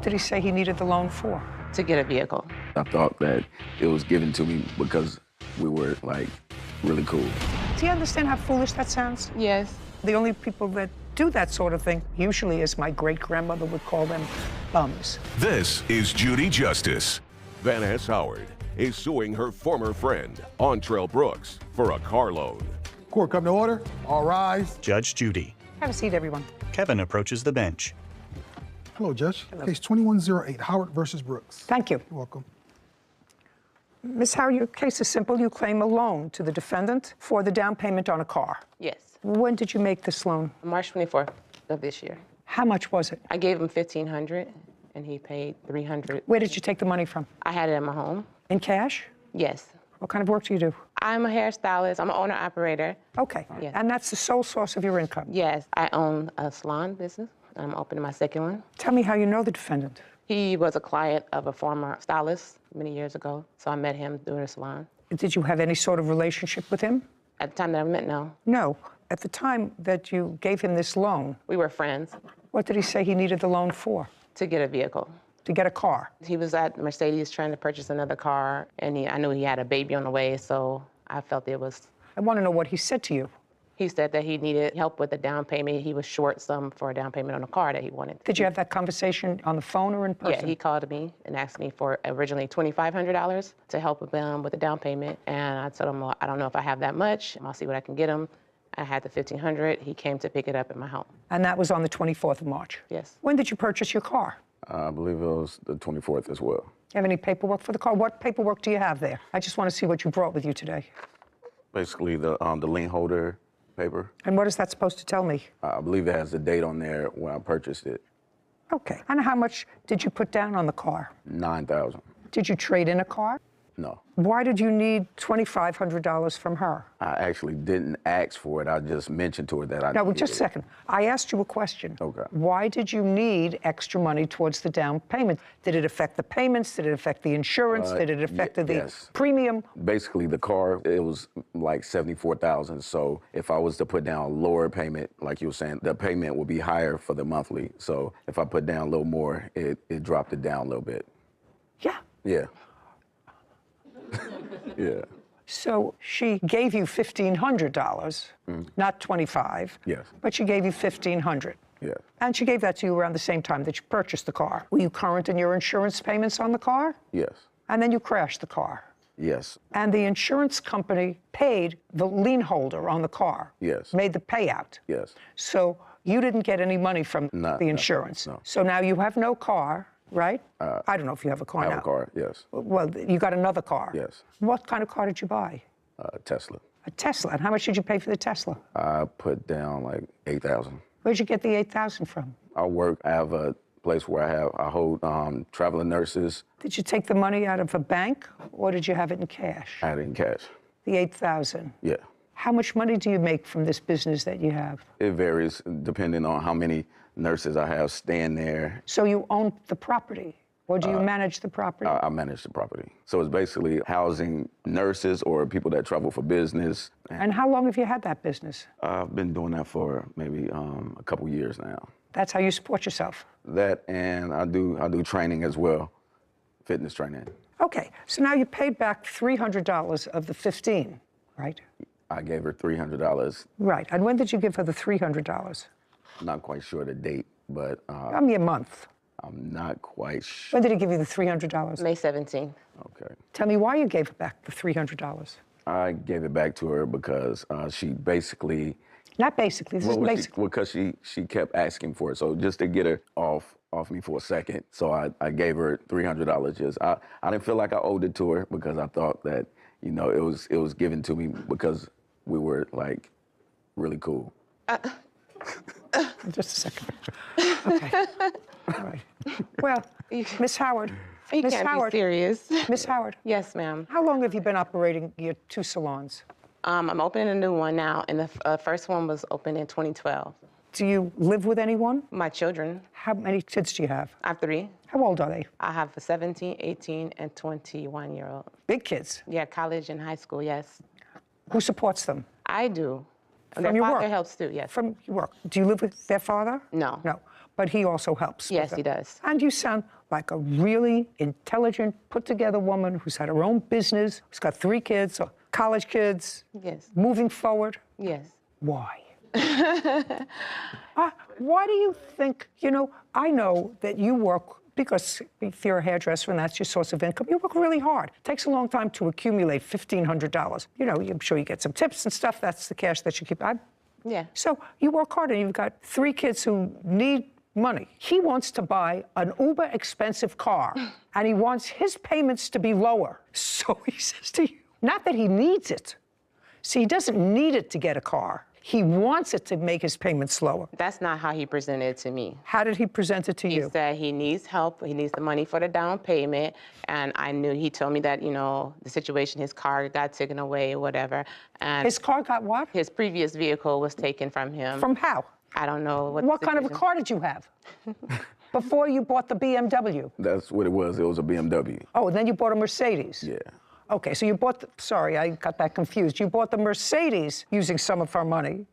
did he say he needed the loan for? To get a vehicle. I thought that it was given to me because we were, like, really cool. Do you understand how foolish that sounds? Yes. The only people that do that sort of thing, usually, as my great-grandmother would call them, bums. This is Judy Justice. Vanessa Howard is suing her former friend, Ontrell Brooks, for a car loan. Court come to order. All rise. Judge Judy. Have a seat, everyone. Kevin approaches the bench. Hello, Judge. Hello. Case 2108, Howard versus Brooks. Thank you. You're welcome. Ms. Howard, your case is simple. You claim a loan to the defendant for the down payment on a car. Yes. When did you make this loan? March 24th of this year. How much was it? I gave him $1,500 and he paid $300. Where did you take the money from? I had it at my home. In cash? Yes. What kind of work do you do? I'm a hairstylist. I'm an owner-operator. Okay. Yes. And that's the sole source of your income? Yes. I own a salon business. I'm opening my second one. Tell me how you know the defendant. He was a client of a former stylist many years ago, so I met him during the salon. Did you have any sort of relationship with him? At the time that I met, no. No. At the time that you gave him this loan, We were friends. what did he say he needed the loan for? To get a vehicle. To get a car? He was at Mercedes trying to purchase another car, and I knew he had a baby on the way, so I felt it was. I want to know what he said to you. He said that he needed help with the down payment. He was short some for a down payment on a car that he wanted. Did you have that conversation on the phone or in person? Yeah, he called me and asked me for originally $2,500 to help him with the down payment. And I told him, well, I don't know if I have that much. I'll see what I can get him. I had the $1,500. He came to pick it up at my home. And that was on the 24th of March? Yes. When did you purchase your car? I believe it was the 24th as well. You have any paperwork for the car? What paperwork do you have there? I just want to see what you brought with you today. Basically, the lien holder paper. And what is that supposed to tell me? I believe it has the date on there when I purchased it. Okay. And how much did you put down on the car? $9,000. Did you trade in a car? No. Why did you need $2,500 from her? I actually didn't ask for it. I just mentioned to her that I No, needed just a it. second. I asked you a question. Okay. Why did you need extra money towards the down payment? Did it affect the payments? Did it affect the insurance? Did it affect the yes. premium? Basically, the car, it was like $74,000. So if I was to put down a lower payment, like you were saying, the payment would be higher for the monthly. So if I put down a little more, it dropped it down a little bit. Yeah. Yeah. Yeah. So she gave you $1,500, not $25. Yes. But she gave you $1,500. Yeah. And she gave that to you around the same time that you purchased the car. Were you current in your insurance payments on the car? Yes. And then you crashed the car. Yes. And the insurance company paid the lien holder on the car. Yes. Made the payout. Yes. So you didn't get any money from No, the insurance. no. So now you have no car, right? I don't know if you have a car I now. have a car, yes. Well, you got another car. Yes. What kind of car did you buy? Tesla. A Tesla. And how much did you pay for the Tesla? I put down like $8,000. Where'd you get the $8,000 from? I have a place where I hold traveling nurses. Did you take the money out of a bank or did you have it in cash? I had it in cash. The $8,000. Yeah. How much money do you make from this business that you have? It varies depending on how many nurses I have staying there. So you own the property, or do you manage the property? I manage the property. So it's basically housing nurses or people that travel for business. And how long have you had that business? I've been doing that for maybe a couple years now. That's how you support yourself? That, and I do training as well, fitness training. Okay, so now you paid back $300 of the $15, right? I gave her $300. Right, and when did you give her the $300? I'm not quite sure the date, but Tell me a month. I'm not quite sure. When did he give you the $300? May 17th. Okay. Tell me why you gave her back the $300. I gave it back to her because she basically... Not basically, this is basically. Because she kept asking for it. So just to get her off me for a second. So I gave her $300. Just I didn't feel like I owed it to her because I thought that, you know, it was given to me because we were like really cool. Just a second. Okay. All right. Well, Miss Howard. You Miss can't Howard. be serious. Miss Howard. Yes, ma'am. How long have you been operating your two salons? I'm opening a new one now, and the first one was opened in 2012. Do you live with anyone? My children, How many kids do you have? I have 3. How old are they? I have a 17, 18, and 21-year-old. Big kids. Yeah, college and high school, yes. Who supports them? I do. From Their your father work? helps too, yes. From your work. Do you live with their father? No. No. but he also helps. Yes, with he it. does. And you sound like a really intelligent, put-together woman who's had her own business, who's got 3 kids, college kids, Yes. moving forward. Yes. Why? Why do you think, I know that you work, because if you're a hairdresser and that's your source of income, you work really hard. It takes a long time to accumulate $1,500. I'm sure you get some tips and stuff. That's the cash that you keep. Yeah. So you work hard and you've got 3 kids who need money. He wants to buy an uber expensive car and he wants his payments to be lower. So he says to you, not that he needs it. See, he doesn't need it to get a car. He wants it to make his payments lower. That's not how he presented it to me. How did he present it to you? He said he needs help, he needs the money for the down payment, and he told me that, the situation, his car got taken away or whatever, and His car got what? his previous vehicle was taken from him. From how? I don't know what. What kind of a car did you have? Before you bought the BMW? That's what it was. It was a BMW. Oh, and then you bought a Mercedes? Yeah. Okay, so you bought, sorry, I got that confused. You bought the Mercedes using some of our money.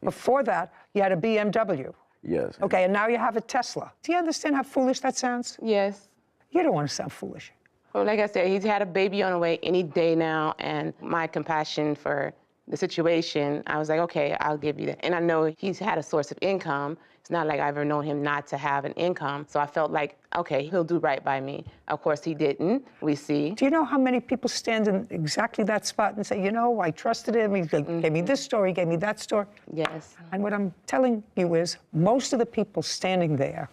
Before that, you had a BMW. Yes. Okay, and now you have a Tesla. Do you understand how foolish that sounds? Yes. You don't want to sound foolish. Well, like I said, he's had a baby on the way any day now, and my compassion for the situation, I was like, okay, I'll give you that. And I know he's had a source of income. It's not like I've ever known him not to have an income. So I felt like, okay, he'll do right by me. Of course, he didn't. We see. Do you know how many people stand in exactly that spot and say, I trusted him, he gave me this story, he gave me that story? Yes. And what I'm telling you is, most of the people standing there,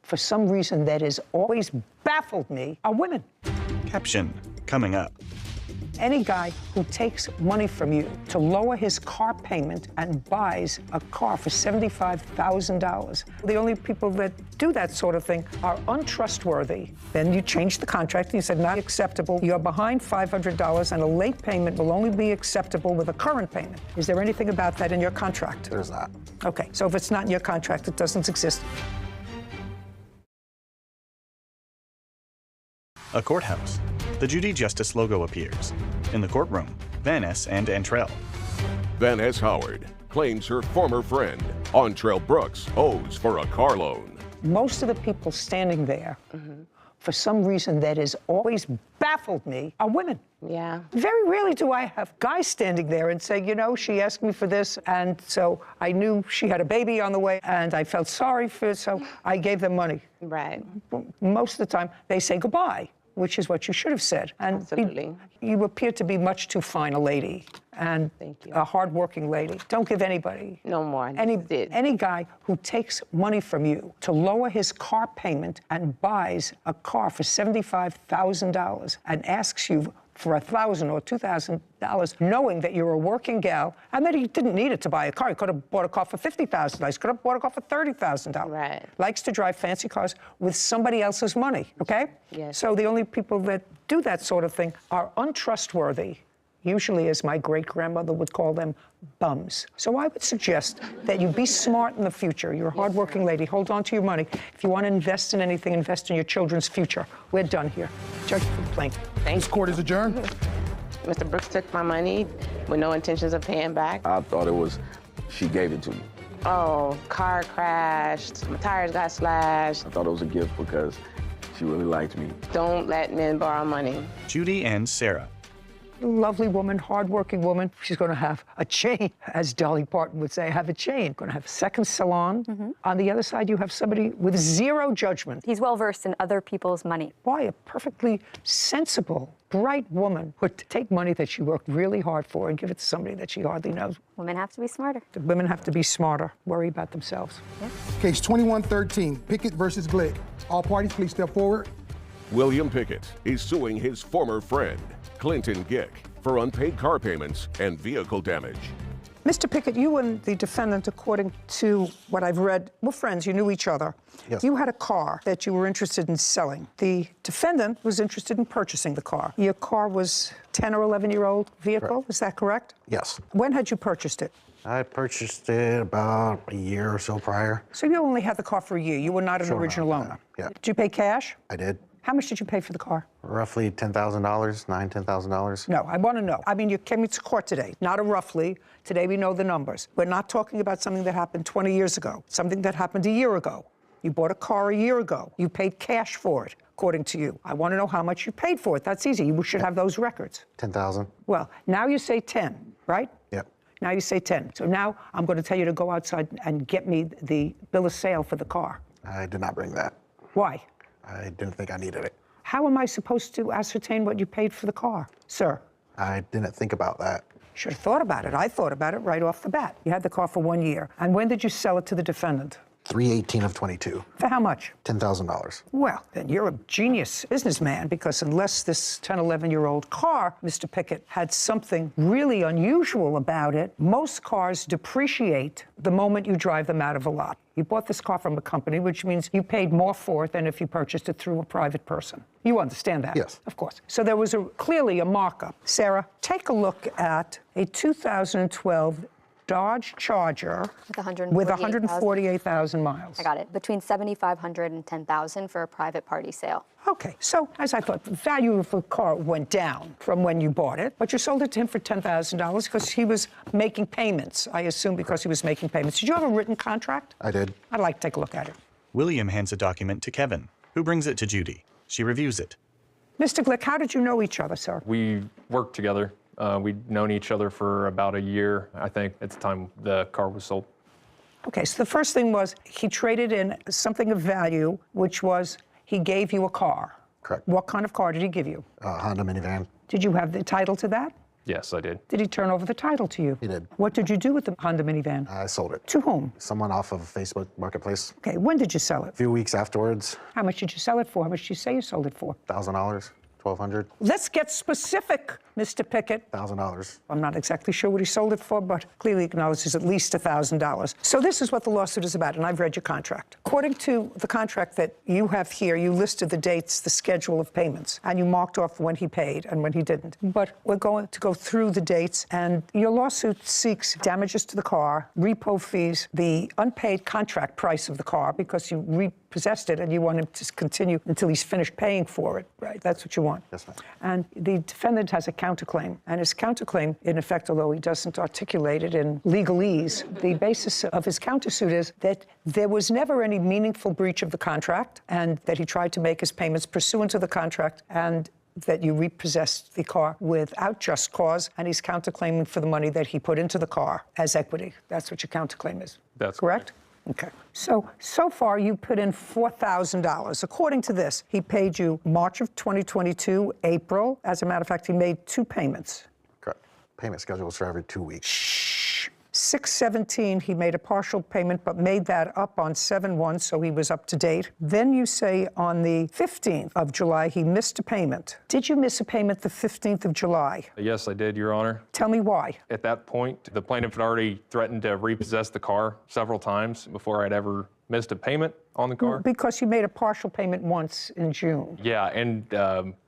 for some reason that has always baffled me, are women. Caption coming up. Any guy who takes money from you to lower his car payment and buys a car for $75,000. The only people that do that sort of thing are untrustworthy. Then you change the contract and you said, not acceptable. You're behind $500 and a late payment will only be acceptable with a current payment. Is there anything about that in your contract? There's not. Okay, so if it's not in your contract, it doesn't exist. A courthouse. The Judy Justice logo appears. In the courtroom, Van Ness and Antrell. Van Ness Howard claims her former friend, Antrell Brooks, owes for a car loan. Most of the people standing there, for some reason that has always baffled me, are women. Yeah. Very rarely do I have guys standing there and say, she asked me for this, and so I knew she had a baby on the way, and I felt sorry for it, so I gave them money. Right. Most of the time, they say goodbye, which is what you should have said. And Absolutely. You appear to be much too fine a lady and Thank you. a hardworking lady. Don't give anybody. No more. Any guy who takes money from you to lower his car payment and buys a car for $75,000 and asks you for $1,000 or $2,000, knowing that you're a working gal and that he didn't need it to buy a car. He could have bought a car for $50,000. He could have bought a car for $30,000. Right. Likes to drive fancy cars with somebody else's money, okay? Yes. So the only people that do that sort of thing are untrustworthy. Usually, as my great-grandmother would call them, bums. So I would suggest that you be smart in the future. You're a hardworking lady. Hold on to your money. If you want to invest in anything, invest in your children's future. We're done here. Judge complaint. This court is adjourned. Mr. Brooks took my money with no intentions of paying back. I thought it was, she gave it to me. Oh, car crashed, my tires got slashed. I thought it was a gift because she really liked me. Don't let men borrow money. Judy and Sarah. Lovely woman, hardworking woman. She's going to have a chain, as Dolly Parton would say, have a chain. Going to have a second salon. On the other side, you have somebody with zero judgment. He's well-versed in other people's money. Why a perfectly sensible, bright woman would take money that she worked really hard for and give it to somebody that she hardly knows. Women have to be smarter. The women have to be smarter, worry about themselves. Case 2113, Pickett versus Glick. All parties, please step forward. William Pickett is suing his former friend, Clinton Gick, for unpaid car payments and vehicle damage. Mr. Pickett, you and the defendant, according to what I've read, were friends. You knew each other. Yes. You had a car that you were interested in selling. The defendant was interested in purchasing the car. Your car was 10 or 11-year-old vehicle, Correct. Is that correct? Yes. When had you purchased it? I purchased it about a year or so prior. So you only had the car for a year. You were not an Sure original enough, owner. yeah. Did you pay cash? I did. How much did you pay for the car? Roughly $10,000, $10,000. No, I want to know. I mean, you came to court today, not a roughly. Today we know the numbers. We're not talking about something that happened 20 years ago, something that happened a year ago. You bought a car a year ago. You paid cash for it, according to you. I want to know how much you paid for it. That's easy. You should have those records. 10,000. Well, now you say 10, right? Yep. Now you say 10. So now I'm going to tell you to go outside and get me the bill of sale for the car. I did not bring that. Why? I didn't think I needed it. How am I supposed to ascertain what you paid for the car, sir? I didn't think about that. Should have thought about it. I thought about it right off the bat. You had the car for 1 year. And when did you sell it to the defendant? 3/18 of 22. For how much? $10,000. Well, then you're a genius businessman, because unless this 10, 11-year-old car, Mr. Pickett, had something really unusual about it, most cars depreciate the moment you drive them out of a lot. You bought this car from a company, which means you paid more for it than if you purchased it through a private person. You understand that? Yes. Of course. So there was clearly a markup. Sarah, take a look at a 2012 Dodge Charger with 148,000 miles. I got it. Between $7,500 and $10,000 for a private party sale. Okay, so as I thought, the value of the car went down from when you bought it, but you sold it to him for $10,000 because he was making payments, I assume because he was making payments. Did you have a written contract? I did. I'd like to take a look at it. William hands a document to Kevin, who brings it to Judy. She reviews it. Mr. Glick, how did you know each other, sir? We worked together. We'd known each other for about a year, I think, at the time the car was sold. Okay, so the first thing was he traded in something of value, which was he gave you a car. Correct. What kind of car did he give you? Honda minivan. Did you have the title to that? Yes, I did. Did he turn over the title to you? He did. What did you do with the Honda minivan? I sold it. To whom? Someone off of Facebook Marketplace. Okay, when did you sell it? A few weeks afterwards, How much did you sell it for? How much did you say you sold it for? $1,000, $1,200, Let's get specific, Mr. Pickett. $1,000. I'm not exactly sure what he sold it for, but clearly acknowledges at least $1,000. So this is what the lawsuit is about, and I've read your contract. According to the contract that you have here, you listed the dates, the schedule of payments, and you marked off when he paid and when he didn't. But we're going to go through the dates, and your lawsuit seeks damages to the car, repo fees, the unpaid contract price of the car, because you repossessed it and you want him to continue until he's finished paying for it, right? That's what you want. Yes, ma'am. And the defendant has a counterclaim. And his counterclaim, in effect, although he doesn't articulate it in legalese, the basis of his countersuit is that there was never any meaningful breach of the contract, and that he tried to make his payments pursuant to the contract, and that you repossessed the car without just cause, and he's counterclaiming for the money that he put into the car as equity. That's what your counterclaim is. That's correct? Okay. So far you put in $4,000. According to this, he paid you March of 2022, April. As a matter of fact, he made 2 payments. Correct. Payment schedule was for every 2 weeks. 6/17, he made a partial payment, but made that up on 7/1, so he was up to date. Then you say on the 15th of July, he missed a payment. Did you miss a payment the 15th of July? Yes, I did, Your Honor. Tell me why. At that point, the plaintiff had already threatened to repossess the car several times before I'd ever missed a payment on the car. Because you made a partial payment once in June. Yeah, and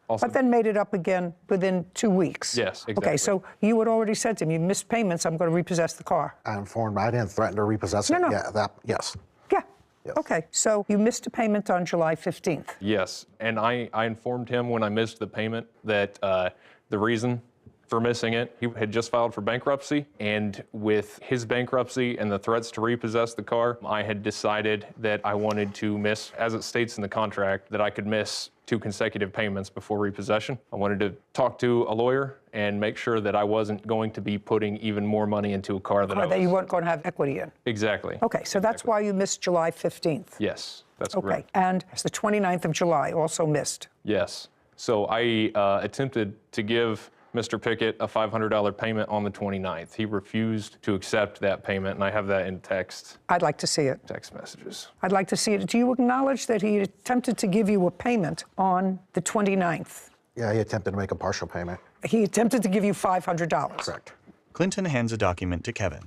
also... But then made it up again within 2 weeks. Yes, exactly. Okay, so you had already said to him, you missed payments, I'm going to repossess the car. I informed, I didn't threaten to repossess it. No. Yeah, yes. Yeah. Yes. Okay, so you missed a payment on July 15th. Yes, and I informed him when I missed the payment that the reason for missing it, he had just filed for bankruptcy, and with his bankruptcy and the threats to repossess the car, I had decided that I wanted to miss, as it states in the contract, that I could miss 2 consecutive payments before repossession. I wanted to talk to a lawyer and make sure that I wasn't going to be putting even more money into a car that you weren't going to have equity in. Exactly. Okay, so that's why you missed July 15th. Yes, that's Okay, correct. and it's the 29th of July, also missed. Yes. So I attempted to give Mr. Pickett a $500 payment on the 29th. He refused to accept that payment, and I have that in text. I'd like to see it. Text messages. I'd like to see it. Do you acknowledge that he attempted to give you a payment on the 29th? Yeah, he attempted to make a partial payment. He attempted to give you $500. Correct. Clinton hands a document to Kevin.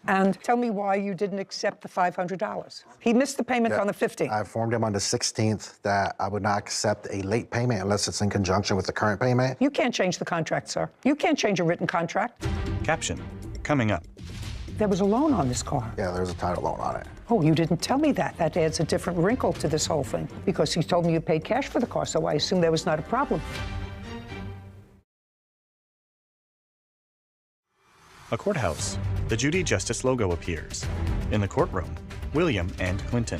And tell me why you didn't accept the $500. He missed the payment on the 15th. I informed him on the 16th that I would not accept a late payment unless it's in conjunction with the current payment. You can't change the contract, sir. You can't change a written contract. Caption, coming up. there was a loan on this car. Yeah, there's a title loan on it. Oh, you didn't tell me that. That adds a different wrinkle to this whole thing because you told me you paid cash for the car, so I assume there was not a problem. A courthouse. The Judy Justice logo appears. In the courtroom, William and Clinton.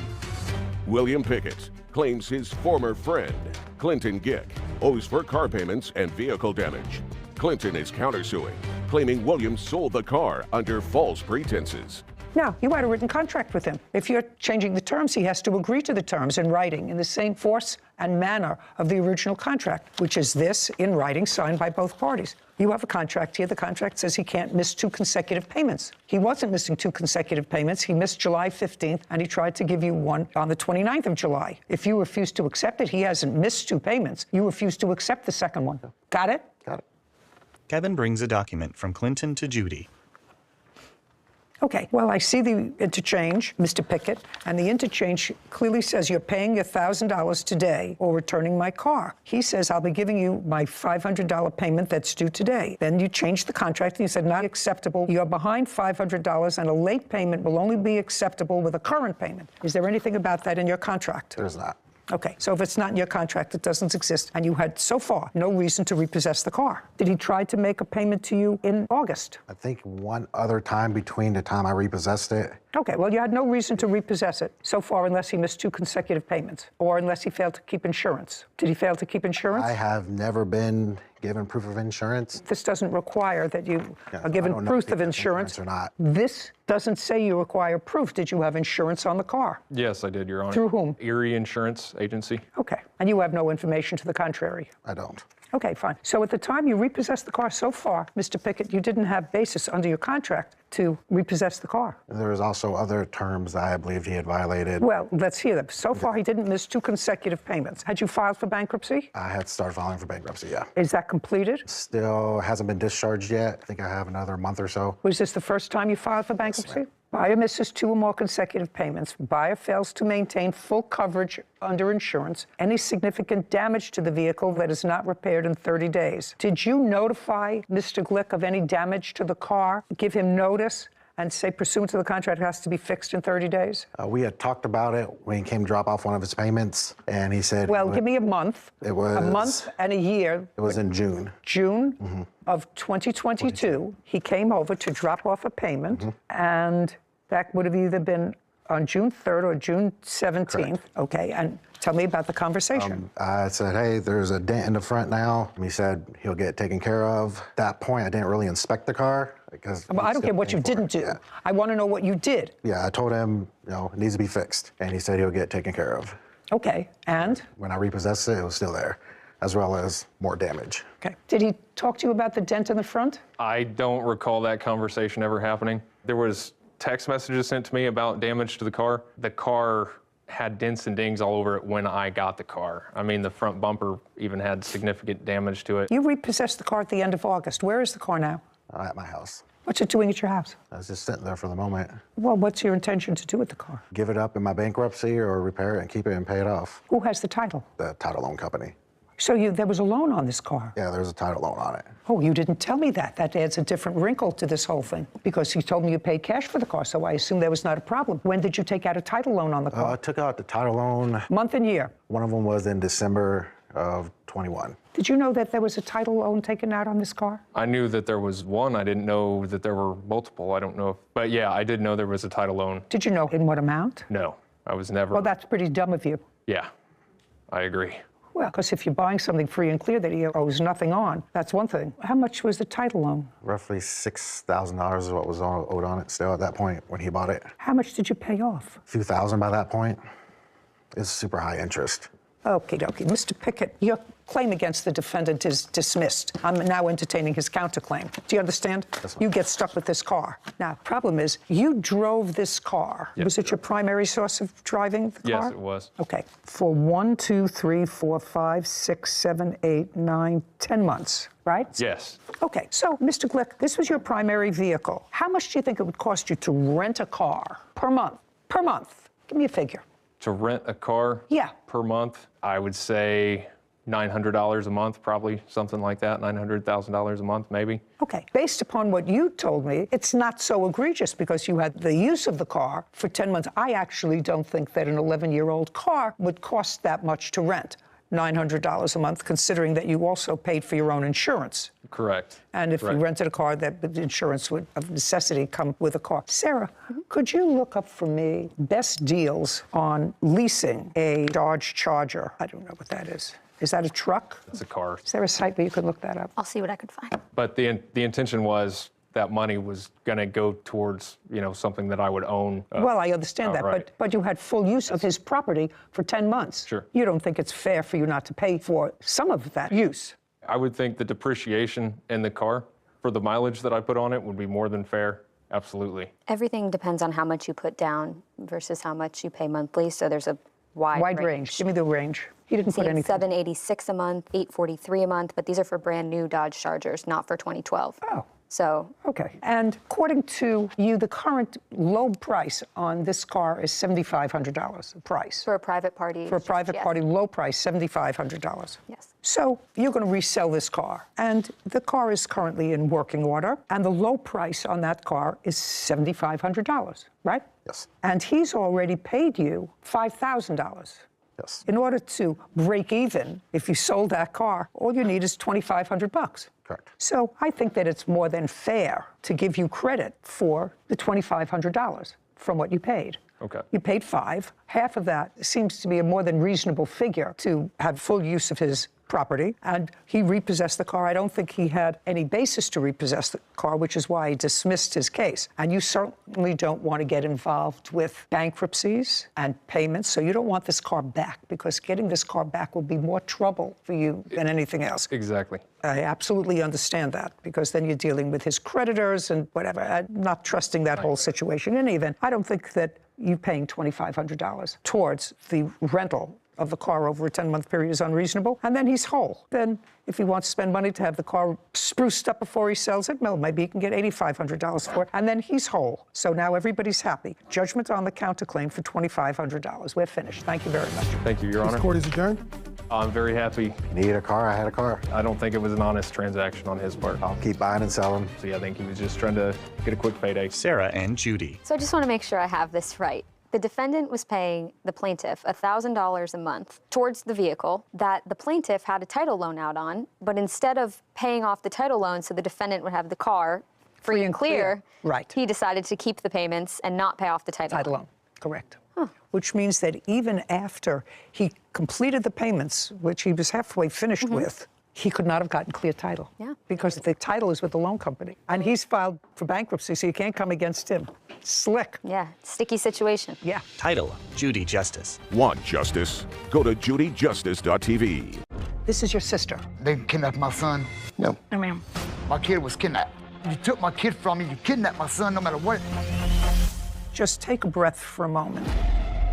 William Pickett claims his former friend, Clinton Gick, owes for car payments and vehicle damage. Clinton is countersuing, claiming William sold the car under false pretenses. Now, you had a written contract with him. If you're changing the terms, he has to agree to the terms in writing in the same force and manner of the original contract, which is this in writing signed by both parties. You have a contract here. The contract says he can't miss 2 consecutive payments. He wasn't missing 2 consecutive payments. He missed July 15th, and he tried to give you one on the 29th of July. If you refuse to accept it, he hasn't missed 2 payments. You refuse to accept the second one. Got it? Got it. Kevin brings a document from Clinton to Judy. Okay, well, I see the interchange, Mr. Pickett, and the interchange clearly says you're paying your $1,000 today or returning my car. He says, I'll be giving you my $500 payment that's due today. Then you changed the contract and you said, not acceptable. You're behind $500 and a late payment will only be acceptable with a current payment. Is there anything about that in your contract? There's not. Okay, so if it's not in your contract, it doesn't exist, and you had, so far, no reason to repossess the car. Did he try to make a payment to you in August? I think one other time between the time I repossessed it. Okay, well, you had no reason to repossess it so far unless he missed 2 consecutive payments, or unless he failed to keep insurance. Did he fail to keep insurance? I have never been given proof of insurance. This doesn't require that you are given proof of insurance. Or not. This doesn't say you require proof. Did you have insurance on the car? Yes, I did, Your Honor. Through whom? Erie Insurance Agency. Okay, and you have no information to the contrary? I don't. Okay, fine. So at the time you repossessed the car so far, Mr. Pickett, you didn't have basis under your contract to repossess the car. There was also other terms that I believed he had violated. Well, let's hear them. So far, he didn't miss 2 consecutive payments. Had you filed for bankruptcy? I had started filing for bankruptcy, yeah. Is that completed? Still hasn't been discharged yet. I think I have another month or so. Was this the first time you filed for bankruptcy? Yes, Buyer misses 2 or more consecutive payments. Buyer fails to maintain full coverage under insurance. Any significant damage to the vehicle that is not repaired in 30 days. Did you notify Mr. Glick of any damage to the car? Give him notice and say, pursuant to the contract, it has to be fixed in 30 days? We had talked about it when he came to drop off one of his payments, and he said... Well, give me a month. It was... A month and a year. It was in June. June of 2022, he came over to drop off a payment, and that would have either been on June 3rd or June 17th. Correct. Okay, and tell me about the conversation. I said, hey, there's a dent in the front now. He said he'll get it taken care of. At that point, I didn't really inspect the car because... Well, I don't care what you didn't do. Yeah. I want to know what you did. Yeah, I told him, it needs to be fixed. And he said he'll get it taken care of. Okay, and? When I repossessed it, it was still there, as well as more damage. Okay. Did he talk to you about the dent in the front? I don't recall that conversation ever happening. There was text messages sent to me about damage to the car. The car had dents and dings all over it when I got the car. I mean, the front bumper even had significant damage to it. You repossessed the car at the end of August. Where is the car now? At my house. What's it doing at your house? I was just sitting there for the moment. Well, what's your intention to do with the car? Give it up in my bankruptcy or repair it and keep it and pay it off. Who has the title? The title loan company. So there was a loan on this car? Yeah, there's a title loan on it. Oh, you didn't tell me that. That adds a different wrinkle to this whole thing because you told me you paid cash for the car, so I assume there was not a problem. When did you take out a title loan on the car? I took out the title loan. Month and year? One of them was in December of 21. Did you know that there was a title loan taken out on this car? I knew that there was one. I didn't know that there were multiple. I don't know but yeah, I did know there was a title loan. Did you know in what amount? No, I was never. Well, that's pretty dumb of you. Yeah, I agree. Well, because if you're buying something free and clear that he owes nothing on, that's one thing. How much was the title loan? Roughly $6,000 is what was owed on it still at that point when he bought it. How much did you pay off? A few thousand by that point. It's super high interest. Okie dokie. Mr. Pickett, your claim against the defendant is dismissed. I'm now entertaining his counterclaim. Do you understand? Yes, ma'am. You get stuck with this car. Now, problem is, you drove this car. Yes, Was it your primary source of driving the car? Yes, it was. Okay. For 1, 2, 3, 4, 5, 6, 7, 8, 9, 10 months, right? Yes. Okay. So, Mr. Glick, this was your primary vehicle. How much do you think it would cost you to rent a car per month? Per month. Give me a figure. To rent a car Yeah. per month, I would say $900 a month, probably something like that, $900,000 a month, maybe. Okay, based upon what you told me, it's not so egregious because you had the use of the car for 10 months. I actually don't think that an 11-year-old car would cost that much to rent, $900 a month, considering that you also paid for your own insurance. Correct. And if you rented a car, that the insurance would, of necessity, come with a car. Sarah, could you look up for me best deals on leasing a Dodge Charger? I don't know what that is. Is that a truck? It's a car. Is there a site where you could look that up? I'll see what I can find. But the intention was that money was going to go towards, something that I would own. Well, I understand that, outright. but you had full use of his property for 10 months. Sure. You don't think it's fair for you not to pay for some of that use? I would think the depreciation in the car for the mileage that I put on it would be more than fair. Absolutely. Everything depends on how much you put down versus how much you pay monthly, so there's a wide range. Give me the range. He didn't put anything. $786 a month, $843 a month, but these are for brand new Dodge Chargers, not for 2012. Oh. So. Okay. And according to you, the current low price on this car is $7,500 price. For a private party. For a private yes. party, low price, $7,500. Yes. So you're going to resell this car, and the car is currently in working order, and the low price on that car is $7,500, right? Yes. And he's already paid you $5,000. Yes. In order to break even, if you sold that car, all you need is $2,500. Correct. So I think that it's more than fair to give you credit for the $2,500 from what you paid. Okay. You paid $5,000. Half of that seems to be a more than reasonable figure to have full use of his property, and he repossessed the car. I don't think he had any basis to repossess the car, which is why he dismissed his case. And you certainly don't want to get involved with bankruptcies and payments, so you don't want this car back, because getting this car back will be more trouble for you than anything else. Exactly. I absolutely understand that, because then you're dealing with his creditors and whatever. I'm not trusting that whole situation. In any event, I don't think that you paying $2,500 towards the rental of the car over a 10-month period is unreasonable, and then he's whole. Then, if he wants to spend money to have the car spruced up before he sells it, well, maybe he can get $8,500 for it, and then he's whole. So now everybody's happy. Judgment on the counterclaim for $2,500. We're finished. Thank you very much. Thank you, Your Honor. This court is adjourned. I'm very happy. Needed a car, I had a car. I don't think it was an honest transaction on his part. I'll keep buying and selling. So yeah, I think he was just trying to get a quick payday. Sarah and Judy. So I just want to make sure I have this right. The defendant was paying the plaintiff $1,000 a month towards the vehicle that the plaintiff had a title loan out on, but instead of paying off the title loan so the defendant would have the car free and clear, right, he decided to keep the payments and not pay off the title loan. Correct. Which means that even after he completed the payments, which he was halfway finished with, he could not have gotten clear title. Yeah. Because the title is with the loan company. And he's filed for bankruptcy, so you can't come against him. Slick. Yeah, sticky situation. Yeah. Title, Judy Justice. Want justice? Go to judyjustice.tv. This is your sister. They kidnapped my son. No, ma'am. My kid was kidnapped. You took my kid from me. You kidnapped my son no matter what. Just take a breath for a moment.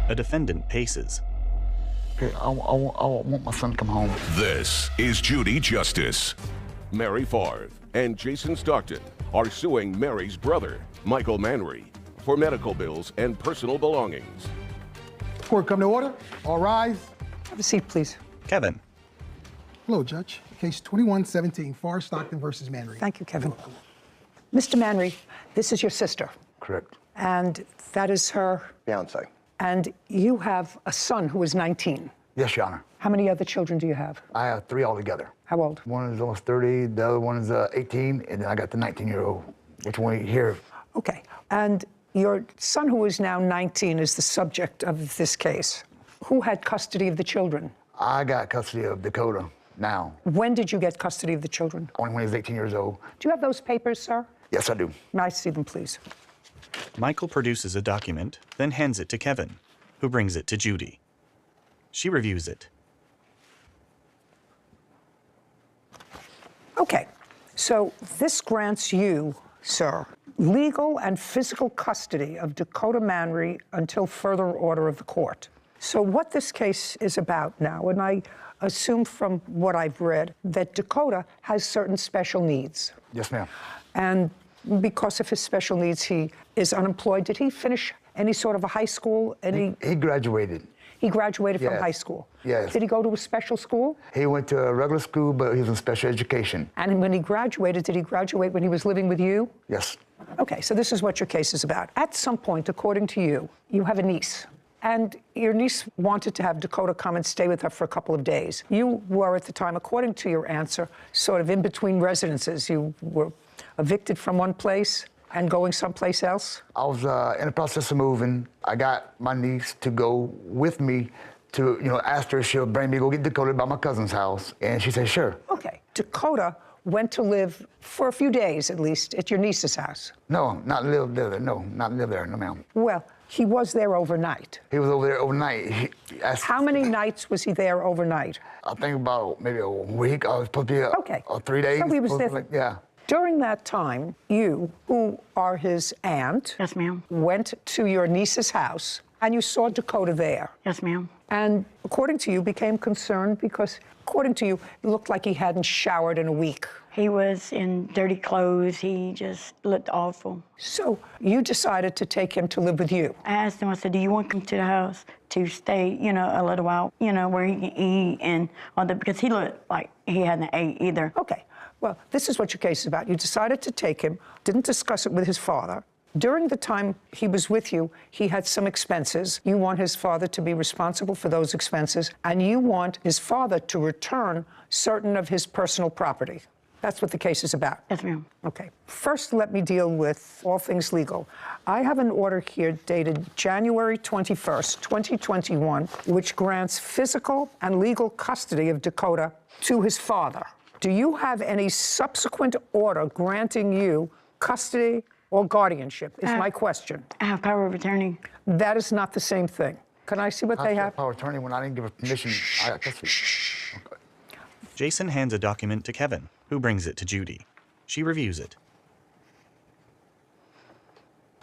A defendant paces. Okay, I want my son to come home. This is Judy Justice. Mary Favre and Jason Stockton are suing Mary's brother, Michael Manry, for medical bills and personal belongings. Court come to order. All rise. Have a seat, please. Kevin. Hello, Judge. Case 2117, Favre Stockton versus Manry. Thank you, Kevin. Mr. Manry, this is your sister. Correct. And that is her. Fiance. And you have a son who is 19. Yes, Your Honor. How many other children do you have? I have 3 altogether. How old? One is almost 30, the other one is 18, and then I got the 19-year-old, which one here. Okay. And your son, who is now 19, is the subject of this case. Who had custody of the children? I got custody of Dakota now. When did you get custody of the children? Only when he was 18 years old. Do you have those papers, sir? Yes, I do. May I see them, please? Michael produces a document, then hands it to Kevin, who brings it to Judy. She reviews it. Okay. So this grants you, sir, legal and physical custody of Dakota Manry until further order of the court. So what this case is about now, and I assume from what I've read, that Dakota has certain special needs. Yes, ma'am. And because of his special needs, he is unemployed. Did he finish any sort of a high school? He graduated. He graduated from Yes. high school. Yes. Did he go to a special school? He went to a regular school, but he was in special education. And when he graduated, did he graduate when he was living with you? Yes. Okay, so this is what your case is about. At some point, according to you, you have a niece. And your niece wanted to have Dakota come and stay with her for a couple of days. You were at the time, according to your answer, sort of in between residences. You were evicted from one place and going someplace else? I was in the process of moving. I got my niece to go with me to, ask her if she'll bring me to go get Dakota by my cousin's house. And she said, sure. Okay. Dakota went to live for a few days, at least, at your niece's house. No, not live there. No, not live there. No, ma'am. Well, he was there overnight. He was over there overnight. How many nights was he there overnight? I think about maybe a week. I was supposed to be Okay. 3 days. So he was there. Yeah. During that time, you, who are his aunt, Yes, ma'am. went to your niece's house and you saw Dakota there. Yes, ma'am. And according to you, became concerned because, according to you, it looked like he hadn't showered in a week. He was in dirty clothes. He just looked awful. So you decided to take him to live with you. I asked him, I said, do you want him to the house to stay, a little while, where he can eat and all that, because he looked like he hadn't ate either. Okay. Well, this is what your case is about. You decided to take him, didn't discuss it with his father. During the time he was with you, he had some expenses. You want his father to be responsible for those expenses, and you want his father to return certain of his personal property. That's what the case is about. Yes, ma'am. Okay. First, let me deal with all things legal. I have an order here dated January 21st, 2021, which grants physical and legal custody of Dakota to his father. Do you have any subsequent order granting you custody or guardianship, is my question. I have power of attorney. That is not the same thing. Can I see what they have? Power of attorney when I didn't give her permission. Okay. Jason hands a document to Kevin, who brings it to Judy. She reviews it.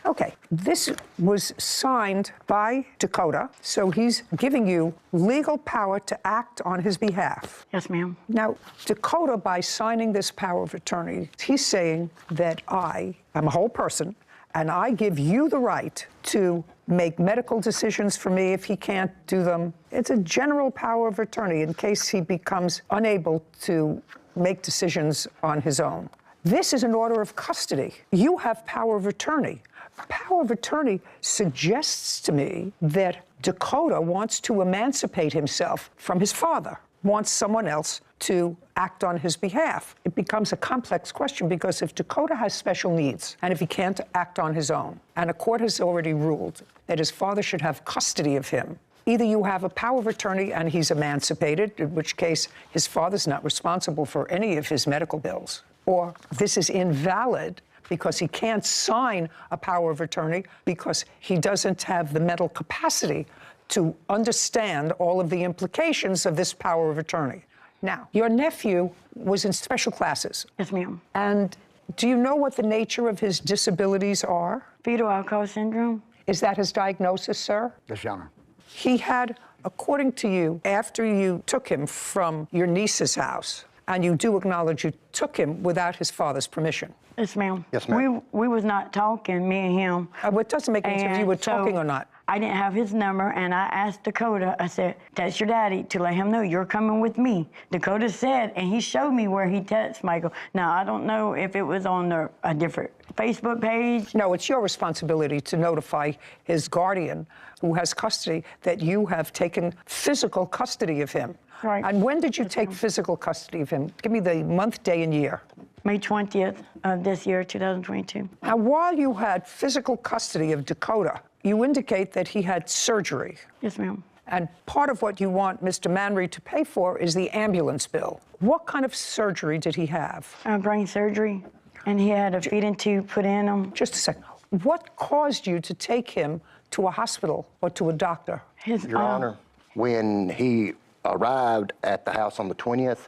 Okay, this was signed by Dakota, so he's giving you legal power to act on his behalf. Yes, ma'am. Now, Dakota, by signing this power of attorney, he's saying that I am a whole person, and I give you the right to make medical decisions for me if he can't do them. It's a general power of attorney in case he becomes unable to make decisions on his own. This is an order of custody. You have power of attorney. Power of attorney suggests to me that Dakota wants to emancipate himself from his father, wants someone else to act on his behalf. It becomes a complex question because if Dakota has special needs and if he can't act on his own, and a court has already ruled that his father should have custody of him, either you have a power of attorney and he's emancipated, in which case his father's not responsible for any of his medical bills, or this is invalid because he can't sign a power of attorney because he doesn't have the mental capacity to understand all of the implications of this power of attorney. Now, your nephew was in special classes. Yes, ma'am. And do you know what the nature of his disabilities are? Fetal alcohol syndrome. Is that his diagnosis, sir? Yes, Your Honor. He had, according to you, after you took him from your niece's house, and you do acknowledge you took him without his father's permission. Yes, ma'am. Yes, ma'am. We was not talking, me and him. It doesn't make any sense if you were And so talking or not. I didn't have his number, and I asked Dakota, I said, text your daddy to let him know you're coming with me. Dakota said, and he showed me where he texted Michael. Now, I don't know if it was on a different Facebook page. No, it's your responsibility to notify his guardian, who has custody, that you have taken physical custody of him. Right. And when did you take physical custody of him? Give me the month, day, and year. May 20th of this year, 2022. Now, while you had physical custody of Dakota, you indicate that he had surgery. Yes, ma'am. And part of what you want Mr. Manry to pay for is the ambulance bill. What kind of surgery did he have? Brain surgery, and he had a feeding tube put in him. Just a second. What caused you to take him to a hospital or to a doctor? Your Honor, when he arrived at the house on the 20th,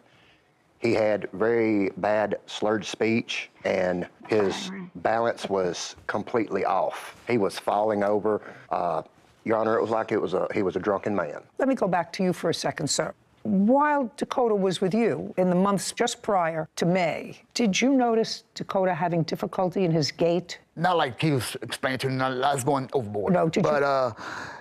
he had very bad slurred speech, and his balance was completely off. He was falling over. Your Honor, it was like he was a drunken man. Let me go back to you for a second, sir. While Dakota was with you in the months just prior to May, did you notice Dakota having difficulty in his gait? Not like he was explaining to me, I was going overboard. No, did you? But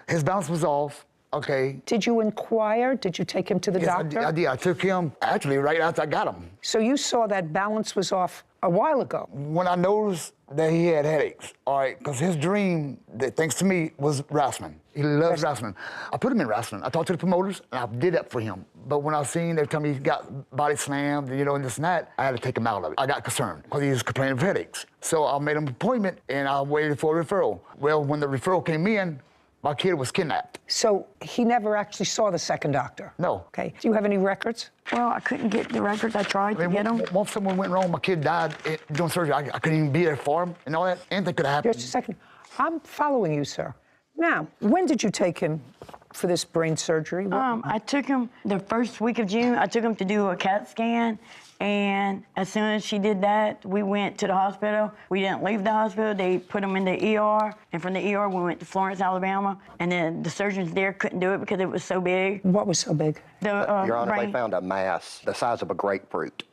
his balance was off. Okay. Did you inquire? Did you take him to the doctor? I did. I took him actually right after I got him. So you saw that balance was off a while ago. When I noticed that he had headaches, all right, because his dream, that, thanks to me, was wrestling. He loves wrestling. I put him in wrestling. I talked to the promoters, and I did that for him. But when I seen they tell me he got body slammed, you know, and this and that, I had to take him out of it. I got concerned because he was complaining of headaches. So I made him an appointment, and I waited for a referral. Well, when the referral came in, my kid was kidnapped. So he never actually saw the second doctor? No. Okay. Do you have any records? Well, I couldn't get the records. I tried to get them. Once someone went wrong, my kid died doing surgery. I couldn't even be there for him and all that. Anything could have happened. Just a second. I'm following you, sir. Now, when did you take him for this brain surgery? I took him the first week of June. I took him to do a CAT scan. And as soon as she did that, we went to the hospital. We didn't leave the hospital. They put him in the ER. And from the ER, we went to Florence, Alabama. And then the surgeons there couldn't do it because it was so big. What was so big? Your Honor, they found a mass the size of a grapefruit.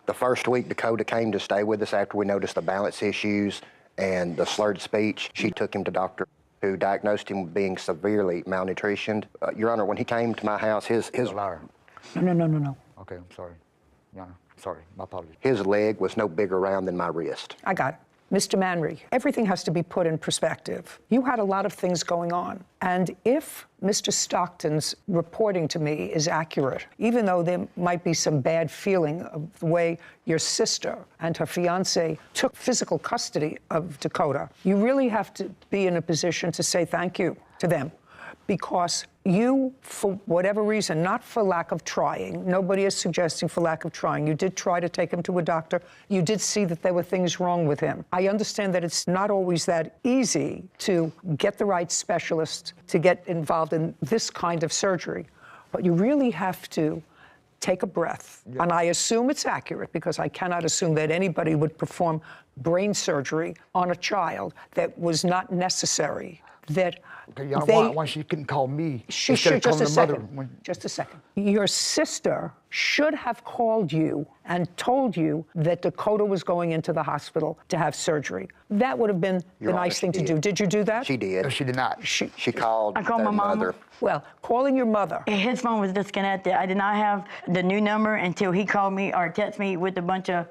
The first week, Dakota came to stay with us after we noticed the balance issues and the slurred speech. She took him to Dr. who diagnosed him with being severely malnutritioned. Your Honor, when he came to my house, his liar. No. Okay, I'm sorry. Your Honor, sorry, my apologies. His leg was no bigger around than my wrist. I got it. Mr. Manry, everything has to be put in perspective. You had a lot of things going on. And if Mr. Stockton's reporting to me is accurate, even though there might be some bad feeling of the way your sister and her fiance took physical custody of Dakota, you really have to be in a position to say thank you to them. Because you, for whatever reason, not for lack of trying, nobody is suggesting for lack of trying, you did try to take him to a doctor. You did see that there were things wrong with him. I understand that it's not always that easy to get the right specialist to get involved in this kind of surgery, but you really have to take a breath. Yeah. And I assume it's accurate because I cannot assume that anybody would perform brain surgery on a child that was not necessary. That okay, why she couldn't call me? She should, just a second. Just a second. Your sister should have called you and told you that Dakota was going into the hospital to have surgery. That would have been the nice thing to do. Did you do that? She did. No, she did not. She called. I called my mother. Well, calling your mother. His phone was disconnected. I did not have the new number until he called me or texted me with a bunch of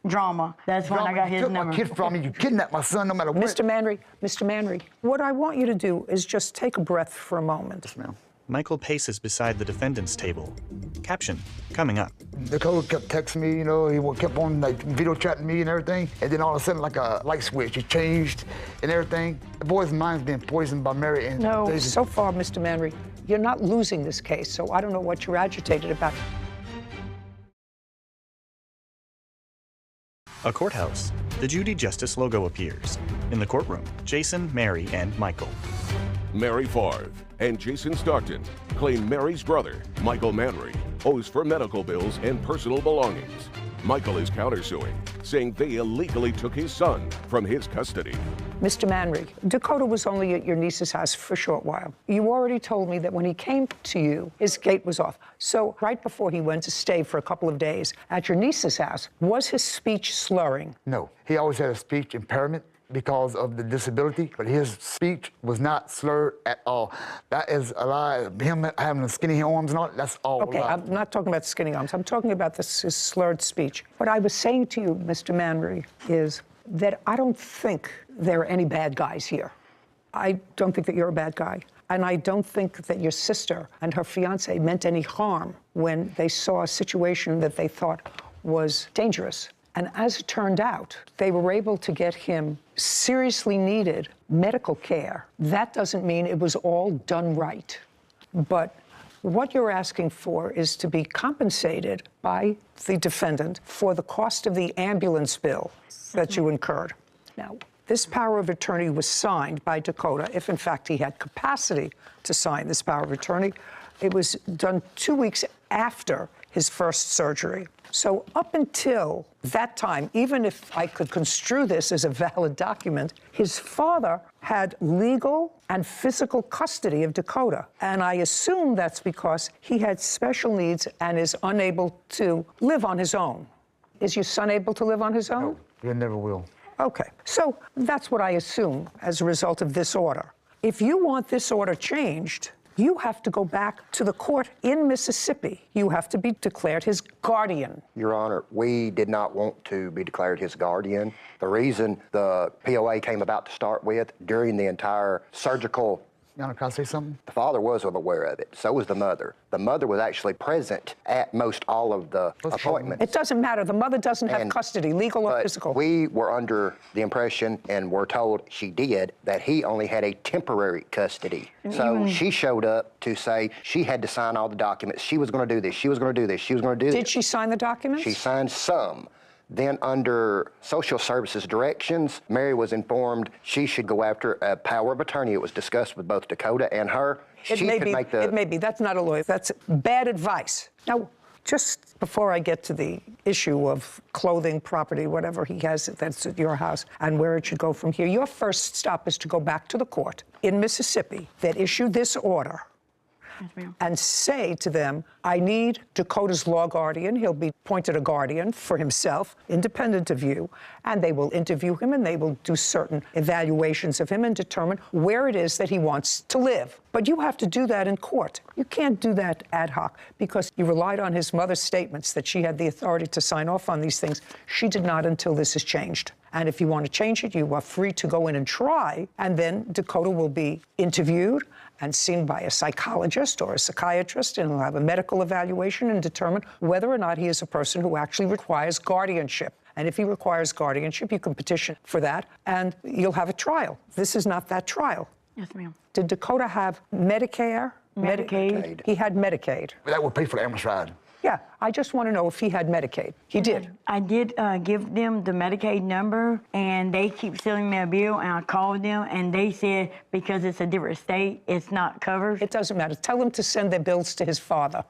drama. That's when I got his number. My kid from me. You kidnapped my son no matter what. Mr. Manry, what I want you to do is just take a breath for a moment. Yes, ma'am. Michael paces beside the defendant's table. Caption, coming up. Dakota kept texting me, you know, he kept on like video chatting me and everything. And then all of a sudden, like a light switch, it changed and everything. The boy's mind's been poisoned by Mary. And no, so far, Mr. Manry, you're not losing this case, so I don't know what you're agitated about. A courthouse. The Judy Justice logo appears. In the courtroom, Jason, Mary, and Michael. Mary Favre and Jason Stockton claim Mary's brother, Michael Manry, owes for medical bills and personal belongings. Michael is countersuing, saying they illegally took his son from his custody. Mr. Manry, Dakota was only at your niece's house for a short while. You already told me that when he came to you, his gate was off. So right before he went to stay for a couple of days at your niece's house, was his speech slurring? No, he always had a speech impairment because of the disability, but his speech was not slurred at all. That is a lie. Him having the skinny arms and all, that's all okay, a lie. I'm not talking about skinny arms. I'm talking about his slurred speech. What I was saying to you, Mr. Manry, is that I don't think there are any bad guys here. I don't think that you're a bad guy. And I don't think that your sister and her fiance meant any harm when they saw a situation that they thought was dangerous. And as it turned out, they were able to get him seriously needed medical care. That doesn't mean it was all done right. But what you're asking for is to be compensated by the defendant for the cost of the ambulance bill that you incurred. Now, this power of attorney was signed by Dakota, if in fact he had capacity to sign this power of attorney. It was done 2 weeks after his first surgery. So up until that time, even if I could construe this as a valid document, his father had legal and physical custody of Dakota. And I assume that's because he had special needs and is unable to live on his own. Is your son able to live on his own? No, he never will. Okay, so that's what I assume as a result of this order. If you want this order changed, you have to go back to the court in Mississippi. You have to be declared his guardian. Your Honor, we did not want to be declared his guardian. The reason the POA came about to start with, during the entire surgical, Your Honor, can I say something? the father was aware of it. So was the mother. The mother was actually present at most all of the appointments. It doesn't matter. The mother doesn't have custody, legal or But physical. we were under the impression, and were told she did, that he only had a temporary custody. So she showed up to say she had to sign all the documents. She was going to do this. She was going to do this. She was going to do this. Did she sign the documents? She signed some. Then under social services directions, Mary was informed she should go after a power of attorney. It was discussed with both Dakota and her. It may be. That's not a lawyer. That's bad advice. Now, just before I get to the issue of clothing, property, whatever he has that's at your house, and where it should go from here, your first stop is to go back to the court in Mississippi that issued this order. Yes, ma'am. And say to them, I need Dakota's law guardian. He'll be appointed a guardian for himself, independent of you, and they will interview him and they will do certain evaluations of him and determine where it is that he wants to live. But you have to do that in court. You can't do that ad hoc because you relied on his mother's statements that she had the authority to sign off on these things. She did not until this is changed. And if you want to change it, you are free to go in and try, and then Dakota will be interviewed and seen by a psychologist or a psychiatrist, and he'll have a medical evaluation and determine whether or not he is a person who actually requires guardianship. And if he requires guardianship, you can petition for that, and you'll have a trial. This is not that trial. Yes, ma'am. Did Dakota have Medicare? Medicaid. He had Medicaid. That would pay for the ambulance ride. Yeah, I just want to know if he had Medicaid. He did. I did give them the Medicaid number, and they keep sending me a bill, and I called them, and they said because it's a different state, it's not covered. It doesn't matter. Tell them to send their bills to his father.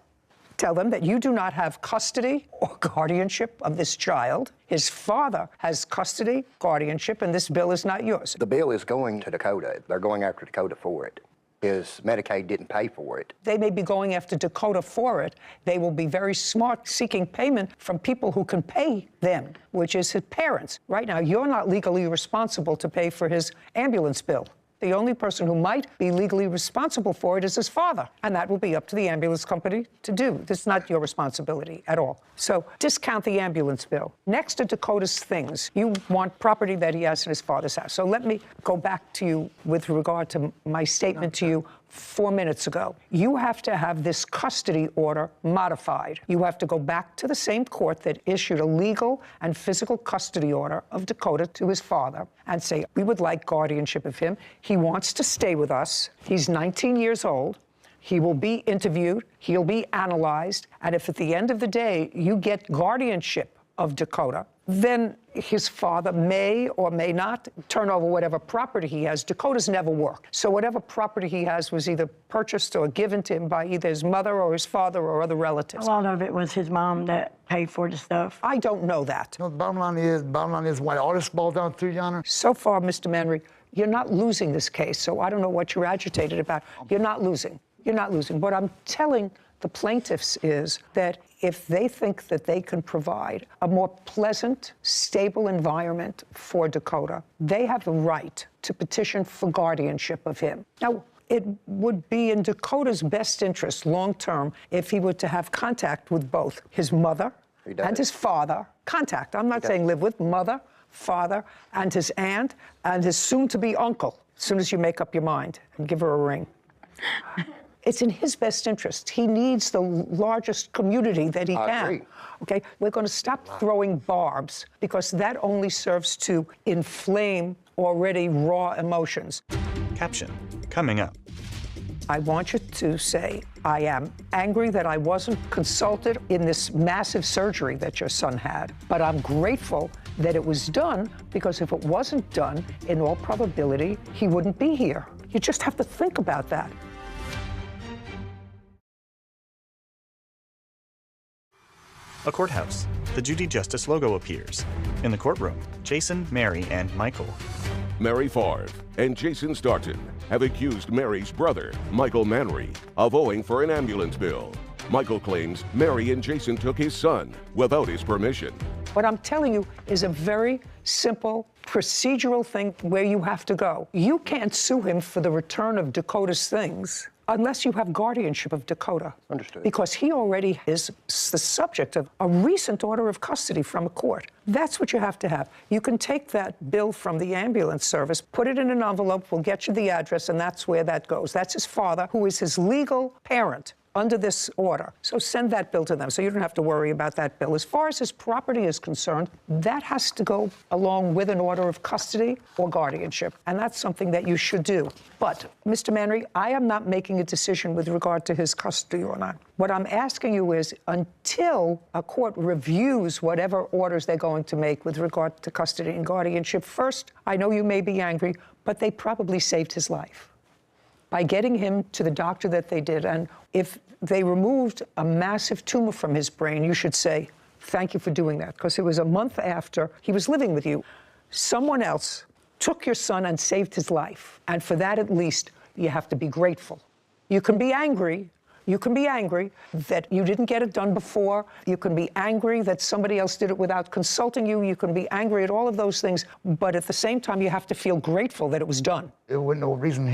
Tell them that you do not have custody or guardianship of this child. His father has custody, guardianship, and this bill is not yours. The bill is going to Dakota. They're going after Dakota for it. His Medicaid didn't pay for it. They may be going after Dakota for it. They will be very smart seeking payment from people who can pay them, which is his parents. Right now, you're not legally responsible to pay for his ambulance bill. The only person who might be legally responsible for it is his father, and that will be up to the ambulance company to do. This is not your responsibility at all. So discount the ambulance bill. Next to Dakota's things, you want property that he has in his father's house. So let me go back to you with regard to my statement to you 4 minutes ago. You have to have this custody order modified. You have to go back to the same court that issued a legal and physical custody order of Dakota to his father and say, we would like guardianship of him. He wants to stay with us. He's 19 years old. He will be interviewed. He'll be analyzed. And if at the end of the day you get guardianship of Dakota, then his father may or may not turn over whatever property he has. Dakota's never worked. So whatever property he has was either purchased or given to him by either his mother or his father or other relatives. A lot of it was his mom that paid for the stuff. I don't know that. No, the bottom line is why all this boils down to, Your Honor. So far, Mr. Manry, you're not losing this case, so I don't know what you're agitated about. You're not losing. You're not losing. What I'm telling the plaintiffs is that if they think that they can provide a more pleasant, stable environment for Dakota, they have the right to petition for guardianship of him. Now, it would be in Dakota's best interest long-term if he were to have contact with both his mother and his father. Contact. I'm not saying live with. Mother, father, and his aunt, and his soon-to-be uncle, as soon as you make up your mind and give her a ring. It's in his best interest. He needs the largest community that he can. I agree. Okay, we're going to stop throwing barbs because that only serves to inflame already raw emotions. Caption, coming up. I want you to say, I am angry that I wasn't consulted in this massive surgery that your son had, but I'm grateful that it was done because if it wasn't done, in all probability, he wouldn't be here. You just have to think about that. A courthouse. The Judy Justice logo appears. In the courtroom, Jason, Mary, and Michael. Mary Favre and Jason Starton have accused Mary's brother, Michael Manry, of owing for an ambulance bill. Michael claims Mary and Jason took his son without his permission. What I'm telling you is a very simple procedural thing where you have to go. You can't sue him for the return of Dakota's things unless you have guardianship of Dakota. Understood. Because he already is the subject of a recent order of custody from a court. That's what you have to have. You can take that bill from the ambulance service, put it in an envelope, we'll get you the address, and that's where that goes. That's his father, who is his legal parent under this order. So send that bill to them, so you don't have to worry about that bill. As far as his property is concerned, that has to go along with an order of custody or guardianship, and that's something that you should do. But, Mr. Manry, I am not making a decision with regard to his custody or not. What I'm asking you is, until a court reviews whatever orders they're going to make with regard to custody and guardianship, first, I know you may be angry, but they probably saved his life by getting him to the doctor that they did. And if they removed a massive tumor from his brain, you should say, thank you for doing that, because it was a month after he was living with you. Someone else took your son and saved his life. And for that, at least, you have to be grateful. You can be angry. You can be angry that you didn't get it done before. You can be angry that somebody else did it without consulting you. You can be angry at all of those things. But at the same time, you have to feel grateful that it was done. There wasn't no reason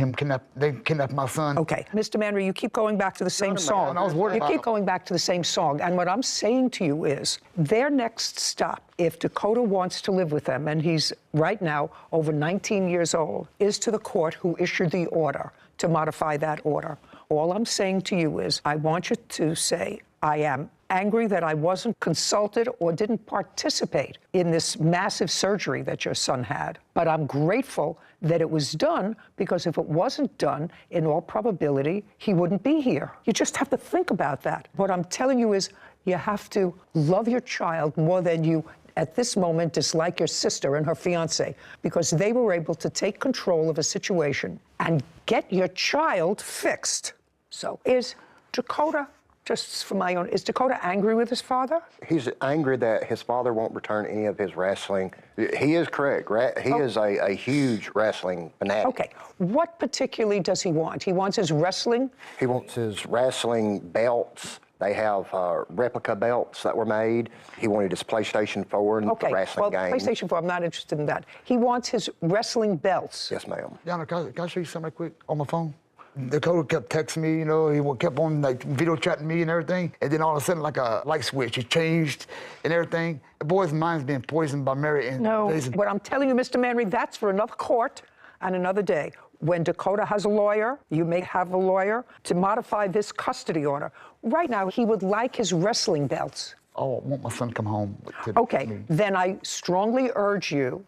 they kidnapped my son. Okay, Mr. Manry, you keep going back to the same song. I was worried about You keep going back to the same song. And what I'm saying to you is, their next stop, if Dakota wants to live with them, and he's right now over 19 years old, is to the court who issued the order to modify that order. All I'm saying to you is, I want you to say, I am angry that I wasn't consulted or didn't participate in this massive surgery that your son had. But I'm grateful that it was done, because if it wasn't done, in all probability, he wouldn't be here. You just have to think about that. What I'm telling you is, you have to love your child more than you, at this moment, dislike your sister and her fiance, because they were able to take control of a situation and get your child fixed. So is Dakota, just for my own, is Dakota angry with his father? He's angry that his father won't return any of his wrestling. He is correct. He is a huge wrestling fanatic. Okay. What particularly does he want? He wants his wrestling? He wants his wrestling belts. They have replica belts that were made. He wanted his PlayStation 4 and the wrestling game. PlayStation 4, I'm not interested in that. He wants his wrestling belts. Yes, ma'am. Yana, can I show you something quick on my phone? Dakota kept texting me, you know, he kept on like video chatting me and everything. And then all of a sudden, like a light switch, it changed and everything. The boy's mind's being poisoned by Mary and Jason. What I'm telling you, Mr. Manry, that's for another court and another day. When Dakota has a lawyer, you may have a lawyer to modify this custody order. Right now, he would like his wrestling belts. Oh, I want my son to come home. Then I strongly urge you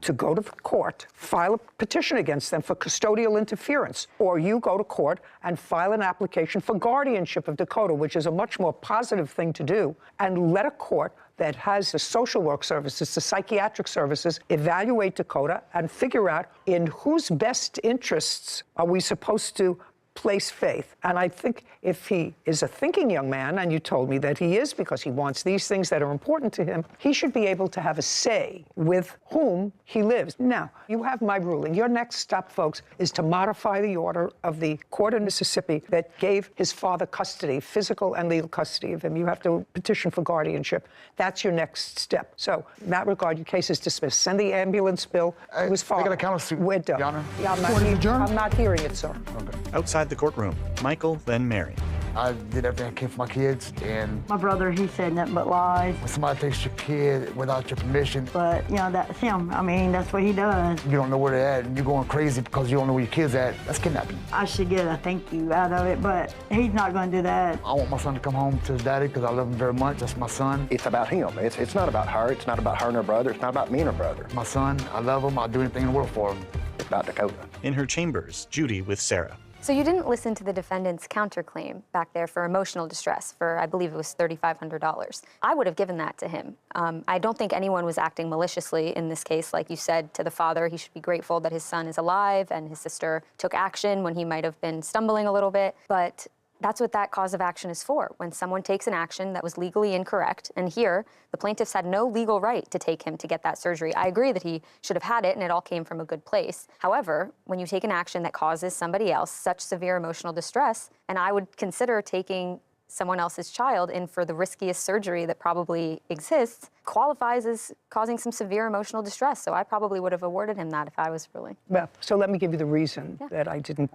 to go to the court, file a petition against them for custodial interference, or you go to court and file an application for guardianship of Dakota, which is a much more positive thing to do, and let a court that has the social work services, the psychiatric services, evaluate Dakota and figure out in whose best interests are we supposed to place faith. And I think if he is a thinking young man, and you told me that he is because he wants these things that are important to him, he should be able to have a say with whom he lives. Now, you have my ruling. Your next stop, folks, is to modify the order of the court in Mississippi that gave his father custody, physical and legal custody of him. You have to petition for guardianship. That's your next step. So, in that regard, your case is dismissed. Send the ambulance bill to his father. I got a countersuit. We're done. Your Honor. Yeah, I'm not hearing it, sir. Okay. Outside the courtroom, Michael, then Mary. I did everything I can for my kids, and My brother, he said nothing but lies. when somebody takes your kid without your permission, But, you know, that's him. I mean, that's what he does. you don't know where they're at, and you're going crazy because you don't know where your kid's at, that's kidnapping. I should get a thank you out of it, but he's not going to do that. I want my son to come home to his daddy because I love him very much. That's my son. It's about him. It's not about her. It's not about her and her brother. It's not about me and her brother. My son, I love him. I'll do anything in the world for him. It's about Dakota. In her chambers, Judy with Sarah. So you didn't listen to the defendant's counterclaim back there for emotional distress for, I believe it was $3,500. I would have given that to him. I don't think anyone was acting maliciously in this case. Like you said to the father, he should be grateful that his son is alive and his sister took action when he might have been stumbling a little bit. But that's what that cause of action is for, when someone takes an action that was legally incorrect. And here, the plaintiffs had no legal right to take him to get that surgery. I agree that he should have had it and it all came from a good place. However, when you take an action that causes somebody else such severe emotional distress, and I would consider taking someone else's child in for the riskiest surgery that probably exists, qualifies as causing some severe emotional distress. So I probably would have awarded him that if I was really. Well, so let me give you the reason that I didn't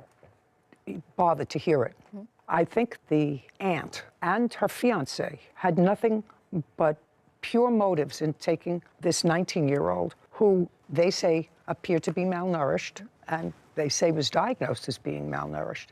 bother to hear it. I think the aunt and her fiance had nothing but pure motives in taking this 19-year-old who they say appeared to be malnourished, and they say was diagnosed as being malnourished,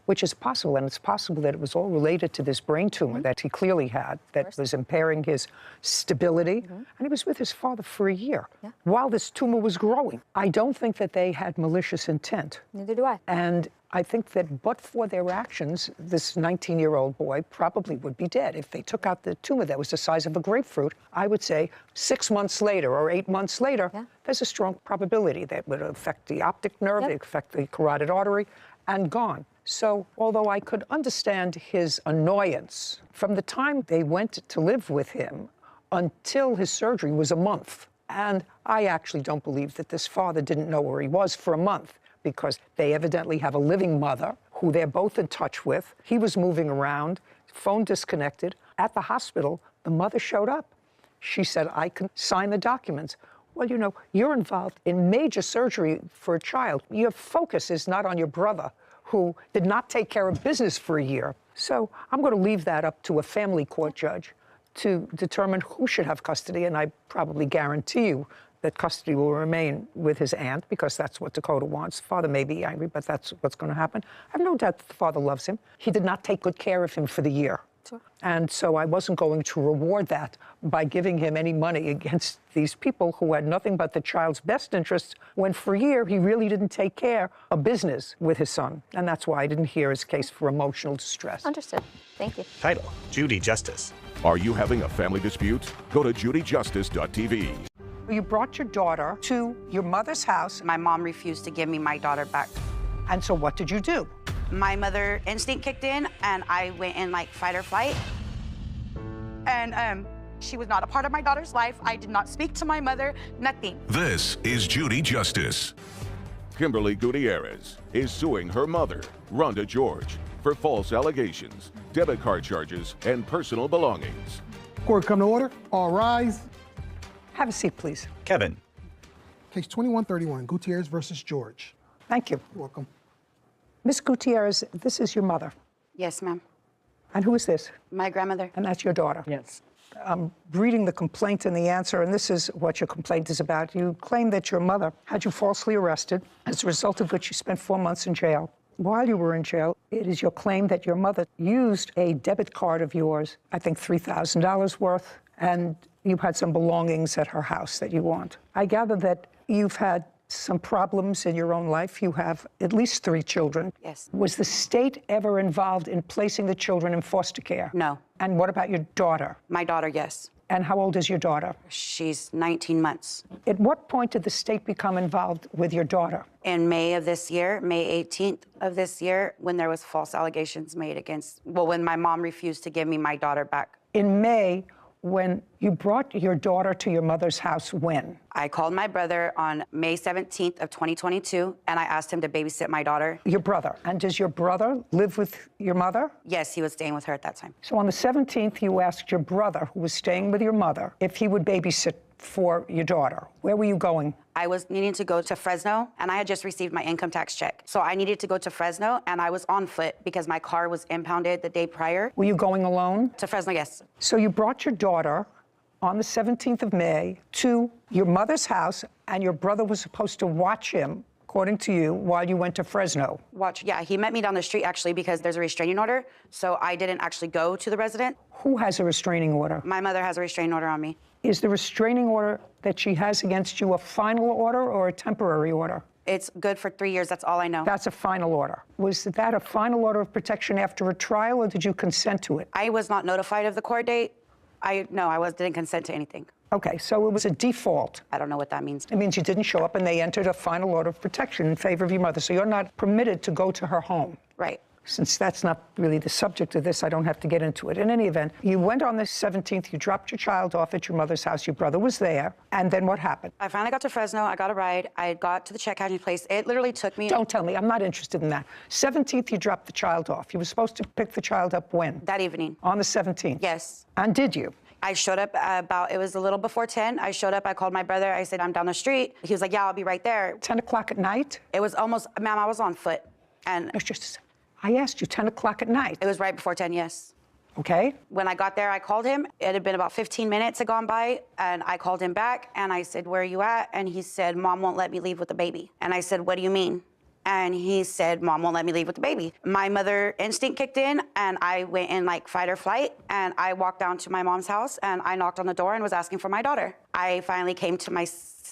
which is possible, and it's possible that it was all related to this brain tumor that he clearly had that was impairing his stability, and he was with his father for a year while this tumor was growing. I don't think that they had malicious intent. Neither do I. And I think that but for their actions, this 19-year-old boy probably would be dead. If they took out the tumor that was the size of a grapefruit, I would say 6 months later or 8 months later, there's a strong probability that would affect the optic nerve, it affect the carotid artery, and gone. So although I could understand his annoyance, from the time they went to live with him until his surgery was a month. And I actually don't believe that this father didn't know where he was for a month, because they evidently have a living mother who they're both in touch with. He was moving around, phone disconnected. At the hospital, the mother showed up. She said, I can sign the documents. Well, you know, you're involved in major surgery for a child. Your focus is not on your brother, who did not take care of business for a year. So I'm going to leave that up to a family court judge to determine who should have custody, and I probably guarantee you that custody will remain with his aunt, because that's what Dakota wants. Father may be angry, but that's what's going to happen. I have no doubt that the father loves him. He did not take good care of him for the year. Sure. And so I wasn't going to reward that by giving him any money against these people who had nothing but the child's best interests, when for a year he really didn't take care of business with his son. And that's why I didn't hear his case for emotional distress. Understood. Thank you. Title: Judy Justice. Are you having a family dispute? Go to judyjustice.tv. You brought your daughter to your mother's house. My mom refused to give me my daughter back. And so what did you do? My mother instinct kicked in, and I went in like fight or flight. And she was not a part of my daughter's life. I did not speak to my mother, nothing. This is Judy Justice. Kimberly Gutierrez is suing her mother, Rhonda George, for false allegations, debit card charges, and personal belongings. Court come to order. All rise. Have a seat, please. Kevin. Case 2131, Gutierrez versus George. Thank you. You're welcome. Miss Gutierrez, this is your mother. Yes, ma'am. And who is this? My grandmother. And that's your daughter? Yes. I'm reading the complaint and the answer, and this is what your complaint is about. You claim that your mother had you falsely arrested, as a result of which you spent 4 months in jail. While you were in jail, it is your claim that your mother used a debit card of yours, I think $3,000 worth, and you had some belongings at her house that you want. I gather that you've had some problems in your own life. You have at least 3 children. Yes. Was the state ever involved in placing the children in foster care? No. And what about your daughter? My daughter, yes. And how old is your daughter? She's 19 months. At what point did the state become involved with your daughter? In May of this year, May 18th of this year, when there was false allegations made against, well, when my mom refused to give me my daughter back. In May, when you brought your daughter to your mother's house, when? I called my brother on May 17th of 2022, and I asked him to babysit my daughter. Your brother. And does your brother live with your mother? Yes, he was staying with her at that time. So on the 17th, you asked your brother, who was staying with your mother, if he would babysit for your daughter. Where were you going? I was needing to go to Fresno, and I had just received my income tax check. So I needed to go to Fresno, and I was on foot because my car was impounded the day prior. Were you going alone? To Fresno, yes. So you brought your daughter on the 17th of May to your mother's house, and your brother was supposed to watch him, according to you, while you went to Fresno. Watch, yeah, he met me down the street, actually, because there's a restraining order, so I didn't actually go to the resident. Who has a restraining order? My mother has a restraining order on me. Is the restraining order that she has against you a final order or a temporary order? It's good for 3 years, that's all I know. That's a final order. Was that a final order of protection after a trial, or did you consent to it? I was not notified of the court date. I didn't consent to anything. Okay, so it was a default. I don't know what that means. It means you didn't show up and they entered a final order of protection in favor of your mother, so you're not permitted to go to her home. Right. Since that's not really the subject of this, I don't have to get into it. In any event, you went on the 17th, you dropped your child off at your mother's house, your brother was there, and then what happened? I finally got to Fresno, I got a ride, I got to the check cashing place. It literally took me... Don't tell me, I'm not interested in that. 17th, you dropped the child off. You were supposed to pick the child up when? That evening. On the 17th? Yes. And did you? I showed up it was a little before 10. I showed up, I called my brother, I said, I'm down the street. He was like, yeah, I'll be right there. 10 o'clock at night? It was almost, ma'am, I was on foot. And it's just I asked you, 10 o'clock at night. It was right before 10, yes. Okay. When I got there, I called him. It had been about 15 minutes had gone by, and I called him back, and I said, where are you at? And he said, Mom won't let me leave with the baby. And I said, what do you mean? And he said, Mom won't let me leave with the baby. My mother instinct kicked in, and I went in like fight or flight, and I walked down to my mom's house, and I knocked on the door and was asking for my daughter. I finally came to my...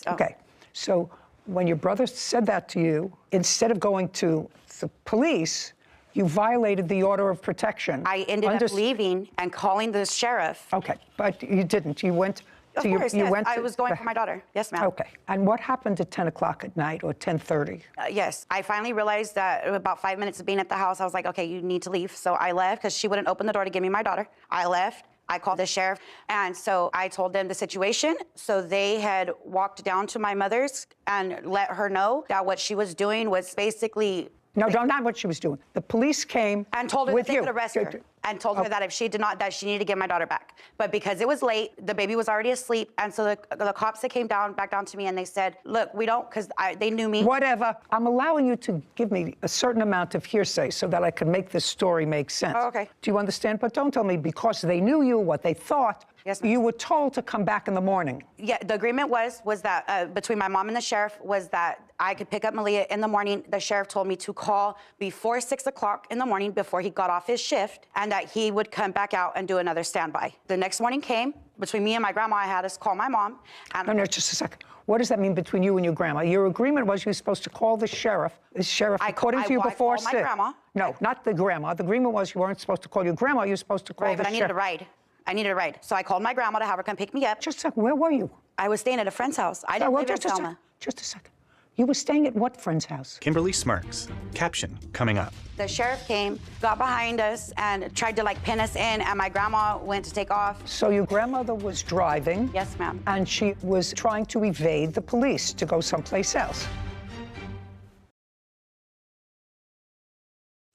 Okay, so when your brother said that to you, instead of going to the police, you violated the order of protection. I ended up leaving and calling the sheriff. Okay, but you didn't. You went Of to course, yes. I was going for my daughter. Yes, ma'am. Okay, and what happened at 10 o'clock at night or 10:30? Yes, I finally realized that about 5 minutes of being at the house, I was like, okay, you need to leave. So I left because she wouldn't open the door to give me my daughter. I left. I called the sheriff, and so I told them the situation. So they had walked down to my mother's and let her know that what she was doing was basically... No, not what she was doing. The police came and told her with that they you. could arrest her, and told her that if she did not, that she needed to get my daughter back. But because it was late, the baby was already asleep, and so the cops that came back down to me, and they said, look, we don't, because they knew me. Whatever. I'm allowing you to give me a certain amount of hearsay so that I can make this story make sense. Oh, okay. Do you understand? But don't tell me because they knew you, what they thought. Yes, you were told to come back in the morning. Yeah, the agreement was that between my mom and the sheriff was that I could pick up Malia in the morning. The sheriff told me to call before 6 o'clock in the morning before he got off his shift, and that he would come back out and do another standby. The next morning came. Between me and my grandma, I had to call my mom. And no, just a second. What does that mean between you and your grandma? Your agreement was you were supposed to call the sheriff. The sheriff, according to you, before 6. My grandma. No, not the grandma. The agreement was you weren't supposed to call your grandma. You were supposed to call the sheriff. Right, but I needed a ride. I needed a ride. So I called my grandma to have her come pick me up. Just a second. Where were you? I was staying at a friend's house. I didn't live in Selma. Just a second. You were staying at what friend's house? Kimberly smirks. Caption coming up. The sheriff came, got behind us, and tried to pin us in, and my grandma went to take off. So your grandmother was driving? Yes, ma'am. And she was trying to evade the police to go someplace else?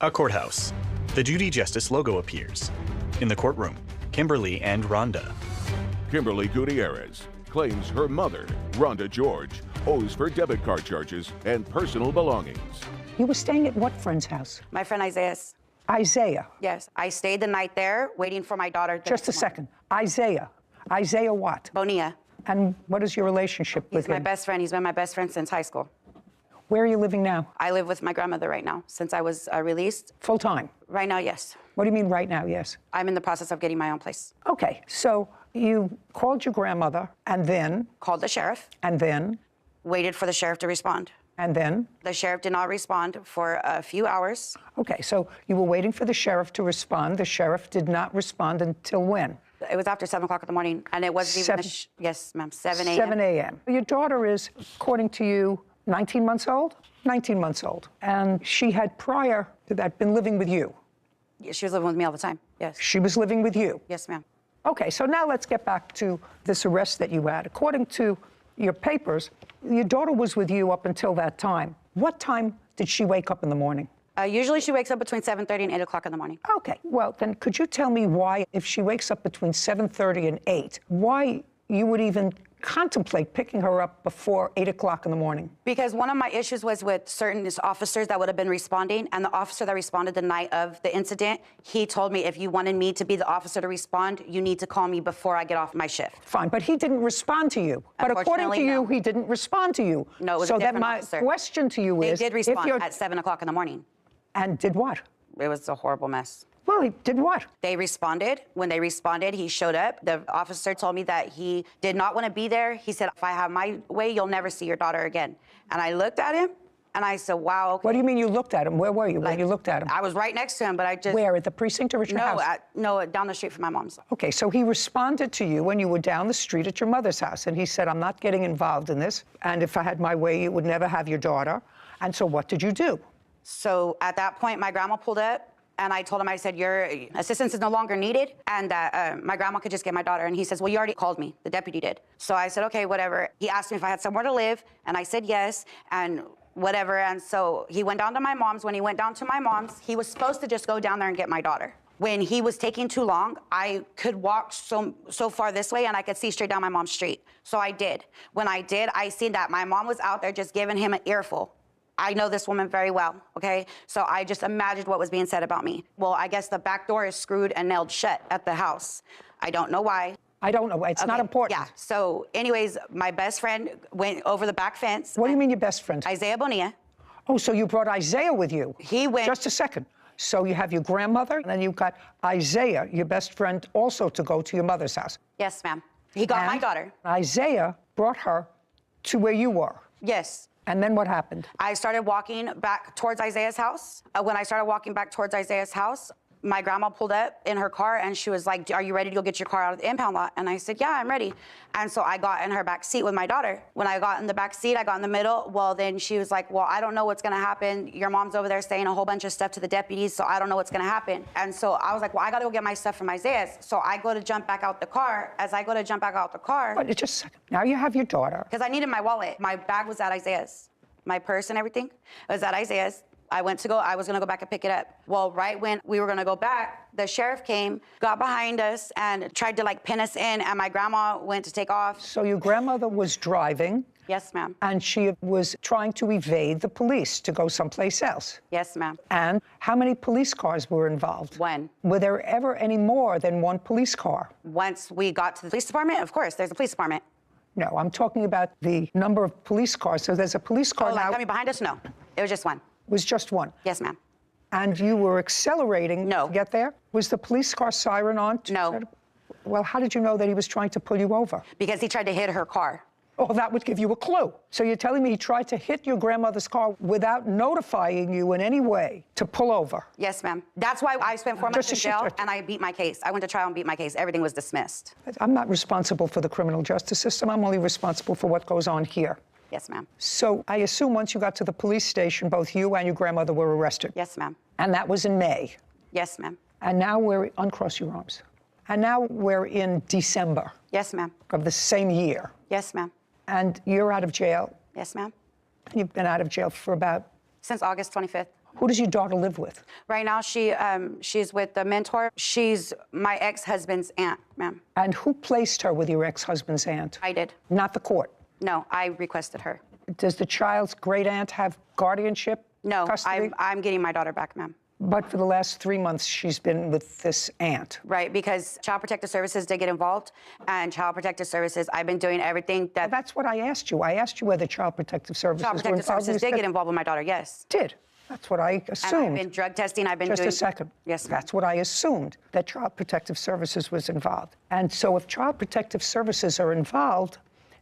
A courthouse. The Judy Justice logo appears. In the courtroom, Kimberly and Rhonda. Kimberly Gutierrez claims her mother, Rhonda George, owes for debit card charges and personal belongings. You were staying at what friend's house? My friend Isaiah's. Isaiah? Yes. I stayed the night there waiting for my daughter. Just a second. Isaiah. Isaiah what? Bonilla. And what is your relationship with him? He's my best friend. He's been my best friend since high school. Where are you living now? I live with my grandmother right now since I was released. Full time? Right now, yes. What do you mean right now, yes? I'm in the process of getting my own place. Okay, so you called your grandmother and then? Called the sheriff. And then? Waited for the sheriff to respond. And then? The sheriff did not respond for a few hours. Okay, so you were waiting for the sheriff to respond. The sheriff did not respond until when? It was after 7 o'clock in the morning, and it wasn't even, yes, ma'am, 7 a.m. 7 a.m. Your daughter is, according to you, 19 months old? 19 months old. And she had prior to that been living with you? She was living with me all the time, yes. She was living with you? Yes, ma'am. Okay, so now let's get back to this arrest that you had. According to your papers, your daughter was with you up until that time. What time did she wake up in the morning? Usually she wakes up between 7:30 and 8 o'clock in the morning. Okay, well, then could you tell me why, if she wakes up between 7:30 and 8, why you would even contemplate picking her up before 8 o'clock in the morning? Because one of my issues was with certain officers that would have been responding, and the officer that responded the night of the incident, he told me if you wanted me to be the officer to respond, you need to call me before I get off my shift. Fine, but he didn't respond to you. But according to you, he didn't respond to you. No, it was so a different that officer. My question to you is, they did respond at 7 o'clock in the morning. And did what? It was a horrible mess. Well, he did what? They responded. When they responded, he showed up. The officer told me that he did not want to be there. He said, if I have my way, you'll never see your daughter again. And I looked at him, and I said, wow, okay. What do you mean you looked at him? Where were you when you looked at him? I was right next to him, but I just... Where, at the precinct or at your house? No, down the street from my mom's. Okay, so he responded to you when you were down the street at your mother's house, and he said, I'm not getting involved in this, and if I had my way, you would never have your daughter. And so what did you do? So at that point, my grandma pulled up, and I told him, I said, your assistance is no longer needed, and that my grandma could just get my daughter. And he says, well, you already called me. The deputy did. So I said, okay, whatever. He asked me if I had somewhere to live, and I said yes, and whatever. And so he went down to my mom's. When he went down to my mom's, he was supposed to just go down there and get my daughter. When he was taking too long, I could walk so far this way, and I could see straight down my mom's street. So I did. When I did, I seen that my mom was out there just giving him an earful. I know this woman very well, okay? So I just imagined what was being said about me. Well, I guess the back door is screwed and nailed shut at the house. I don't know why. I don't know. It's not important. Yeah. So anyways, my best friend went over the back fence. What do you mean your best friend? Isaiah Bonilla. Oh, so you brought Isaiah with you? He went. Just a second. So you have your grandmother, and then you've got Isaiah, your best friend, also to go to your mother's house. Yes, ma'am. He got my daughter. Isaiah brought her to where you were. Yes. And then what happened? I started walking back towards Isaiah's house. When I started walking back towards Isaiah's house, my grandma pulled up in her car and she was like, are you ready to go get your car out of the impound lot? And I said, yeah, I'm ready. And so I got in her back seat with my daughter. When I got in the back seat, I got in the middle. Well, then she was like, well, I don't know what's gonna happen. Your mom's over there saying a whole bunch of stuff to the deputies, so I don't know what's gonna happen. And so I was like, well, I gotta go get my stuff from Isaiah's. So I go to jump back out the car. As I go to jump back out the car. But just a second. Now you have your daughter. Because I needed my wallet. My bag was at Isaiah's. My purse and everything was at Isaiah's. I was gonna go back and pick it up. Well, right when we were gonna go back, the sheriff came, got behind us, and tried to like pin us in, and my grandma went to take off. So your grandmother was driving. Yes, ma'am. And she was trying to evade the police to go someplace else. Yes, ma'am. And how many police cars were involved? One. Were there ever any more than one police car? Once we got to the police department, of course, there's a police department. No, I'm talking about the number of police cars. So there's a police car now. Like coming behind us? No, it was just one. It was just one? Yes, ma'am. And you were accelerating to get there? Was the police car siren on? No. Well, how did you know that he was trying to pull you over? Because he tried to hit her car. Oh, that would give you a clue. So you're telling me he tried to hit your grandmother's car without notifying you in any way to pull over? Yes, ma'am. That's why I spent 4 months in jail and I beat my case. I went to trial and beat my case. Everything was dismissed. I'm not responsible for the criminal justice system. I'm only responsible for what goes on here. Yes, ma'am. So I assume once you got to the police station, both you and your grandmother were arrested? Yes, ma'am. And that was in May? Yes, ma'am. And now uncross your arms. And now we're in December? Yes, ma'am. Of the same year? Yes, ma'am. And you're out of jail? Yes, ma'am. And you've been out of jail for about? Since August 25th. Who does your daughter live with? Right now, she's with the mentor. She's my ex-husband's aunt, ma'am. And who placed her with your ex-husband's aunt? I did. Not the court? No, I requested her. Does the child's great aunt have guardianship? No, custody? I'm getting my daughter back, ma'am. But for the last 3 months, she's been with this aunt. Right, because Child Protective Services did get involved, and Child Protective Services, I've been doing everything that... Well, that's what I asked you. I asked you whether Child Protective Services Child Protective Services did get involved with my daughter, yes. Did? That's what I assumed. And I've been drug testing, I've been doing... Just a second. Yes, ma'am. That's what I assumed, that Child Protective Services was involved. And so if Child Protective Services are involved,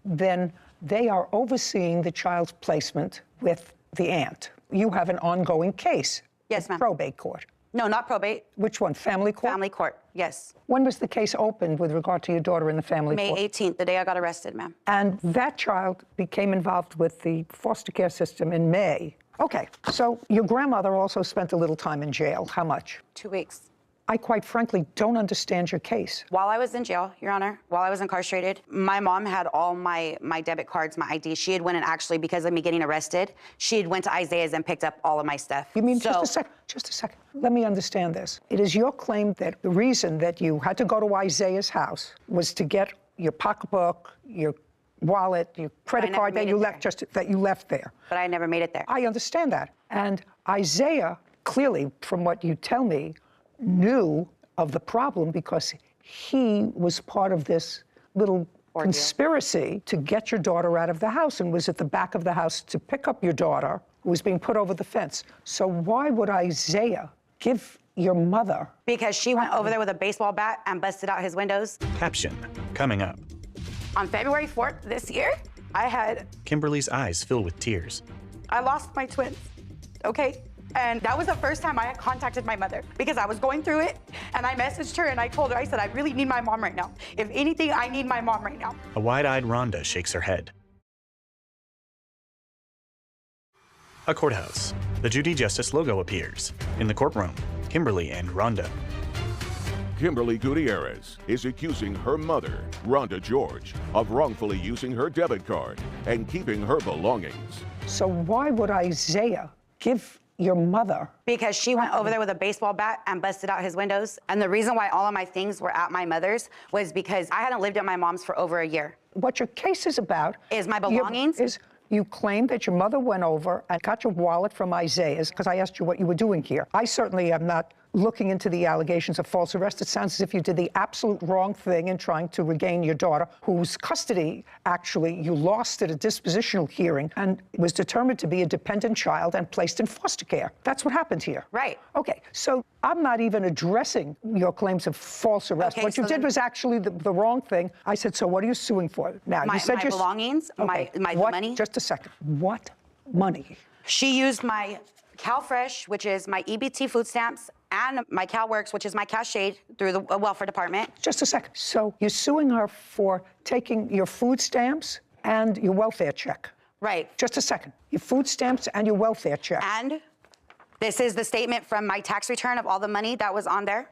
then they are overseeing the child's placement with the aunt. You have an ongoing case. Yes, ma'am. Probate court. No, not probate. Which one, family court? Family court, yes. When was the case opened with regard to your daughter in the family court? May 18th, the day I got arrested, ma'am. And that child became involved with the foster care system in May. Okay, so your grandmother also spent a little time in jail. How much? 2 weeks. I quite frankly don't understand your case. While I was in jail, Your Honor, while I was incarcerated, my mom had all my debit cards, my ID. She had went and actually, because of me getting arrested, she had went to Isaiah's and picked up all of my stuff. You mean, just a second. Let me understand this. It is your claim that the reason that you had to go to Isaiah's house was to get your pocketbook, your wallet, your credit card that you left there. But I never made it there. I understand that. And Isaiah, clearly, from what you tell me, knew of the problem because he was part of this little conspiracy to get your daughter out of the house and was at the back of the house to pick up your daughter who was being put over the fence. So why would Isaiah give your mother? Because she went over there with a baseball bat and busted out his windows. Caption coming up. On February 4th this year, I had... Kimberly's eyes fill with tears. I lost my twins, okay? And that was the first time I had contacted my mother because I was going through it and I messaged her and I told her, I said, I really need my mom right now. If anything, I need my mom right now. A wide-eyed Rhonda shakes her head. A courthouse. The Judy Justice logo appears. In the courtroom, Kimberly and Rhonda. Kimberly Gutierrez is accusing her mother, Rhonda George, of wrongfully using her debit card and keeping her belongings. So why would Isaiah give your mother? Because she went over there with a baseball bat and busted out his windows. And the reason why all of my things were at my mother's was because I hadn't lived at my mom's for over a year. What your case is about is my belongings. You claim that your mother went over and got your wallet from Isaiah's, because I asked you what you were doing here. I certainly am not looking into the allegations of false arrest. It sounds as if you did the absolute wrong thing in trying to regain your daughter, whose custody, actually, you lost at a dispositional hearing and was determined to be a dependent child and placed in foster care. That's what happened here. Right. Okay, so I'm not even addressing your claims of false arrest. Okay, what you so did then- was actually the wrong thing. I said, so what are you suing for? Now, My you said my belongings, Okay, my what? money. Just a second. What money? She used my CalFresh, which is my EBT food stamps, and my CalWorks, which is my cash aid through the welfare department. Just a second. So you're suing her for taking your food stamps and your welfare check. Right. Just a second. Your food stamps and your welfare check. And this is the statement from my tax return of all the money that was on there.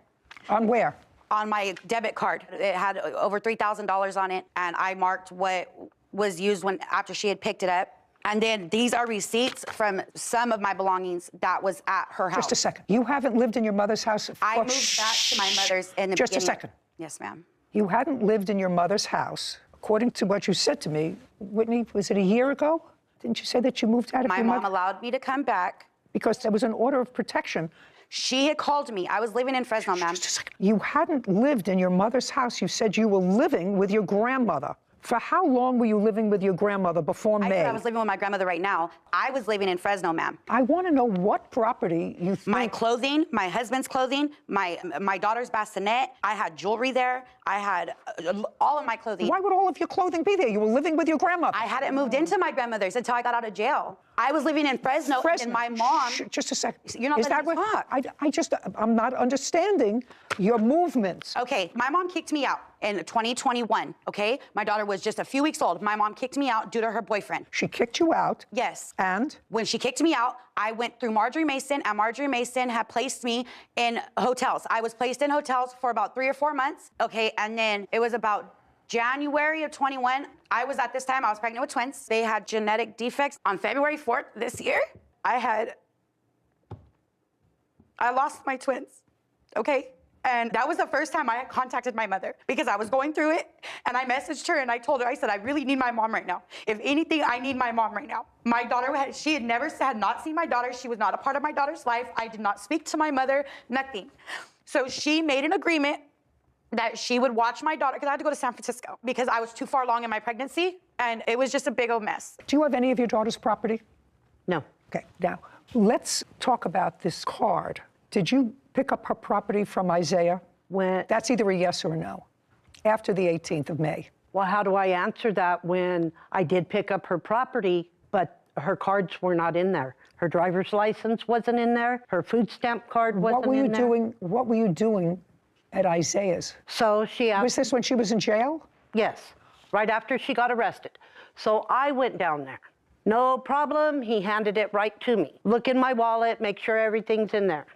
On where? On my debit card. It had over $3,000 on it, and I marked what was used after she had picked it up. And then these are receipts from some of my belongings that was at her house. Just a second. You haven't lived in your mother's house I moved back to my mother's in the Just beginning. a second. Yes, ma'am. You hadn't lived in your mother's house, according to what you said to me. Whitney, was it a year ago? Didn't you say that you moved out of My your mom mother? allowed me to come back. Because there was an order of protection. She had called me. I was living in Fresno, ma'am. Just a second. You hadn't lived in your mother's house. You said you were living with your grandmother. For how long were you living with your grandmother before I May? said I was living with my grandmother right now. I was living in Fresno, ma'am. I want to know what property you think... My clothing, my husband's clothing, my daughter's bassinet. I had jewelry there. I had all of my clothing. Why would all of your clothing be there? You were living with your grandmother. I hadn't moved into my grandmother's until I got out of jail. I was living in Fresno, and my mom... Just a second. You're not letting me talk. I'm not understanding your movements. Okay, my mom kicked me out in 2021, okay? My daughter was just a few weeks old. My mom kicked me out due to her boyfriend. She kicked you out? Yes. And? When she kicked me out, I went through Marjorie Mason, and Marjorie Mason had placed me in hotels. I was placed in hotels for about 3 or 4 months, okay? And then it was about January of 21. I was pregnant with twins. They had genetic defects. On February 4th this year, I lost my twins, okay? And that was the first time I had contacted my mother because I was going through it, and I messaged her and I told her, I said, I really need my mom right now. If anything, I need my mom right now. My daughter, she had not seen my daughter. She was not a part of my daughter's life. I did not speak to my mother, nothing. So she made an agreement that she would watch my daughter, because I had to go to San Francisco because I was too far along in my pregnancy, and it was just a big old mess. Do you have any of your daughter's property? No. Okay, now, let's talk about this card. Did you pick up her property from Isaiah? That's either a yes or a no, after the 18th of May. Well, how do I answer that when I did pick up her property, but her cards were not in there? Her driver's license wasn't in there. Her food stamp card wasn't in there. What were you doing at Isaiah's? So she asked... Was this when she was in jail? Yes, right after she got arrested. So I went down there. No problem, he handed it right to me. Look in my wallet, make sure everything's in there.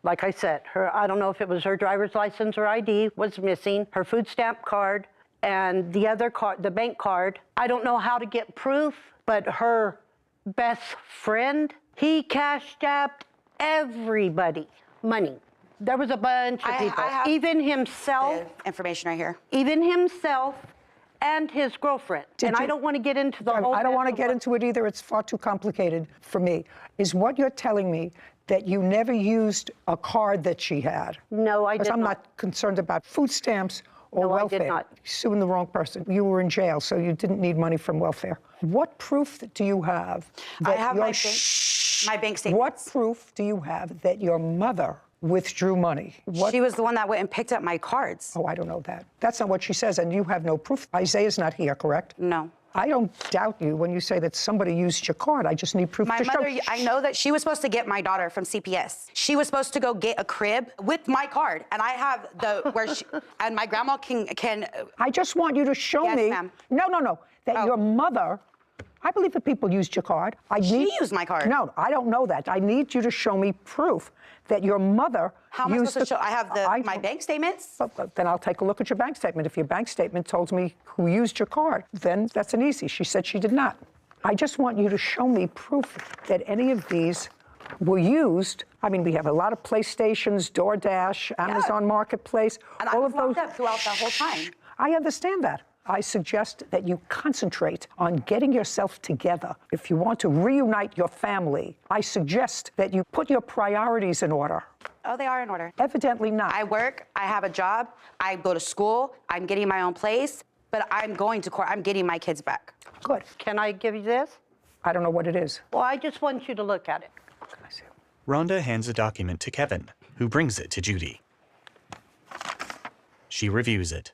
Like I said, I don't know if it was her driver's license or ID was missing, her food stamp card, and the other card, the bank card. I don't know how to get proof, but her best friend, he cashed out everybody money. There was a bunch of people, even himself. Information right here. Even himself and his girlfriend. I don't want to get into the whole... I don't want to get into it either. It's far too complicated for me. Is what you're telling me that you never used a card that she had? No, I did not. Because I'm not concerned about food stamps or welfare. I did not. You're suing the wrong person. You were in jail, so you didn't need money from welfare. What proof do you have that I have my bank statements. What proof do you have that your mother withdrew money? She was the one that went and picked up my cards. Oh, I don't know that. That's not what she says, and you have no proof. Isaiah's not here, correct? No. I don't doubt you when you say that somebody used your card. I just need proof My to mother, show. I know that she was supposed to get my daughter from CPS. She was supposed to go get a crib with my card, and I have and my grandma can. I just want you to show me. Ma'am. No, that your mother. I believe that people used your card. She used my card. No, I don't know that. I need you to show me proof that your mother How am I used supposed to show? I have my bank statements. Then I'll take a look at your bank statement. If your bank statement tells me who used your card, then that's an easy. She said she did not. I just want you to show me proof that any of these were used. I mean, we have a lot of PlayStations, DoorDash, Amazon Marketplace. And I was locked up throughout the whole time. I understand that. I suggest that you concentrate on getting yourself together. If you want to reunite your family, I suggest that you put your priorities in order. Oh, they are in order. Evidently not. I work, I have a job, I go to school, I'm getting my own place, but I'm going to court, I'm getting my kids back. Good. Can I give you this? I don't know what it is. Well, I just want you to look at it. Rhonda hands a document to Kevin, who brings it to Judy. She reviews it.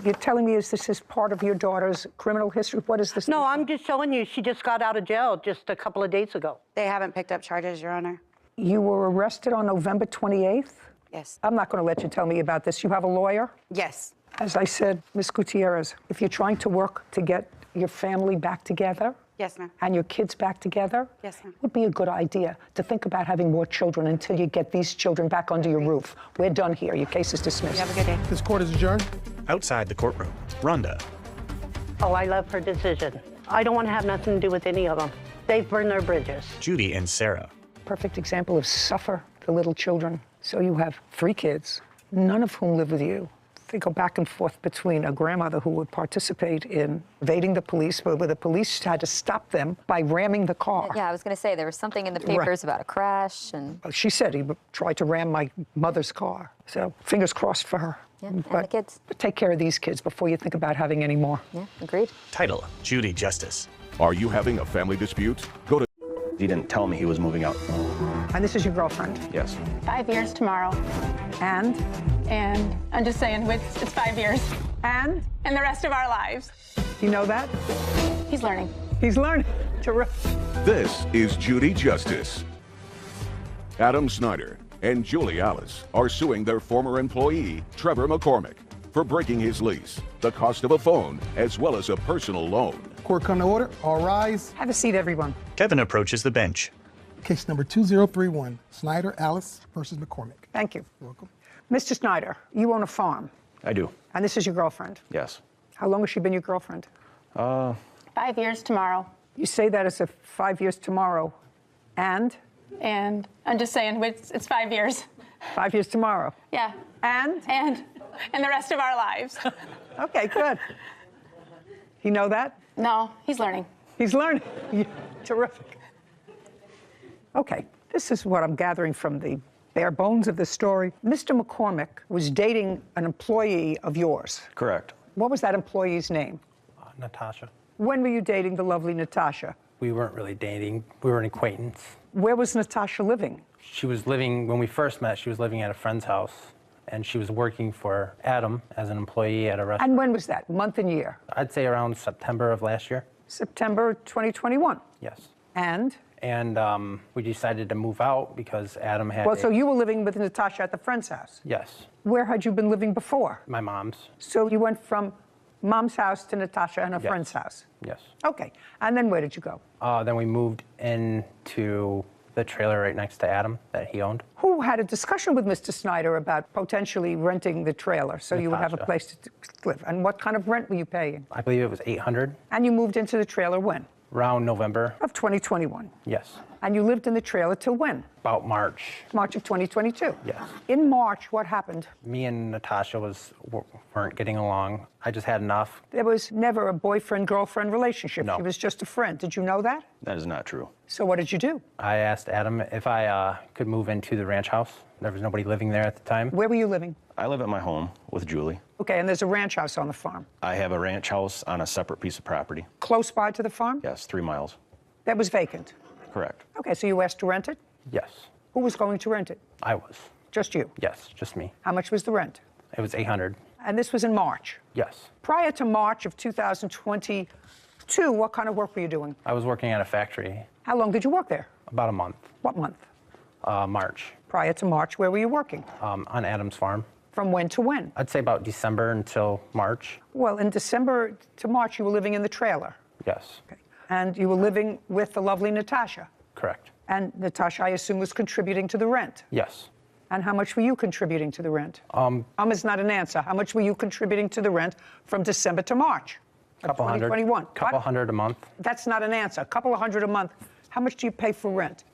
You're telling me this is part of your daughter's criminal history? What is this? No, I'm just showing you she just got out of jail just a couple of days ago. They haven't picked up charges, Your Honor. You were arrested on November 28th? Yes. I'm not going to let you tell me about this. You have a lawyer? Yes. As I said, Ms. Gutierrez, if you're trying to work to get your family back together, Yes, ma'am. and your kids back together, Yes, ma'am. it would be a good idea to think about having more children until you get these children back under your roof. We're done here. Your case is dismissed. You have a good day. This court is adjourned. Outside the courtroom, Rhonda. Oh, I love her decision. I don't want to have nothing to do with any of them. They've burned their bridges. Judy and Sarah. Perfect example of suffer the little children. So you have 3 kids, none of whom live with you. They go back and forth between a grandmother who would participate in evading the police, but the police had to stop them by ramming the car. Yeah, I was going to say there was something in the papers about a crash and. She said he tried to ram my mother's car. So fingers crossed for her. Yeah, and the kids. But take care of these kids before you think about having any more. Yeah, agreed. Title, Judy Justice. Are you having a family dispute? Go to. He didn't tell me he was moving out. And this is your girlfriend? Yes. 5 years tomorrow. And I'm just saying, it's 5 years. And the rest of our lives. You know that? He's learning. He's learning. Terrific. This is Judy Justice. Adam Snyder and Julie Alice are suing their former employee, Trevor McCormick, for breaking his lease, the cost of a phone, as well as a personal loan. Court come to order. All rise. Have a seat, everyone. Kevin approaches the bench. Case number 2031, Snyder Alice versus McCormick. Thank you. You're welcome. Mr. Snyder, you own a farm, I do. and this is your girlfriend. Yes. How long has she been your girlfriend? 5 years tomorrow. You say that as if 5 years tomorrow. And I'm just saying, it's 5 years. 5 years tomorrow. Yeah. And the rest of our lives. Okay, good. You know that? No, he's learning. He's learning. Terrific. Okay, this is what I'm gathering from the bare bones of the story. Mr. McCormick was dating an employee of yours. Correct. What was that employee's name? Natasha. When were you dating the lovely Natasha? We weren't really dating. We were an acquaintance. Where was Natasha living? She was living, when we first met, she was living at a friend's house, and she was working for Adam as an employee at a restaurant. And when was that? Month and year? I'd say around September of last year. September 2021? Yes. And we decided to move out because Adam had. Well, so you were living with Natasha at the friend's house? Yes. Where had you been living before? My mom's. So you went from mom's house to Natasha and her Yes. friend's house? Yes. Okay. And then where did you go? Then we moved into the trailer right next to Adam that he owned. Who had a discussion with Mr. Snyder about potentially renting the trailer so you would have a Natasha. place to live? And what kind of rent were you paying? I believe it was $800. And you moved into the trailer when? Around November. Of 2021. Yes. And you lived in the trailer till when? About March. March of 2022. Yes. In March, what happened? Me and Natasha weren't getting along. I just had enough. There was never a boyfriend-girlfriend relationship. No. She was just a friend. Did you know that? That is not true. So what did you do? I asked Adam if I could move into the ranch house. There was nobody living there at the time. Where were you living? I live at my home with Julie. Okay, and there's a ranch house on the farm. I have a ranch house on a separate piece of property. Close by to the farm? Yes, 3 miles. That was vacant? Correct. Okay, so you asked to rent it? Yes. Who was going to rent it? I was. Just you? Yes, just me. How much was the rent? It was $800. And this was in March? Yes. Prior to March of 2022, what kind of work were you doing? I was working at a factory. How long did you work there? About a month. What month? March. Prior to March, where were you working? On Adam's farm. From when to when? I'd say about December until March. Well, in December to March, you were living in the trailer. Yes. Okay. And you were living with the lovely Natasha. Correct. And Natasha, I assume, was contributing to the rent. Yes. And how much were you contributing to the rent? Is not an answer. How much were you contributing to the rent from December to March of Couple hundred. 2021? Couple What? hundred a month. That's not an answer. A couple of hundred a month. How much do you pay for rent?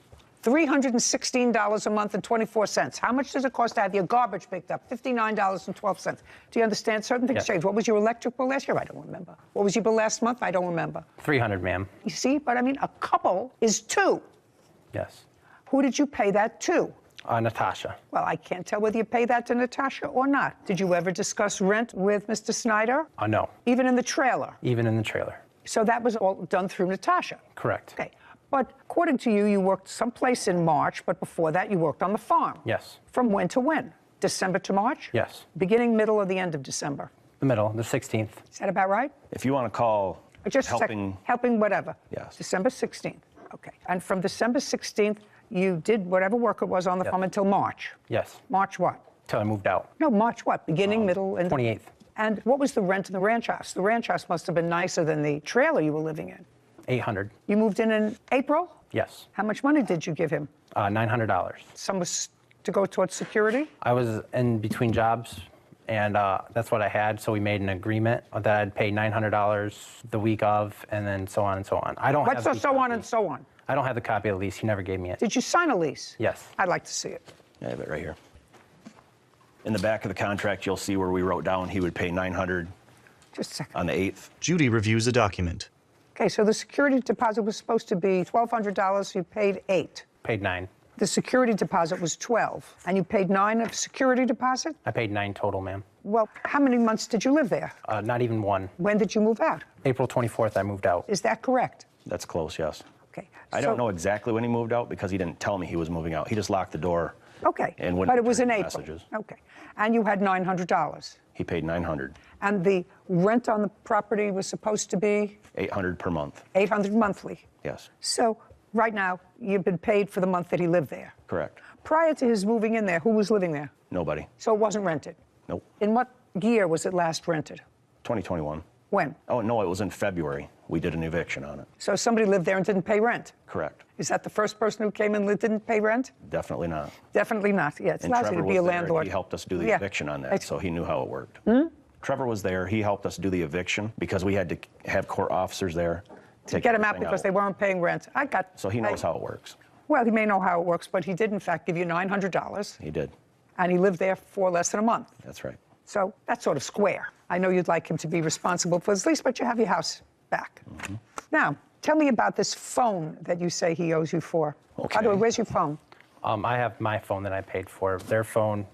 $316 a month and 24 cents. How much does it cost to have your garbage picked up? $59.12. Do you understand? Certain things change. What was your electric bill last year? I don't remember. What was your bill last month? I don't remember. $300, ma'am. You see? But I mean, a couple is two. Yes. Who did you pay that to? Natasha. Well, I can't tell whether you pay that to Natasha or not. Did you ever discuss rent with Mr. Snyder? No. Even in the trailer? Even in the trailer. So that was all done through Natasha? Correct. Okay. But according to you, you worked someplace in March, but before that, you worked on the farm. Yes. From when to when? December to March? Yes. Beginning, middle, or the end of December? The middle, the 16th. Is that about right? If you want to call Just helping... helping whatever? Yes. December 16th. Okay. And from December 16th, you did whatever work it was on the farm until March? Yes. March what? Till I moved out. No, March what? Beginning, middle, and... 28th. And what was the rent in the ranch house? The ranch house must have been nicer than the trailer you were living in. $800. You moved in April? Yes. How much money did you give him? $900. Some was to go towards security? I was in between jobs, and that's what I had, so we made an agreement that I'd pay $900 the week of, and then so on and so on. I don't have so on and so on? I don't have the copy of the lease. He never gave me it. Did you sign a lease? Yes. I'd like to see it. I have it right here. In the back of the contract, you'll see where we wrote down he would pay $900 Just a second. on the 8th. Judy reviews the document. Okay, so the security deposit was supposed to be $1,200. You paid $8. Paid $9. The security deposit was $12, and you paid $9 of security deposit? I paid $9 total, ma'am. Well, how many months did you live there? Not even one. When did you move out? April 24th, I moved out. Is that correct? That's close, yes. Okay. I don't know exactly when he moved out because he didn't tell me he was moving out. He just locked the door. Okay. And wouldn't but it was in return April. messages. Okay. And you had $900. He paid $900. And the rent on the property was supposed to be? $800 per month. $800 monthly. Yes. So right now, you've been paid for the month that he lived there. Correct. Prior to his moving in there, who was living there? Nobody. So it wasn't rented? Nope. In what year was it last rented? 2021. When? Oh, no, it was in February. We did an eviction on it. So somebody lived there and didn't pay rent? Correct. Is that the first person who came in that didn't pay rent? Definitely not. Definitely not. Yeah, it's And lousy Trevor to be a was there, and landlord. he helped us do the Yeah. eviction on that, so he knew how it worked. Hmm? Trevor was there. He helped us do the eviction because we had to have court officers there To get him out because they weren't paying rent. So he knows how it works. Well, he may know how it works, but he did, in fact, give you $900. He did. And he lived there for less than a month. That's right. So that's sort of square. I know you'd like him to be responsible for his lease, but you have your house back. Mm-hmm. Now, tell me about this phone that you say he owes you for. Okay. By the way, where's your phone? I have my phone that I paid for. Their phone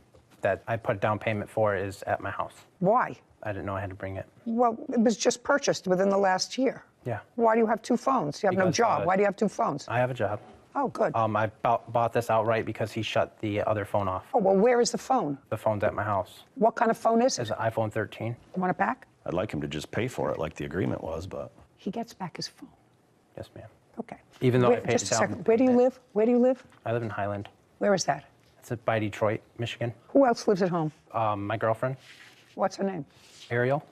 that I put down payment for is at my house. Why? I didn't know I had to bring it. Well, it was just purchased within the last year. Yeah. Why do you have two phones? You have no Because, job. Why do you have two phones? I have a job. Oh, good. I bought this outright because he shut the other phone off. Oh, well, where is the phone? The phone's at my house. What kind of phone is it? It's an iPhone 13. You want it back? I'd like him to just pay for it like the agreement was, but... He gets back his phone. Yes, ma'am. Okay. Even though I paid just it a down. second. Where do you live? Where do you live? I live in Highland. Where is that? It's by Detroit, Michigan. Who else lives at home? My girlfriend, What's her name? Ariel.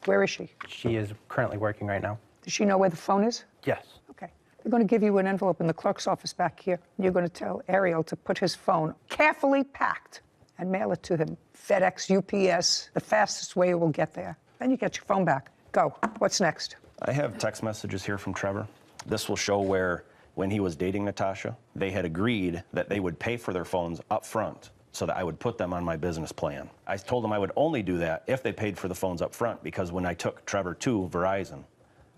Where is she? She is currently working right now. Does she know where the phone is? Yes. Okay. They're going to give you an envelope in the clerk's office back here. You're going to tell Ariel to put his phone carefully packed and mail it to him. FedEx, UPS, the fastest way it will get there. Then you get your phone back. Go. What's next? I have text messages here from Trevor. This will show where, when he was dating Natasha, they had agreed that they would pay for their phones up front so that I would put them on my business plan. I told them I would only do that if they paid for the phones up front, because when I took Trevor to Verizon,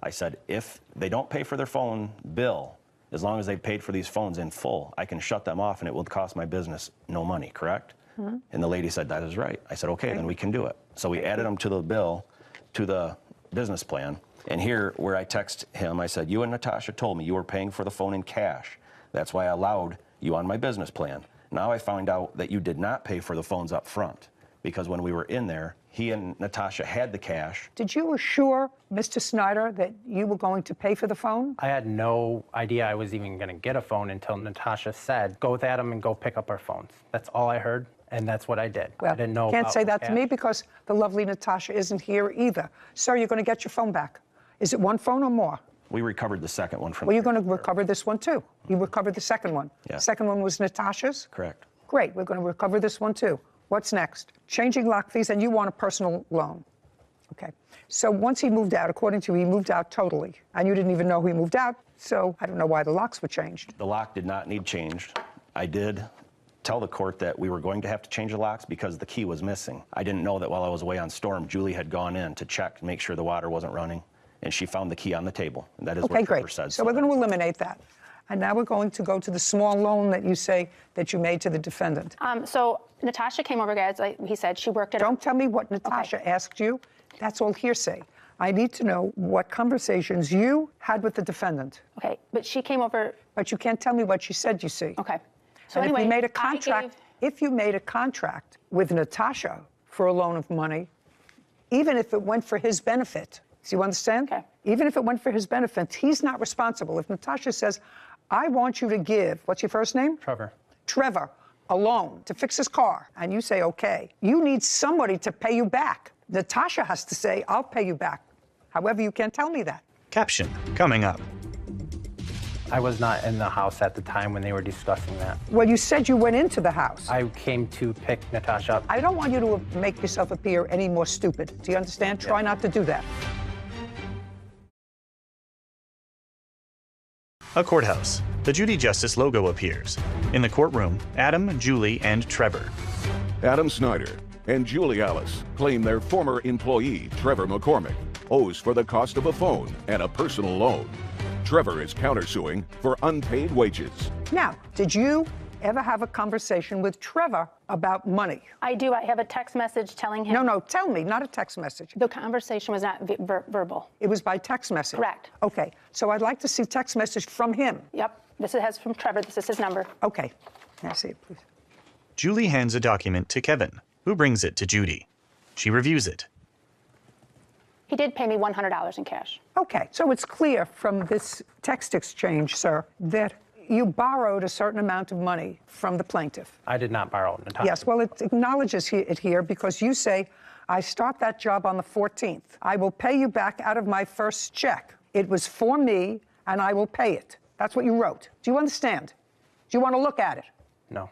I said, if they don't pay for their phone bill, as long as they paid for these phones in full, I can shut them off and it will cost my business no money, correct? Mm-hmm. And the lady said, that is right. I said, okay, then we can do it. So we added them to the bill, to the business plan. And here, where I text him, I said, you and Natasha told me you were paying for the phone in cash. That's why I allowed you on my business plan. Now I found out that you did not pay for the phones up front, because when we were in there, he and Natasha had the cash. Did you assure Mr. Snyder that you were going to pay for the phone? I had no idea I was even going to get a phone until Natasha said, go with Adam and go pick up our phones. That's all I heard, and that's what I did. Well, I didn't know can't about say the that to cash. me because the lovely Natasha isn't here either. Sir, you're going to get your phone back. Is it one phone or more? We recovered the second one from... Well, you're going to recover this one, too. You recovered the second one. Yeah. Second one was Natasha's? Correct. Great, we're going to recover this one, too. What's next? Changing lock fees, and you want a personal loan. Okay. So once he moved out, according to you, he moved out totally, and you didn't even know he moved out, so I don't know why the locks were changed. The lock did not need changed. I did tell the court that we were going to have to change the locks because the key was missing. I didn't know that while I was away on storm, Julie had gone in to check to make sure the water wasn't running, and she found the key on the table. And that is Okay, what Trevor great. said. So we're going to eliminate that. And now we're going to go to the small loan that you say that you made to the defendant. So Natasha came over, guys. Like he said, she worked at. Don't tell me what Natasha asked you. That's all hearsay. I need to know what conversations you had with the defendant. Okay, but she came over. But you can't tell me what she said, you see. Okay. So And anyway, if you made a contract, if you made a contract with Natasha for a loan of money, even if it went for his benefit, do you understand? Okay. Even if it went for his benefit, he's not responsible. If Natasha says, I want you to give, what's your first name? Trevor. Trevor, a loan to fix his car, and you say, okay, you need somebody to pay you back. Natasha has to say, I'll pay you back. However, you can't tell me that. Caption coming up. I was not in the house at the time when they were discussing that. Well, you said you went into the house. I came to pick Natasha up. I don't want you to make yourself appear any more stupid. Do you understand? Try not to do that. A courthouse. The Judy Justice logo appears. In the courtroom, Adam, Julie, and Trevor. Adam Snyder and Julie Alice claim their former employee, Trevor McCormick, owes for the cost of a phone and a personal loan. Trevor is countersuing for unpaid wages. Now, did you ever have a conversation with Trevor about money? I do. I have a text message telling him. No, tell me, not a text message. The conversation was not verbal. It was by text message? Correct. Okay, so I'd like to see text message from him. Yep. This has from Trevor. This is his number. Okay. Can I see it, please? Julie hands a document to Kevin, who brings it to Judy. She reviews it. He did pay me $100 in cash. Okay, so it's clear from this text exchange, sir, that you borrowed a certain amount of money from the plaintiff. I did not borrow Natasha. Yes, well, it acknowledges it here because you say, I start that job on the 14th. I will pay you back out of my first check. It was for me, and I will pay it. That's what you wrote. Do you understand? Do you want to look at it? No.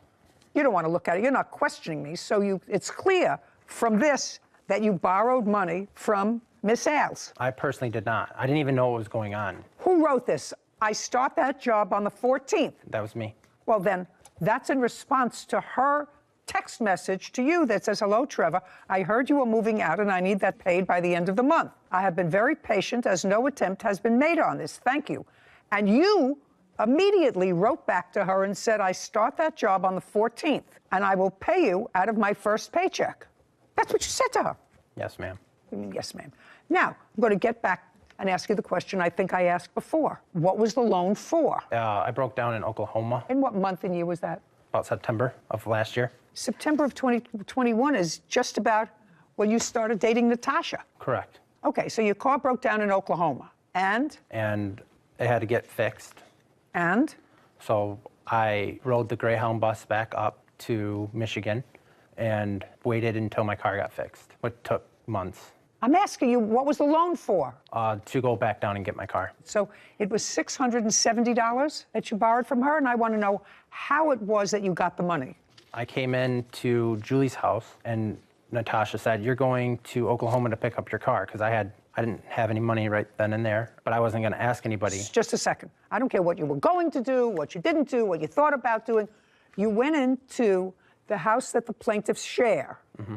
You don't want to look at it. You're not questioning me. So it's clear from this that you borrowed money from Miss Ailes. I personally did not. I didn't even know what was going on. Who wrote this? I start that job on the 14th. That was me. Well, then, that's in response to her text message to you that says, hello, Trevor. I heard you were moving out, and I need that paid by the end of the month. I have been very patient, as no attempt has been made on this. Thank you. And you immediately wrote back to her and said, I start that job on the 14th, and I will pay you out of my first paycheck. That's what you said to her. Yes, ma'am. Yes, ma'am. Now, I'm going to get back and ask you the question I think I asked before. What was the loan for? I broke down in Oklahoma. In what month and year was that? About September of last year. September of 2021 is just about when you started dating Natasha. Correct. Okay, so your car broke down in Oklahoma. And? And it had to get fixed. And? So I rode the Greyhound bus back up to Michigan and waited until my car got fixed, which took months. I'm asking you, what was the loan for? To go back down and get my car. So it was $670 that you borrowed from her, and I want to know how it was that you got the money. I came in to Julie's house, and Natasha said, you're going to Oklahoma to pick up your car, because I didn't have any money right then and there, but I wasn't going to ask anybody. Just a second. I don't care what you were going to do, what you didn't do, what you thought about doing. You went into the house that the plaintiffs share. Mm-hmm.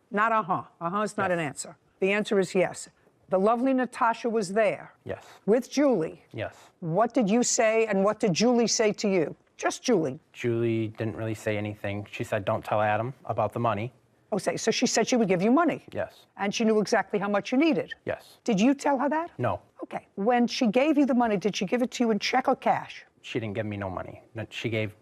Not uh-huh. Uh-huh is not an answer. The answer is yes. The lovely Natasha was there. Yes. With Julie. Yes. What did you say, and what did Julie say to you? Just Julie. Julie didn't really say anything. She said, don't tell Adam about the money. Oh, so she said she would give you money? Yes. And she knew exactly how much you needed? Yes. Did you tell her that? No. Okay. When she gave you the money, did she give it to you in check or cash? She didn't give me no money. She gave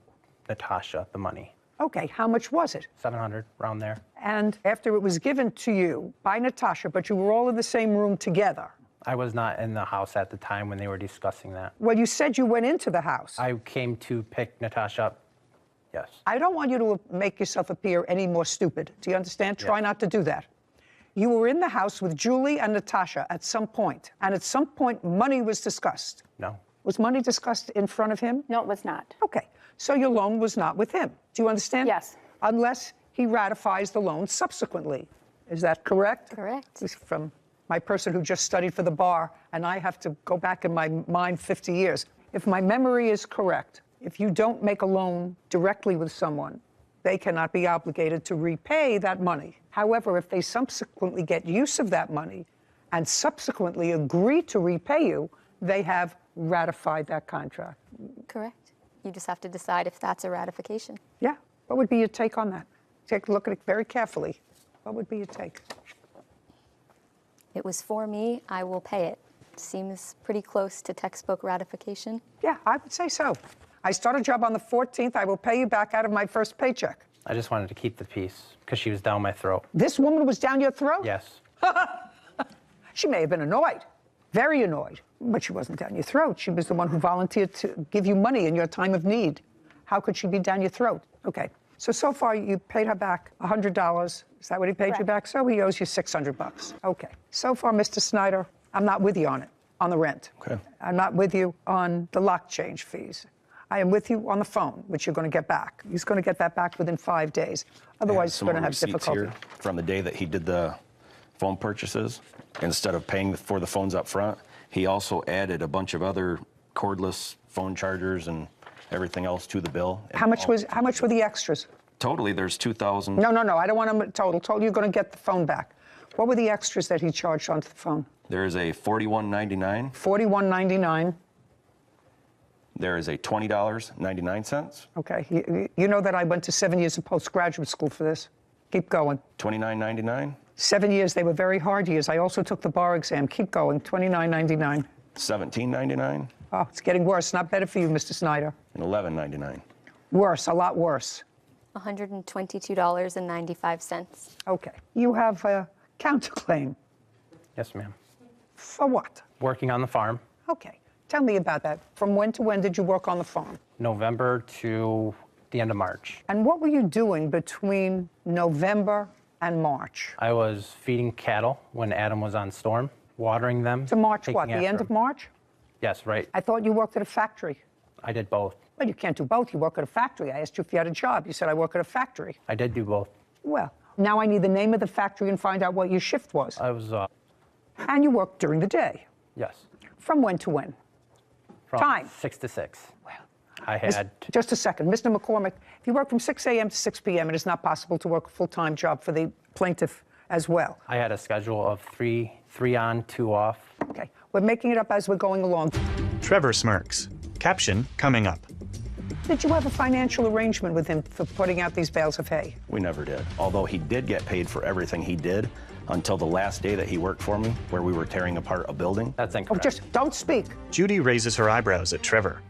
Natasha the money. Okay, how much was it? $700, around there. And after it was given to you by Natasha, but you were all in the same room together. I was not in the house at the time when they were discussing that. Well, you said you went into the house. I came to pick Natasha up, yes. I don't want you to make yourself appear any more stupid. Do you understand? Try not to do that. You were in the house with Julie and Natasha at some point, and at some point money was discussed. No. Was money discussed in front of him? No, it was not. Okay, so your loan was not with him. Do you understand? Yes. Unless he ratifies the loan subsequently. Is that correct? Correct. From my person who just studied for the bar, and I have to go back in my mind 50 years. If my memory is correct, if you don't make a loan directly with someone, they cannot be obligated to repay that money. However, if they subsequently get use of that money and subsequently agree to repay you, they have ratified that contract. Correct. You just have to decide if that's a ratification. Yeah. What would be your take on that? Take a look at it very carefully. What would be your take? It was for me, I will pay it. Seems pretty close to textbook ratification. Yeah, I would say so. I start a job on the 14th. I will pay you back out of my first paycheck. I just wanted to keep the peace because she was down my throat. This woman was down your throat? Yes. She may have been annoyed, very annoyed, but she wasn't down your throat. She was the one who volunteered to give you money in your time of need. How could she be down your throat? Okay. So far, you paid her back $100. Is that what he paid you back? So he owes you $600. Okay. So far, Mr. Snyder, I'm not with you on it, on the rent. Okay. I'm not with you on the lock change fees. I am with you on the phone, which you're going to get back. He's going to get that back within 5 days. Otherwise, you're going to have difficulty. Here from the day that he did the phone purchases, instead of paying for the phones up front, he also added a bunch of other cordless phone chargers and everything else to the bill. How much were the extras? Totally, there's $2,000. No. I don't want them total. Total, you're going to get the phone back. What were the extras that he charged onto the phone? There is a $41.99. $41.99. There is a $20.99. Okay. You know that I went to 7 years of postgraduate school for this. Keep going. $29.99. 7 years. They were very hard years. I also took the bar exam. Keep going. $29.99. $17.99. Oh, it's getting worse. Not better for you, Mr. Snyder. And $11.99. Worse. A lot worse. $122.95. Okay. You have a counterclaim. Yes, ma'am. For what? Working on the farm. Okay. Tell me about that. From when to when did you work on the farm? November to the end of March. And what were you doing between November and March? I was feeding cattle when Adam was on storm, watering them. To March what? The end of March? Yes, right. I thought you worked at a factory. I did both. Well, you can't do both. You work at a factory. I asked you if you had a job. You said, I work at a factory. I did do both. Well, now I need the name of the factory and find out what your shift was. I was, And you worked during the day? Yes. From when to when? From Time? 6 to 6. Well, I had... Just a second. Mr. McCormick, if you work from 6 a.m. to 6 p.m., it is not possible to work a full-time job for the plaintiff as well. I had a schedule of three on, 2 off. Okay. We're making it up as we're going along. Trevor smirks. Caption coming up. Did you have a financial arrangement with him for putting out these bales of hay? We never did. Although he did get paid for everything he did until the last day that he worked for me, where we were tearing apart a building. That's Oh, incorrect. just don't speak. Judy raises her eyebrows at Trevor.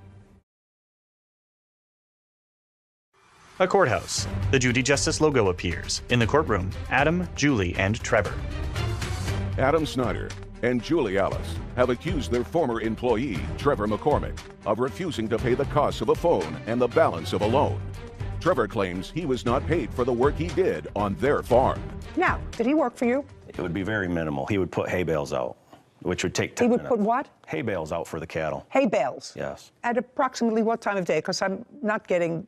A courthouse. The Judy Justice logo appears. In the courtroom, Adam, Julie, and Trevor. Adam Snyder and Julie Alice have accused their former employee, Trevor McCormick, of refusing to pay the costs of a phone and the balance of a loan. Trevor claims he was not paid for the work he did on their farm. Now, did he work for you? It would be very minimal. He would put hay bales out, which would take 10 He would minutes. put what? Hay bales out for the cattle. Hay bales? Yes. At approximately what time of day? Because I'm not getting...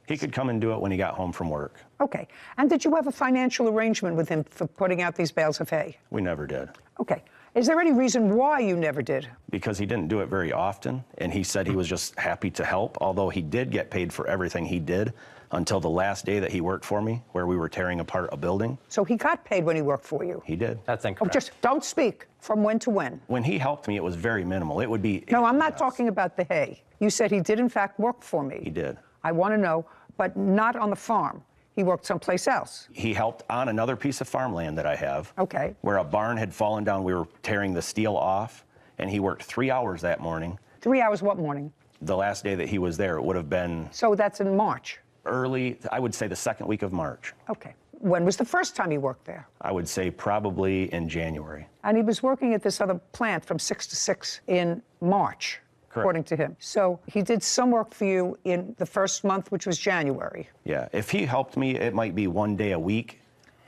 He could come and do it when he got home from work. Okay. And did you have a financial arrangement with him for putting out these bales of hay? We never did. Okay. Is there any reason why you never did? Because he didn't do it very often, and he said he was just happy to help, although he did get paid for everything he did until the last day that he worked for me, where we were tearing apart a building. So he got paid when he worked for you? He did. That's Oh, incorrect. just don't speak. From when to when? When he helped me, it was very minimal. It would be... No, I'm not talking about the hay. You said he did, in fact, work for me. He did. I want to know, but not on the farm. He worked someplace else. He helped on another piece of farmland that I have. Okay. Where a barn had fallen down. We were tearing the steel off, and he worked 3 hours that morning. 3 hours what morning? The last day that he was there, it would have been... So that's in March? Early, I would say the second week of March. Okay. When was the first time he worked there? I would say probably in January. And he was working at this other plant from 6 to 6 in March, Correct. according to him. So he did some work for you in the first month, which was January. Yeah, if he helped me, it might be 1 day a week.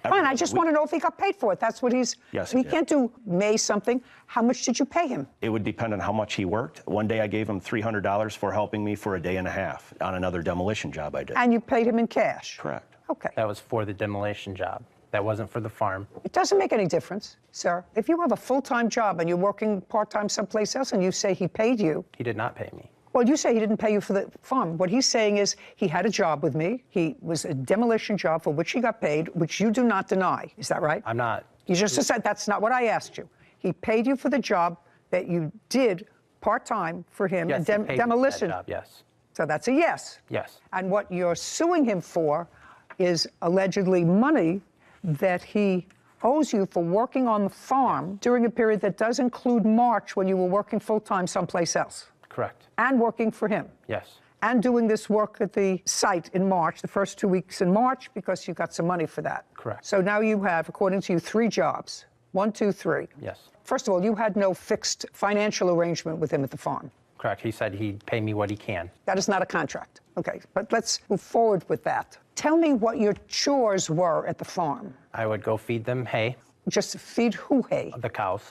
Fine, I just want to know if he got paid for it. That's what he's... Yes, he he did. can't do May something. How much did you pay him? It would depend on how much he worked. One day I gave him $300 for helping me for a day and a half on another demolition job I did. And you paid him in cash? Correct. Okay. That was for the demolition job. That wasn't for the farm. It doesn't make any difference, sir. If you have a full-time job and you're working part-time someplace else and you say he paid you. He did not pay me. Well, you say he didn't pay you for the farm. What he's saying is he had a job with me. He was a demolition job for which he got paid, which you do not deny. Is that right? I'm not. You just said that's not what I asked you. He paid you for the job that you did part-time for him, Yes, he paid me for that demolition. job, yes. So that's a yes. Yes. And what you're suing him for is allegedly money that he owes you for working on the farm during a period that does include March when you were working full-time someplace else. Correct. And working for him. Yes. And doing this work at the site in March, the first 2 weeks in March, because you got some money for that. Correct. So now you have, according to you, 3 jobs. 1, 2, 3. Yes. First of all, you had no fixed financial arrangement with him at the farm. Correct. He said he'd pay me what he can. That is not a contract. Okay, but let's move forward with that. Tell me what your chores were at the farm. I would go feed them hay. Just feed who hay? The cows.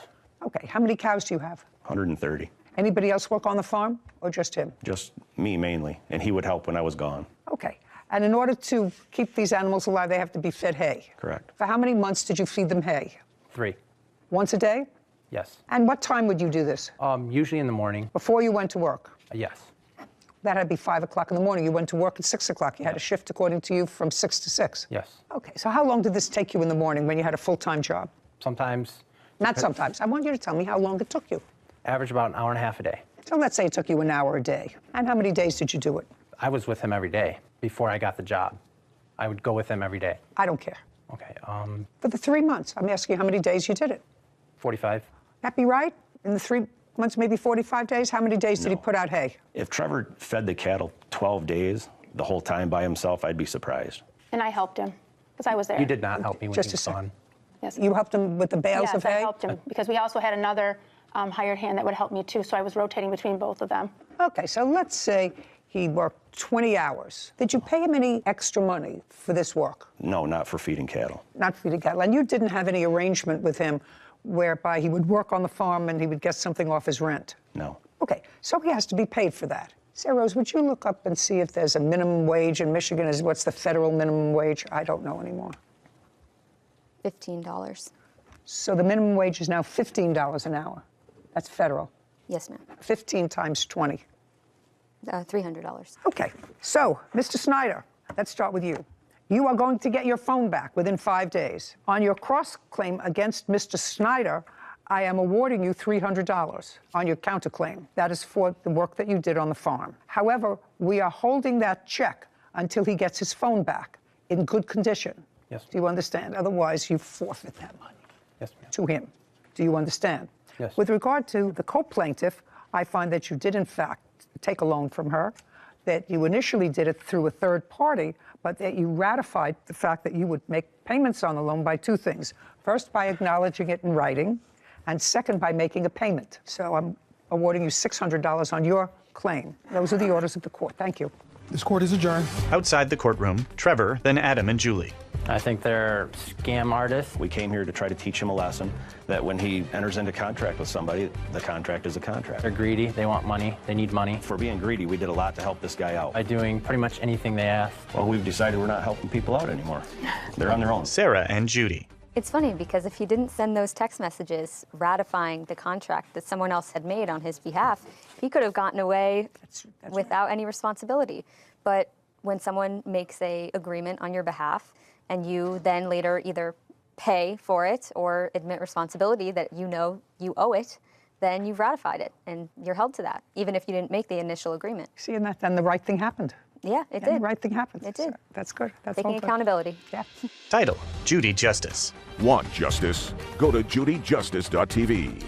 Okay, how many cows do you have? 130. Anybody else work on the farm or just him? Just me mainly, and he would help when I was gone. Okay, and in order to keep these animals alive, they have to be fed hay. Correct. For how many months did you feed them hay? 3. Once a day? Yes. And what time would you do this? Usually in the morning. Before you went to work? Yes. That had to be 5 o'clock in the morning. You went to work at 6 o'clock. You had a shift, according to you, from 6 to 6. Yes. Okay, so how long did this take you in the morning when you had a full-time job? Sometimes. Not sometimes. I want you to tell me how long it took you. Average about an hour and a half a day. So let's say it took you an hour a day. And how many days did you do it? I was with him every day before I got the job. I would go with him every day. I don't care. Okay. For the 3 months, I'm asking you how many days you did it. 45. That be right? In the 3 months, maybe 45 days? How many days did he put out hay? If Trevor fed the cattle 12 days the whole time by himself, I'd be surprised. And I helped him because I was there. You did not help me when Just he a was second. gone. Yes. You helped him with the bales Yes, of hay? I helped him because we also had another hired hand that would help me too, so I was rotating between both of them. Okay, so let's say he worked 20 hours. Did you pay him any extra money for this work? No, not for feeding cattle. Not feeding cattle. And you didn't have any arrangement with him whereby he would work on the farm and he would get something off his rent? No. Okay, so he has to be paid for that. Sarah Rose, would you look up and see if there's a minimum wage in Michigan? What's the federal minimum wage? I don't know anymore. $15. So the minimum wage is now $15 an hour. That's federal. Yes, ma'am. 15 times 20. $300. Okay, so, Mr. Snyder, let's start with you. You are going to get your phone back within 5 days. On your cross-claim against Mr. Snyder, I am awarding you $300 on your counterclaim. That is for the work that you did on the farm. However, we are holding that check until he gets his phone back in good condition. Yes. Do you understand? Otherwise, you forfeit that money Yes, ma'am. to him. Do you understand? Yes. With regard to the co-plaintiff, I find that you did, in fact, take a loan from her, that you initially did it through a third party, but that you ratified the fact that you would make payments on the loan by 2 things. First, by acknowledging it in writing, and second, by making a payment. So I'm awarding you $600 on your claim. Those are the orders of the court. Thank you. This court is adjourned. Outside the courtroom, Trevor, then Adam and Julie. I think they're scam artists. We came here to try to teach him a lesson that when he enters into contract with somebody, the contract is a contract. They're greedy. They want money. They need money. For being greedy, we did a lot to help this guy out. By doing pretty much anything they asked. Well, we've decided we're not helping people out anymore. They're on their own. Sarah and Judy. It's funny because if he didn't send those text messages ratifying the contract that someone else had made on his behalf, he could have gotten away without any responsibility. But when someone makes an agreement on your behalf and you then later either pay for it or admit responsibility that you know you owe it, then you've ratified it and you're held to that, even if you didn't make the initial agreement. See, and then the right thing happened. Yeah, it And did. the right thing happened. It did. So that's good. That's Taking all good. accountability. Yeah. Title, Judy Justice. Want justice? Go to judyjustice.tv.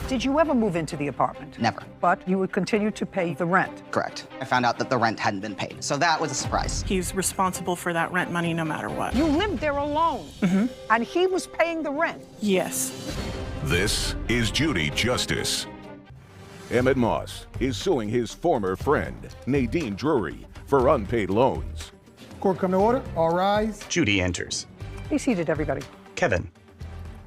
Did you ever move into the apartment? Never. But you would continue to pay the rent? Correct. I found out that the rent hadn't been paid, so that was a surprise. He's responsible for that rent money no matter what. You lived there alone? Mm-hmm. And he was paying the rent? Yes. This is Judy Justice. Emmett Moss is suing his former friend, Nadine Drury, for unpaid loans. Court come to order. All rise. Judy enters. Be seated, everybody. Kevin.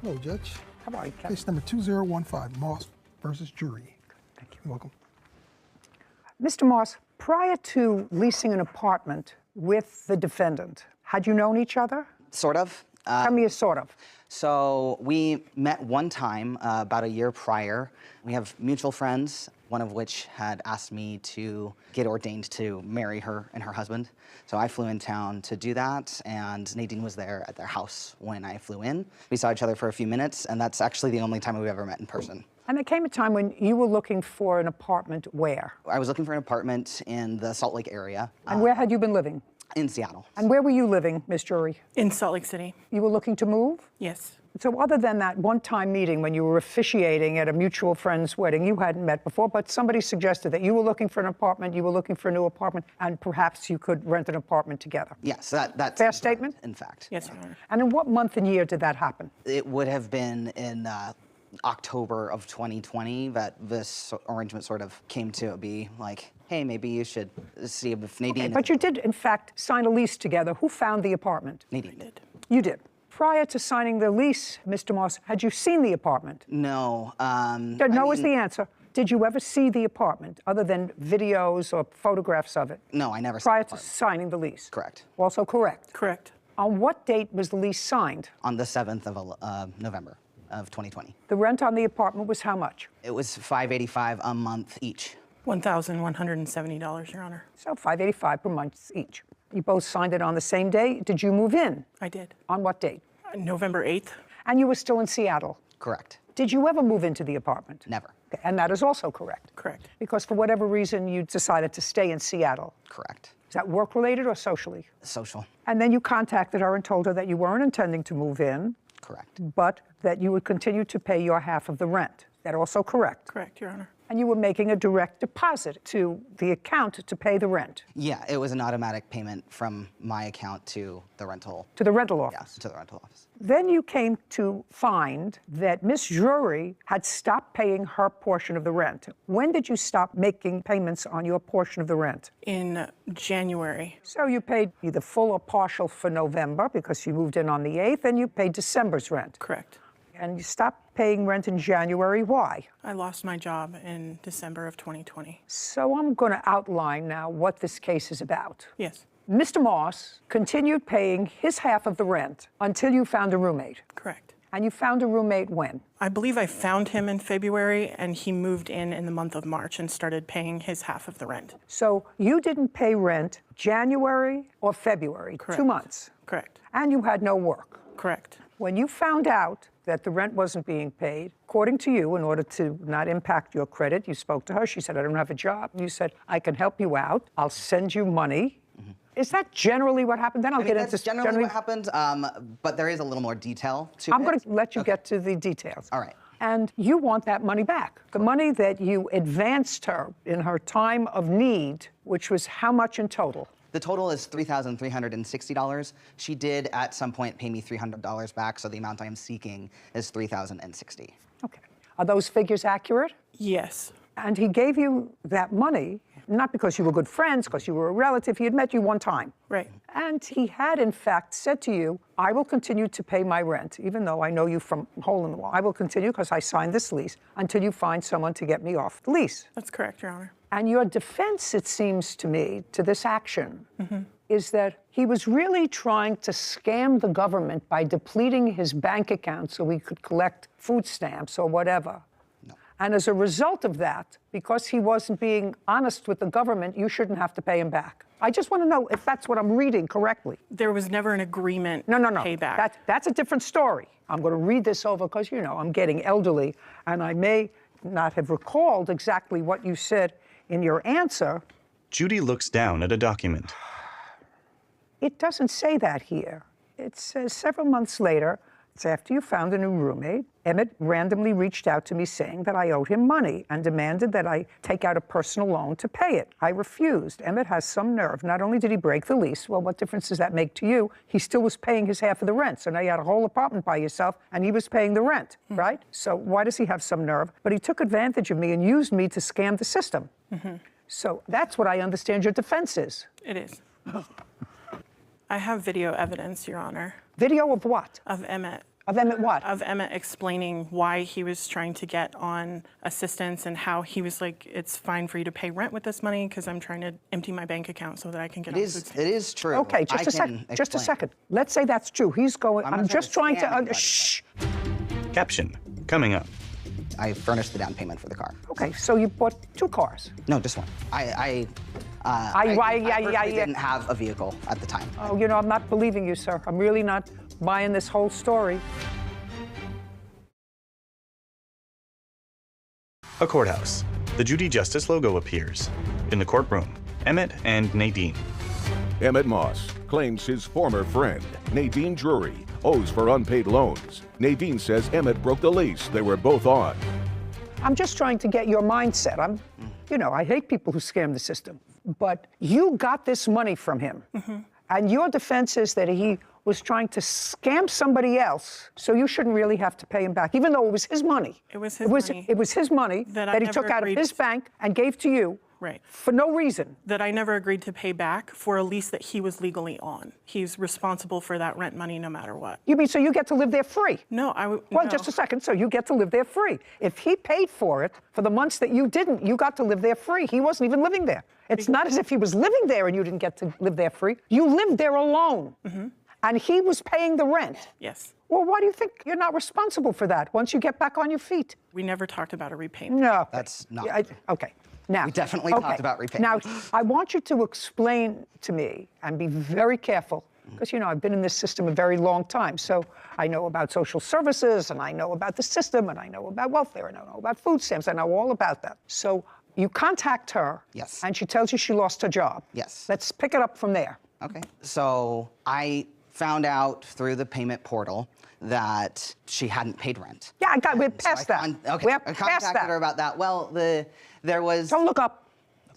Hello, Judge. How are you, Kevin? Case number 2015, Moss versus Jury. Thank you. You're welcome. Mr. Moss, prior to leasing an apartment with the defendant, had you known each other? Sort of. Tell me a sort of. So we met one time about a year prior. We have mutual friends, one of which had asked me to get ordained to marry her and her husband. So I flew in town to do that, and Nadine was there at their house when I flew in. We saw each other for a few minutes, and that's actually the only time we've ever met in person. And there came a time when you were looking for an apartment where? I was looking for an apartment in the Salt Lake area. And where had you been living? In Seattle. And where were you living, Miss Jury? In Salt Lake City. You were looking to move? Yes. So other than that one-time meeting when you were officiating at a mutual friend's wedding, you hadn't met before, but somebody suggested that you were looking for an apartment, you were looking for a new apartment, and perhaps you could rent an apartment together. Yes, that's fair statement. In fact. Yes, Your Honor. And in what month and year did that happen? It would have been in October of 2020 that this arrangement sort of came to be like, hey, maybe you should see if Nadine. Okay, but you did, in fact, sign a lease together. Who found the apartment? Nadine did. You did. Prior to signing the lease, Mr. Moss, had you seen the apartment? No. No is the answer. Did you ever see the apartment, other than videos or photographs of it? No, I never saw Prior the to apartment. signing the lease? Correct. Also correct? Correct. On what date was the lease signed? On the 7th of November of 2020. The rent on the apartment was how much? It was $585 a month each. $1,170, Your Honor. So $585 per month each. You both signed it on the same day. Did you move in? I did. On what date? November 8th. And you were still in Seattle? Correct. Did you ever move into the apartment? Never. Okay, and that is also correct? Correct. Because for whatever reason, you decided to stay in Seattle? Correct. Is that work-related or socially? Social. And then you contacted her and told her that you weren't intending to move in? Correct. But that you would continue to pay your half of the rent? That also correct? Correct, Your Honor. And you were making a direct deposit to the account to pay the rent? Yeah, it was an automatic payment from my account to the rental. To the rental office? Yes, to the rental office. Then you came to find that Miss Jury had stopped paying her portion of the rent. When did you stop making payments on your portion of the rent? In January. So you paid either full or partial for November because you moved in on the 8th, and you paid December's rent. Correct. And you stopped paying rent in January. Why? I lost my job in December of 2020. So I'm going to outline now what this case is about. Yes. Mr. Moss continued paying his half of the rent until you found a roommate. Correct. And you found a roommate when? I believe I found him in February, and he moved in the month of March and started paying his half of the rent. So you didn't pay rent January or February, Correct. 2 months. Correct. And you had no work. Correct. When you found out that the rent wasn't being paid, according to you, in order to not impact your credit, you spoke to her. She said, I don't have a job. You said, I can help you out. I'll send you money. Mm-hmm. Is that generally what happened? Then I'll get into that's generally what happened, but there is a little more detail to it. I'm going to let you get to the details. All right. And you want that money back. The money that you advanced her in her time of need, which was how much in total? The total is $3,360. She did at some point pay me $300 back, so the amount I am seeking is $3,060. Okay. Are those figures accurate? Yes. And he gave you that money, not because you were good friends, because you were a relative. He had met you one time. Right. And he had, in fact, said to you, I will continue to pay my rent, even though I know you from hole in the wall. I will continue because I signed this lease until you find someone to get me off the lease. That's correct, Your Honor. And your defense, it seems to me, to this action is that he was really trying to scam the government by depleting his bank account so he could collect food stamps or whatever. No. And as a result of that, because he wasn't being honest with the government, you shouldn't have to pay him back. I just want to know if that's what I'm reading correctly. There was never an agreement No. payback. That's a different story. I'm going to read this over because, you know, I'm getting elderly, and I may not have recalled exactly what you said in your answer. Judy looks down at a document. It doesn't say that here. It says several months later, it's after you found a new roommate, Emmett randomly reached out to me saying that I owed him money and demanded that I take out a personal loan to pay it. I refused. Emmett has some nerve. Not only did he break the lease, well, what difference does that make to you? He still was paying his half of the rent. So now you had a whole apartment by yourself and he was paying the rent, right? So why does he have some nerve? But he took advantage of me and used me to scam the system. So that's what I understand your defense is. It is. I have video evidence, Your Honor. Video of what? Of Emmett Of Emmett what? Of Emmett explaining why he was trying to get on assistance and how he was like, it's fine for you to pay rent with this money because I'm trying to empty my bank account so that I can get on food stamps. It is true. Okay, just a second. Just a second. Let's say that's true. He's going. I'm just trying to. Shh. Caption coming up. I furnished the down payment for the car. Okay, so you bought 2 cars. No, just one. I didn't have a vehicle at the time. Oh, you know, I'm not believing you, sir. I'm really not buying this whole story. A courthouse. The Judy Justice logo appears. In the courtroom, Emmett and Nadine. Emmett Moss claims his former friend, Nadine Drury, owes for unpaid loans. Nadine says Emmett broke the lease they were both on. I'm just trying to get your mindset. You know, I hate people who scam the system. But you got this money from him. And your defense is that he was trying to scam somebody else, so you shouldn't really have to pay him back, even though it was his money. It was his money. It was his money that he took out of his bank and gave to you. Right. For no reason. That I never agreed to pay back for a lease that he was legally on. He's responsible for that rent money no matter what. You mean so you get to live there free? No, Well, just a second. So you get to live there free. If he paid for it for the months that you didn't, you got to live there free. He wasn't even living there. It's not as if he was living there and you didn't get to live there free. You lived there alone. And he was paying the rent. Yes. Well, why do you think you're not responsible for that once you get back on your feet? We never talked about a repayment. No. That's not. Okay. Now, we definitely talked about repayment. Now, I want you to explain to me and be very careful, because, you know, I've been in this system a very long time. So I know about social services, and I know about the system, and I know about welfare, and I know about food stamps. I know all about that. So you contact her. Yes. And she tells you she lost her job. Yes. Let's pick it up from there. Okay. So I found out through the payment portal that she hadn't paid rent. Yeah, we're past that. Okay. We're I past contacted that. her about that. Well, there was. Don't look up.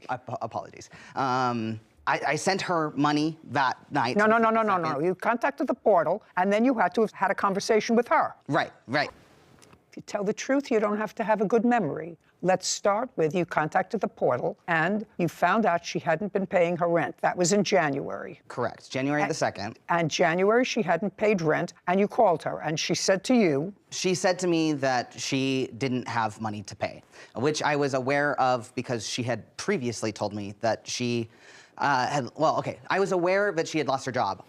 Apologies. I sent her money that night. No. You contacted the portal, and then you had to have had a conversation with her. Right. If you tell the truth, you don't have to have a good memory. Let's start with you contacted the portal, and you found out she hadn't been paying her rent. That was in January. Correct. January the 2nd. And January, she hadn't paid rent, and you called her, and she said to you... She said to me that she didn't have money to pay, which I was aware of because she had previously told me that she I was aware that she had lost her job.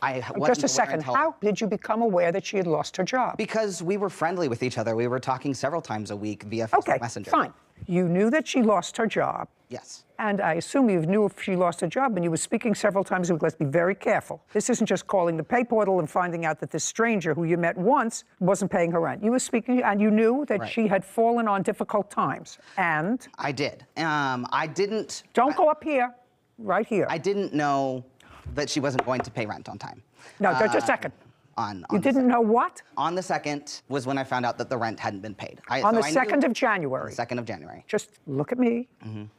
Just a second. How did you become aware that she had lost her job? Because we were friendly with each other. We were talking several times a week via Facebook Messenger. Fine. You knew that she lost her job. Yes. And I assume you knew if she lost her job, and you were speaking several times a week. Let's be very careful. This isn't just calling the pay portal and finding out that this stranger who you met once wasn't paying her rent. You were speaking, and you knew that she had fallen on difficult times. And? I did. I didn't... Don't go up here. Right here. I didn't know that she wasn't going to pay rent on time. No, just a second. You didn't know what? On the 2nd was when I found out that the rent hadn't been paid. On the 2nd of January? The 2nd of January. Just look at me.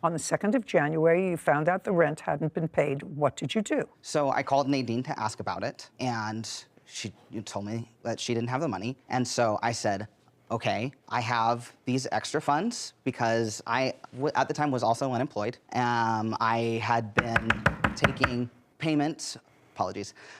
On the 2nd of January, you found out the rent hadn't been paid. What did you do? So I called Nadine to ask about it, and she told me that she didn't have the money. And so I said, okay, I have these extra funds because I, at the time, was also unemployed. I had been taking payments,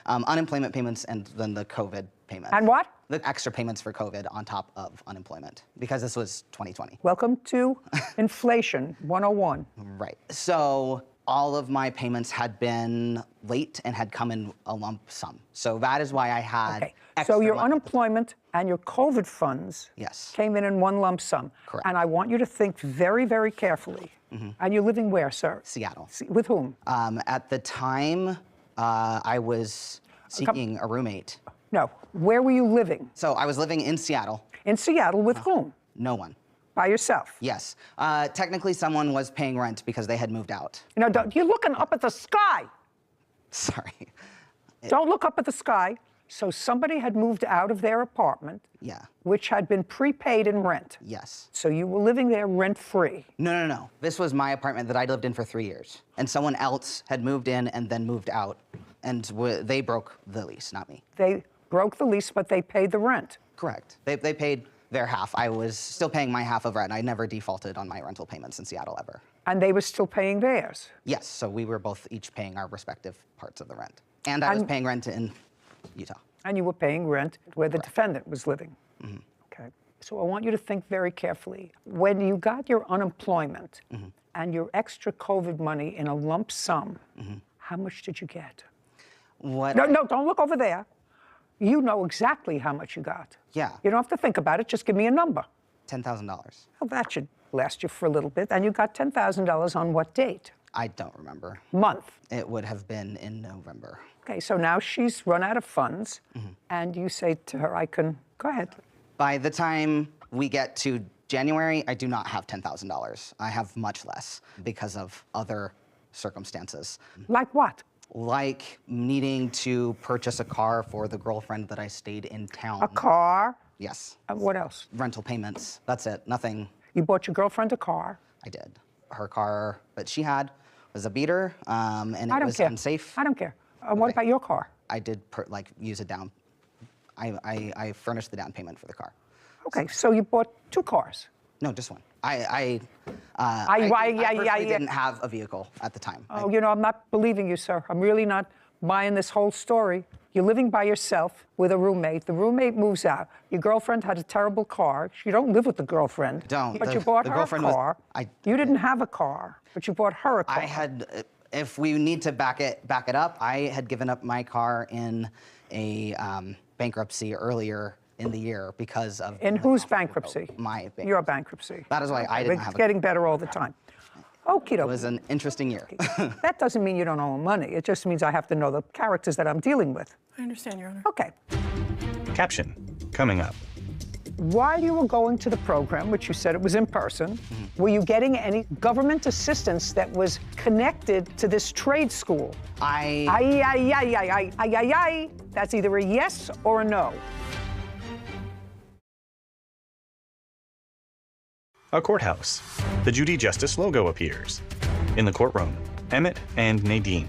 unemployment payments and then the COVID payment. And what? The extra payments for COVID on top of unemployment because this was 2020. Welcome to Inflation 101. Right. So all of my payments had been late and had come in a lump sum. So that is why I had extra So your money. Unemployment and your COVID funds came in one lump sum. Correct. And I want you to think very, very carefully. And you're living where, sir? Seattle. With whom? At the time, I was seeking a roommate. No. Where were you living? So I was living in Seattle. In Seattle with whom? No one. By yourself? Yes. Technically, someone was paying rent because they had moved out. You know, you're looking up at the sky. Sorry. Don't look up at the sky. So somebody had moved out of their apartment, which had been prepaid in rent. Yes. So you were living there rent-free. No. This was my apartment that I lived in for 3 years. And someone else had moved in and then moved out. And they broke the lease, not me. They broke the lease, but they paid the rent. Correct. They paid their half. I was still paying my half of rent. I never defaulted on my rental payments in Seattle ever. And they were still paying theirs? Yes. So we were both each paying our respective parts of the rent. And I was paying rent in Utah. And you were paying rent where the defendant was living. Mm-hmm. Okay. So I want you to think very carefully. When you got your unemployment and your extra COVID money in a lump sum, how much did you get? What? No, don't look over there. You know exactly how much you got. Yeah. You don't have to think about it. Just give me a number. $10,000. Well, that should last you for a little bit. And you got $10,000 on what date? I don't remember. Month. It would have been in November. Okay, so now she's run out of funds, and you say to her, go ahead. By the time we get to January, I do not have $10,000. I have much less because of other circumstances. Like what? Like needing to purchase a car for the girlfriend that I stayed in town. A car? Yes. What else? Rental payments. That's it. Nothing. You bought your girlfriend a car? I did. Her car that she had was a beater, and it was unsafe. I don't care. What about your car? I did use a down. I furnished the down payment for the car. Okay, so you bought 2 cars? No, just one. I didn't have a vehicle at the time. Oh, you know, I'm not believing you, sir. I'm really not buying this whole story. You're living by yourself with a roommate. The roommate moves out. Your girlfriend had a terrible car. You don't live with the girlfriend. Don't. But you bought her a car. You didn't have a car, but you bought her a car. I had, if we need to back it up, I had given up my car in a bankruptcy earlier in the year because of... In whose bankruptcy? My bankruptcy. Your bankruptcy. That is why I didn't have It's getting better all the time. Okie dokie. It was an interesting year. That doesn't mean you don't owe money. It just means I have to know the characters that I'm dealing with. I understand, Your Honor. Okay. Caption, coming up. While you were going to the program, which you said it was in person, were you getting any government assistance that was connected to this trade school? That's either a yes or a no. A courthouse. The Judy Justice logo appears. In the courtroom, Emmett and Nadine.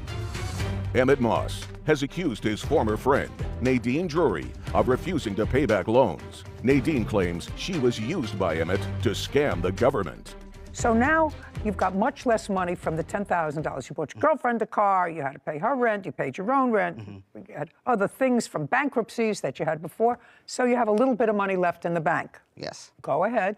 Emmett Moss has accused his former friend, Nadine Drury, of refusing to pay back loans. Nadine claims she was used by Emmett to scam the government. So now you've got much less money from the $10,000. You bought your girlfriend a car, you had to pay her rent, you paid your own rent, you had other things from bankruptcies that you had before, so you have a little bit of money left in the bank. Yes. Go ahead.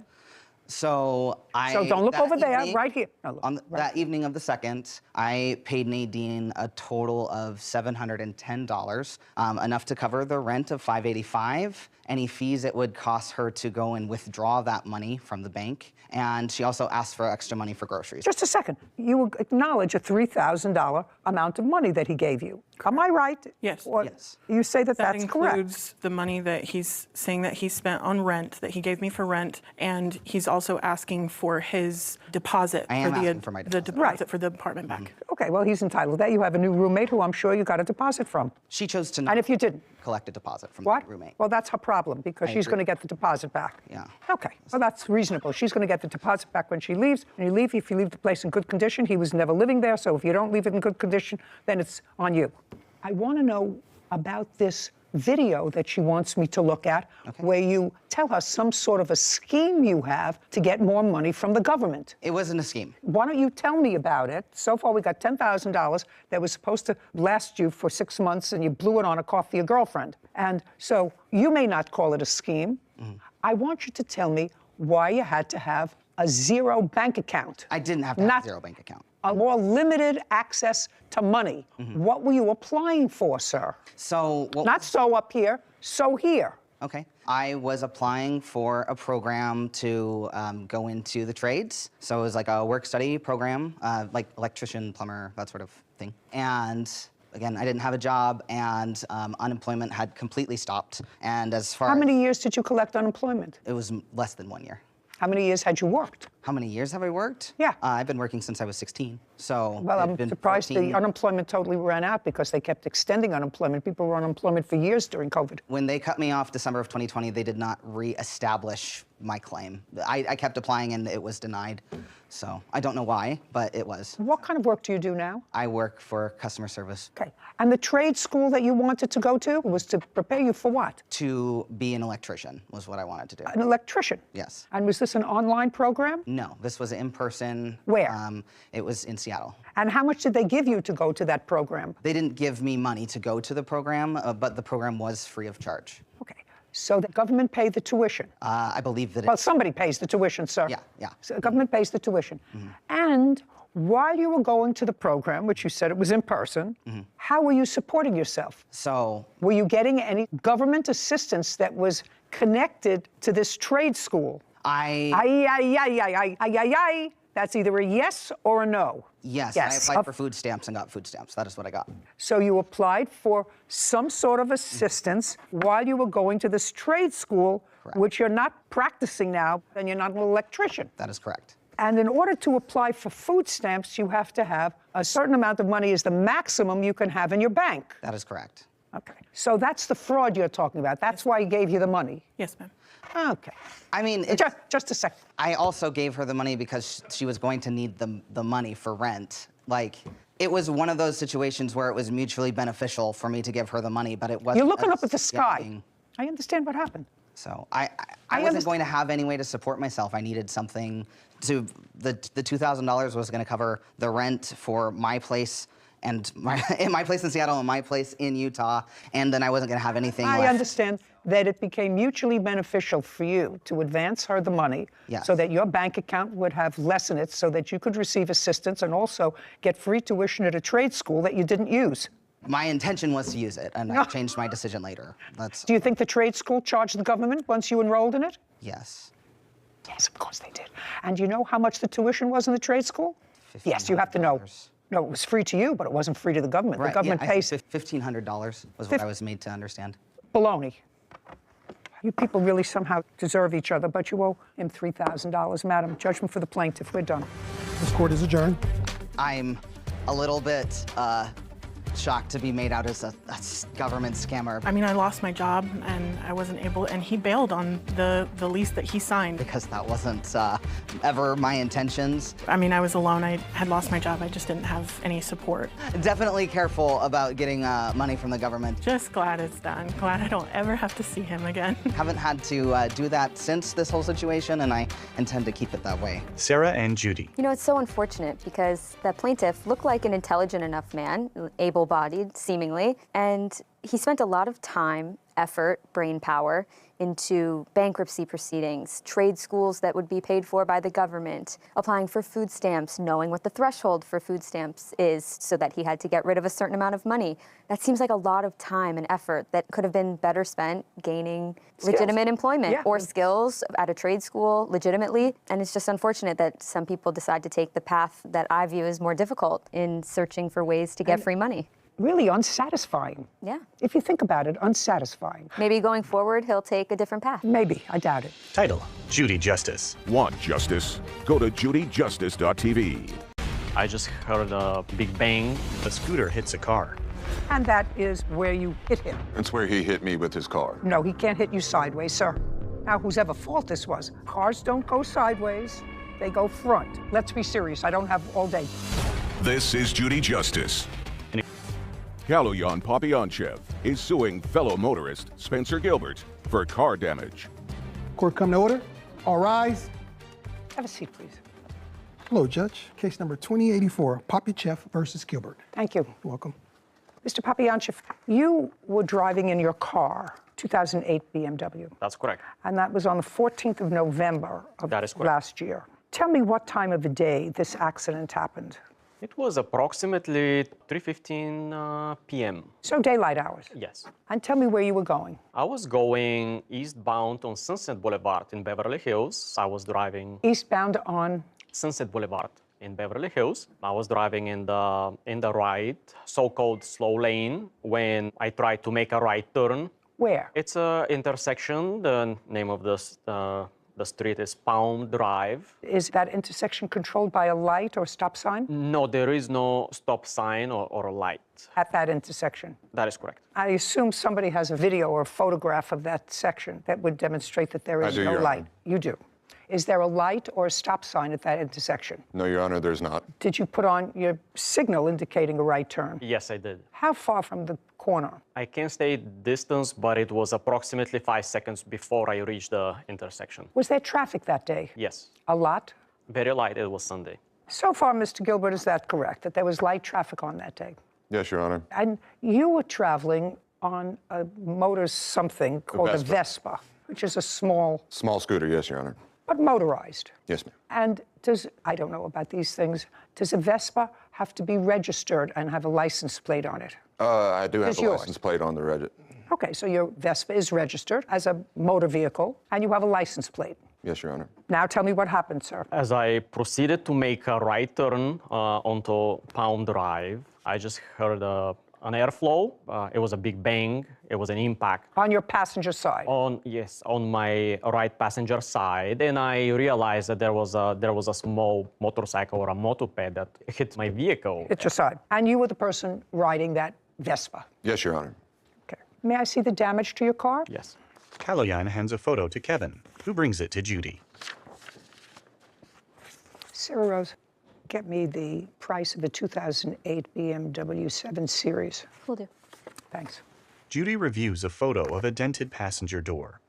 So don't look over there, right here. No, look, that evening of the 2nd, I paid Nadine a total of $710, enough to cover the rent of $585, any fees it would cost her to go and withdraw that money from the bank, and she also asked for extra money for groceries. Just a second. You acknowledge a $3,000 amount of money that he gave you. Am I right? Yes. Yes. You say that that's correct. That includes the money that he's saying that he spent on rent, that he gave me for rent, and he's also asking for his deposit. I am asking for my deposit. The deposit for the apartment back. Okay, well, he's entitled to that. You have a new roommate who I'm sure you got a deposit from. She chose to not. And if you didn't? Collect a deposit from What? the roommate. Well, that's her problem because she's going to get the deposit back. Yeah. Okay, well, that's reasonable. She's going to get the deposit back when she leaves. When you leave, if you leave the place in good condition, he was never living there, so if you don't leave it in good condition, then it's on you. I want to know about this video that she wants me to look at, where you tell her some sort of a scheme you have to get more money from the government. It wasn't a scheme. Why don't you tell me about it? So far, we got $10,000 that was supposed to last you for 6 months, and you blew it on a car for your girlfriend. And so you may not call it a scheme. I want you to tell me why you had to have a zero bank account. I didn't have to have a zero bank account. A more limited access to money. What were you applying for, sir? So not so up here, so here. Okay. I was applying for a program to go into the trades. So it was like a work-study program, like electrician, plumber, that sort of thing. And again, I didn't have a job, and unemployment had completely stopped. And as far How many years did you collect unemployment? It was less than 1 year. How many years had you worked? How many years have I worked? Yeah. I've been working since I was 16. So well, I'm been surprised 14. the unemployment totally ran out because they kept extending unemployment. People were on unemployment for years during COVID. When they cut me off December of 2020, they did not reestablish my claim. I kept applying and it was denied. So I don't know why, but it was. What kind of work do you do now? I work for customer service. Okay. And the trade school that you wanted to go to was to prepare you for what? To be an electrician was what I wanted to do. An electrician? Yes. And was this an online program? No, this was in person. Where? It was in Seattle. And how much did they give you to go to that program? They didn't give me money to go to the program, but the program was free of charge. Okay. So the government paid the tuition? I believe that Well, somebody pays the tuition, sir. Yeah. So the government pays the tuition. And while you were going to the program, which you said it was in person, how were you supporting yourself? So... Were you getting any government assistance that was connected to this trade school? That's either a yes or a no. Yes, I applied for food stamps and got food stamps. That is what I got. So you applied for some sort of assistance while you were going to this trade school, which you're not practicing now, and you're not an electrician. That is correct. And in order to apply for food stamps, you have to have a certain amount of money is the maximum you can have in your bank. That is correct. Okay. So that's the fraud you're talking about. That's why he gave you the money. Yes, ma'am. Okay. I mean, just a second. I also gave her the money because she was going to need the money for rent. Like, it was one of those situations where it was mutually beneficial for me to give her the money, but it wasn't. You're looking up at the sky. I understand what happened. So I wasn't going to have any way to support myself. I needed something to, the $2,000 was going to cover the rent for my place and my place in Seattle and my place in Utah, and then I wasn't going to have anything left. I understand that it became mutually beneficial for you to advance her the money so that your bank account would have less in it so that you could receive assistance and also get free tuition at a trade school that you didn't use. My intention was to use it, and I changed my decision later. Do you think the trade school charged the government once you enrolled in it? Yes. Yes, of course they did. And you know how much the tuition was in the trade school? Yes, you have to know. No, it was free to you, but it wasn't free to the government. Right, The government pays. $1,500 was what I was made to understand. Baloney. You people really somehow deserve each other, but you owe him $3,000, madam. Judgment for the plaintiff. We're done. This court is adjourned. I'm a little bit shocked to be made out as a government scammer. I mean, I lost my job and I wasn't able, and he bailed on the lease that he signed. Because that wasn't ever my intentions. I mean, I was alone. I had lost my job. I just didn't have any support. Definitely careful about getting money from the government. Just glad it's done. Glad I don't ever have to see him again. Haven't had to do that since this whole situation, and I intend to keep it that way. Sarah and Judy. You know, it's so unfortunate because that plaintiff looked like an intelligent enough man, able-bodied, seemingly, and he spent a lot of time, effort, brain power into bankruptcy proceedings, trade schools that would be paid for by the government, applying for food stamps, knowing what the threshold for food stamps is so that he had to get rid of a certain amount of money. That seems like a lot of time and effort that could have been better spent gaining legitimate employment or skills at a trade school legitimately. And it's just unfortunate that some people decide to take the path that I view as more difficult in searching for ways to get free money. Really unsatisfying. Yeah. If you think about it, unsatisfying. Maybe going forward, he'll take a different path. Maybe. I doubt it. Title, Judy Justice. Want justice? Go to judyjustice.tv. I just heard a big bang. A scooter hits a car. And that is where you hit him. That's where he hit me with his car. No, he can't hit you sideways, sir. Now, whosever fault this was, cars don't go sideways, they go front. Let's be serious. I don't have all day. This is Judy Justice. Kaloyan Popyanchev is suing fellow motorist Spencer Gilbert for car damage. Court come to order. All rise. Have a seat, please. Hello, Judge. Case number 2084, Popyanchev versus Gilbert. Thank you. You're welcome. Mr. Popyanchev, you were driving in your car, 2008 BMW. That's correct. And that was on the 14th of November of last year. Tell me what time of the day this accident happened. It was approximately 3:15 p.m. So daylight hours? Yes. And tell me where you were going. I was going eastbound on Sunset Boulevard in Beverly Hills. I was driving... Eastbound on? Sunset Boulevard in Beverly Hills. I was driving in the right, so-called slow lane, when I tried to make a right turn. Where? It's an intersection. The name of this The street is Palm Drive. Is that intersection controlled by a light or stop sign? No, there is no stop sign or a light. At that intersection? That is correct. I assume somebody has a video or a photograph of that section that would demonstrate that there is no light. You do. Is there a light or a stop sign at that intersection? No, Your Honor, there's not. Did you put on your signal indicating a right turn? Yes, I did. How far from the corner? I can't say distance, but it was approximately 5 seconds before I reached the intersection. Was there traffic that day? Yes. A lot? Very light. It was Sunday. So far, Mr. Gilbert, is that correct, that there was light traffic on that day? Yes, Your Honor. And you were traveling on a motor something called a Vespa, which is a small scooter, yes, Your Honor. but motorized. Yes, ma'am. And I don't know about these things, does a Vespa have to be registered and have a license plate on it? I do have It's a yours. license plate on the Reddit. Okay, so your Vespa is registered as a motor vehicle, and you have a license plate. Yes, Your Honor. Now tell me what happened, sir. As I proceeded to make a right turn onto Palm Drive, I just heard an airflow. It was a big bang. It was an impact. On your passenger side? Yes, on my right passenger side. And I realized that there was a small motorcycle or a moped that hit my vehicle. Hit your side. And you were the person riding that Vespa? Yes, Your Honor. Okay. May I see the damage to your car? Yes. Kaloyan hands a photo to Kevin, who brings it to Judy. Sarah Rose, get me the price of the 2008 BMW 7 Series. Will do. Thanks. Judy reviews a photo of a dented passenger door.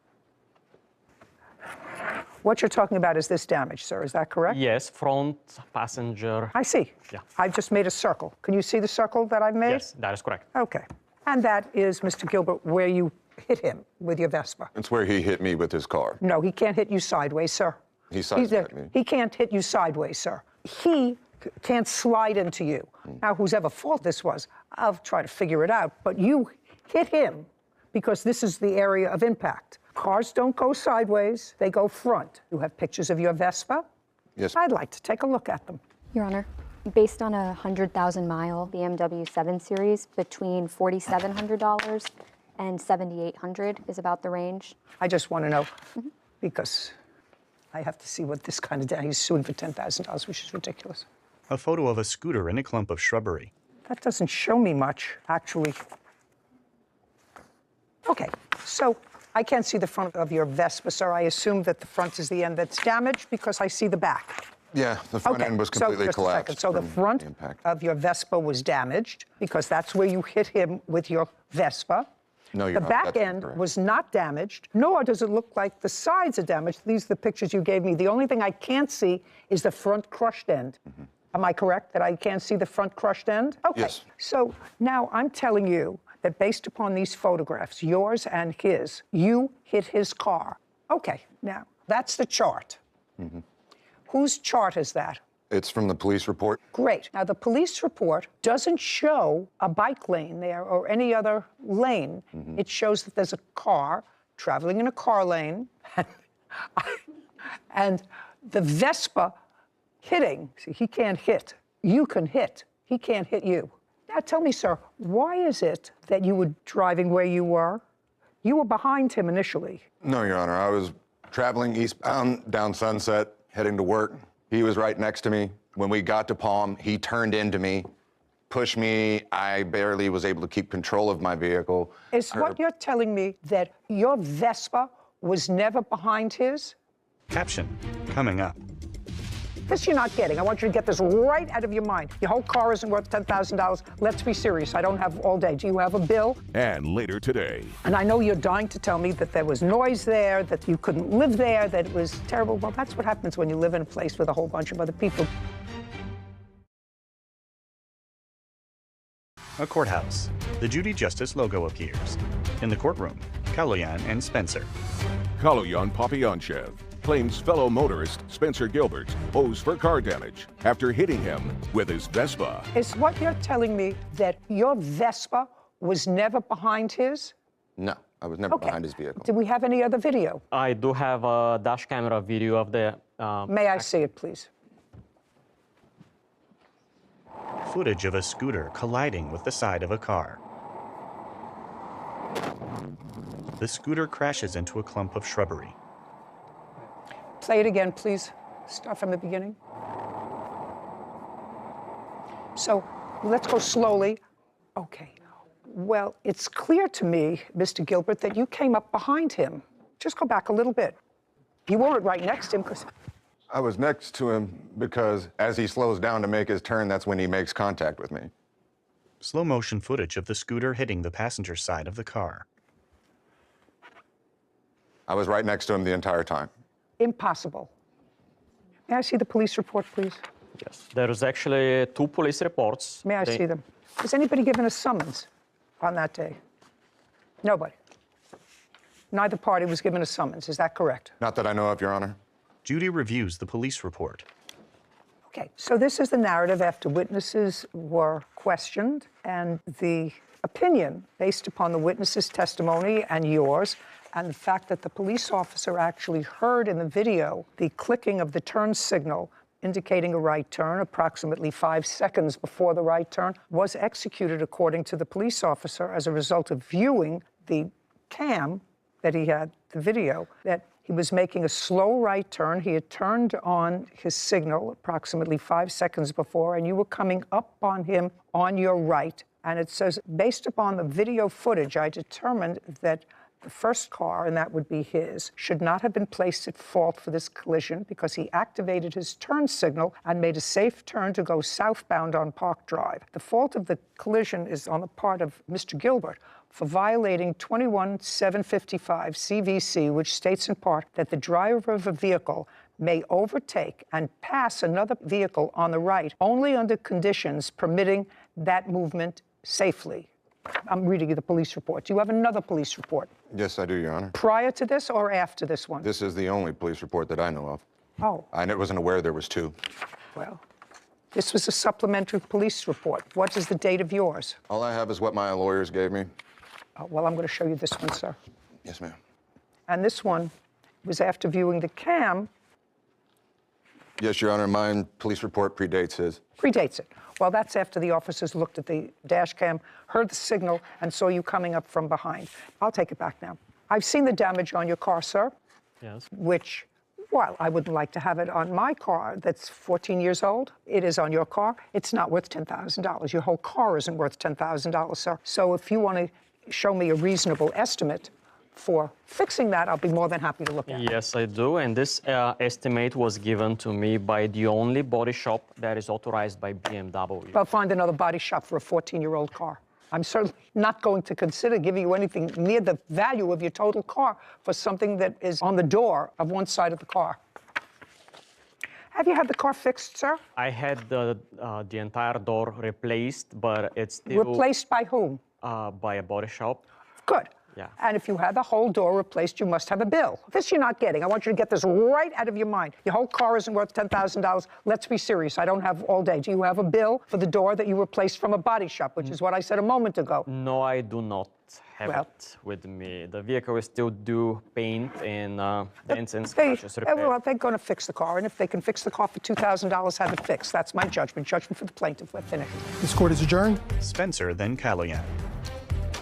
What you're talking about is this damage, sir, is that correct? Yes, front passenger. I see. Yeah. I've just made a circle. Can you see the circle that I've made? Yes, that is correct. Okay. And that is, Mr. Gilbert, where you hit him with your Vespa. It's where he hit me with his car. No, he can't hit you sideways, sir. He sideswiped me. He can't hit you sideways, sir. He can't slide into you. Now, whosever fault this was, I'll try to figure it out, but you hit him because this is the area of impact. Cars don't go sideways, they go front. You have pictures of your Vespa? Yes. I'd like to take a look at them. Your Honor, based on a 100,000-mile BMW 7 Series, between $4,700 and $7,800 is about the range. I just want to know, because I have to see what this kind of he's suing for $10,000, which is ridiculous. A photo of a scooter in a clump of shrubbery. That doesn't show me much, actually. Okay, so I can't see the front of your Vespa, sir. I assume that the front is the end that's damaged because I see the back. Yeah, the front end was completely just collapsed. A second. So the front of your Vespa was damaged because that's where you hit him with your Vespa. No, The Your Honor, back that's end incorrect. was not damaged, nor does it look like the sides are damaged. These are the pictures you gave me. The only thing I can't see is the front crushed end. Am I correct that I can't see the front crushed end? Okay. Yes. So now I'm telling you that based upon these photographs, yours and his, you hit his car. Okay, now that's the chart. Whose chart is that? It's from the police report. Great. Now, the police report doesn't show a bike lane there or any other lane. It shows that there's a car traveling in a car lane and the Vespa hitting. See, he can't hit. You can hit. He can't hit you. Now, tell me, sir, why is it that you were driving where you were? You were behind him initially. No, Your Honor. I was traveling eastbound down Sunset, heading to work. He was right next to me. When we got to Palm, he turned into me, pushed me. I barely was able to keep control of my vehicle. Is what you're telling me that your Vespa was never behind his? Caption, coming up. This you're not getting. I want you to get this right out of your mind. Your whole car isn't worth $10,000. Let's be serious. I don't have all day. Do you have a bill? And later today. And I know you're dying to tell me that there was noise there, that you couldn't live there, that it was terrible. Well, that's what happens when you live in a place with a whole bunch of other people. A courthouse. The Judy Justice logo appears. In the courtroom, Kaloyan and Spencer. Kaloyan Papyanchev claims fellow motorist Spencer Gilbert owes for car damage after hitting him with his Vespa. Is what you're telling me that your Vespa was never behind his? No, I was never behind his vehicle. Do we have any other video? I do have a dash camera video of the... May I see it, please? Footage of a scooter colliding with the side of a car. The scooter crashes into a clump of shrubbery. Play it again, please. Start from the beginning. So let's go slowly. Okay. Well, it's clear to me, Mr. Gilbert, that you came up behind him. Just go back a little bit. You weren't right next to him because... I was next to him because as he slows down to make his turn, that's when he makes contact with me. Slow motion footage of the scooter hitting the passenger side of the car. I was right next to him the entire time. Impossible. May I see the police report, please? Yes, there's actually 2 police reports. May I see them? Was anybody given a summons on that day? Nobody. Neither party was given a summons, is that correct? Not that I know of, Your Honor. Judy reviews the police report. Okay, so this is the narrative after witnesses were questioned, and the opinion based upon the witnesses' testimony and yours, and the fact that the police officer actually heard in the video the clicking of the turn signal indicating a right turn approximately 5 seconds before the right turn was executed according to the police officer as a result of viewing the cam that he had, the video, that he was making a slow right turn. He had turned on his signal approximately 5 seconds before, and you were coming up on him on your right. And it says, based upon the video footage, I determined that the first car, and that would be his, should not have been placed at fault for this collision because he activated his turn signal and made a safe turn to go southbound on Park Drive. The fault of the collision is on the part of Mr. Gilbert for violating 21-755 CVC, which states in part that the driver of a vehicle may overtake and pass another vehicle on the right only under conditions permitting that movement safely. I'm reading you the police report. Do you have another police report? Yes, I do, Your Honor. Prior to this or after this one? This is the only police report that I know of. Oh. I wasn't aware there was 2. Well, this was a supplementary police report. What is the date of yours? All I have is what my lawyers gave me. Well, I'm going to show you this one, sir. Yes, ma'am. And this one was after viewing the cam. Yes, Your Honor, my police report predates his. Predates it. Well, that's after the officers looked at the dash cam, heard the signal, and saw you coming up from behind. I'll take it back now. I've seen the damage on your car, sir. Yes. Which, while I wouldn't like to have it on my car that's 14 years old, it is on your car. It's not worth $10,000. Your whole car isn't worth $10,000, sir. So if you want to show me a reasonable estimate for fixing that, I'll be more than happy to look at it. Yes, I do. And this estimate was given to me by the only body shop that is authorized by BMW. Well, find another body shop for a 14-year-old car. I'm certainly not going to consider giving you anything near the value of your total car for something that is on the door of one side of the car. Have you had the car fixed, sir? I had the entire door replaced, but it's still... Replaced by whom? By a body shop. Good. Yeah. And if you had the whole door replaced, you must have a bill. This you're not getting. I want you to get this right out of your mind. Your whole car isn't worth $10,000. Let's be serious. I don't have all day. Do you have a bill for the door that you replaced from a body shop, which is what I said a moment ago? No, I do not have it with me. The vehicle is still due paint and dents and scratches repair. Well, they're going to fix the car, and if they can fix the car for $2,000, have it fixed. That's my judgment. Judgment for the plaintiff. We're finished. This court is adjourned. Spencer, then Kaloyan.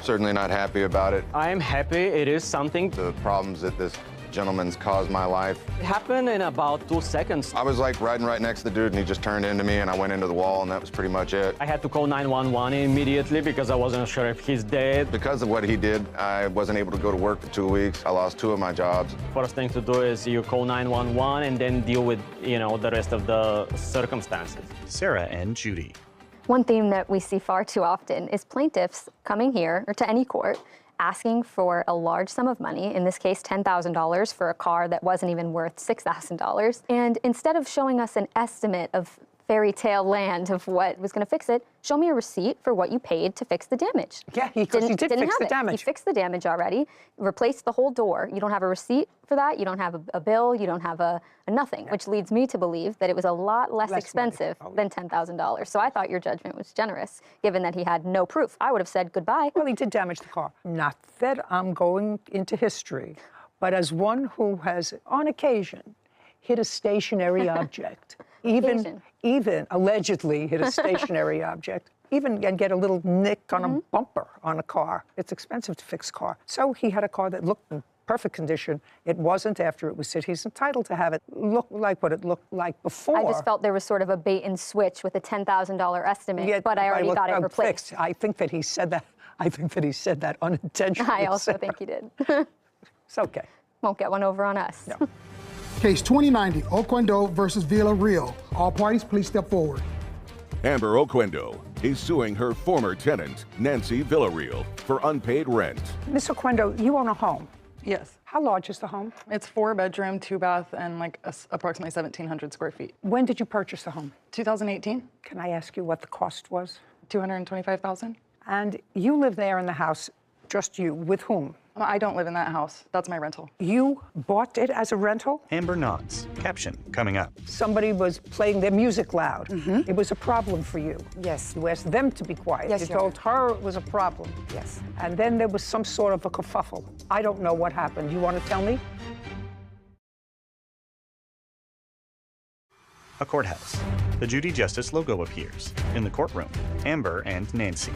Certainly not happy about it. I am happy. It is something. The problems that this gentleman's caused my life. It happened in about 2 seconds. I was like riding right next to the dude and he just turned into me and I went into the wall and that was pretty much it. I had to call 911 immediately because I wasn't sure if he's dead. Because of what he did, I wasn't able to go to work for 2 weeks. I lost 2 of my jobs. First thing to do is you call 911 and then deal with, the rest of the circumstances. Sarah and Judy. One theme that we see far too often is plaintiffs coming here or to any court asking for a large sum of money, in this case $10,000 for a car that wasn't even worth $6,000. And instead of showing us an estimate of fairy tale land of what was going to fix it, show me a receipt for what you paid to fix the damage. Yeah, because he did fix the damage. He fixed the damage already, replaced the whole door. You don't have a receipt for that. You don't have a bill. You don't have a nothing, which leads me to believe that it was a lot less expensive than $10,000. So I thought your judgment was generous, given that he had no proof. I would have said goodbye. Well, he did damage the car. Not that I'm going into history, but as one who has, on occasion, hit a stationary object, even allegedly hit a stationary object, and get a little nick on a bumper on a car. It's expensive to fix a car. So he had a car that looked and perfect condition. It wasn't after it was hit. He's entitled to have it look like what it looked like before. I just felt there was sort of a bait and switch with a $10,000 estimate, but I already got it replaced. I think that he said that. I think that he said that unintentionally. I also think he did. It's okay. Won't get one over on us. No. Case 2090, Oquendo versus Villarreal. All parties, please step forward. Amber Oquendo is suing her former tenant, Nancy Villarreal, for unpaid rent. Ms. Oquendo, you own a home. Yes. How large is the home? It's 4-bedroom, 2-bath, and like approximately 1,700 square feet. When did you purchase the home? 2018. Can I ask you what the cost was? $225,000. And you live there in the house, just you, with whom? I don't live in that house. That's my rental. You bought it as a rental? Amber nods. Caption coming up. Somebody was playing their music loud. It was a problem for you. Yes. You asked them to be quiet. Yes, You Your told her it was a problem. Yes. And then there was some sort of a kerfuffle. I don't know what happened. You want to tell me? A courthouse. The Judy Justice logo appears. In the courtroom, Amber and Nancy.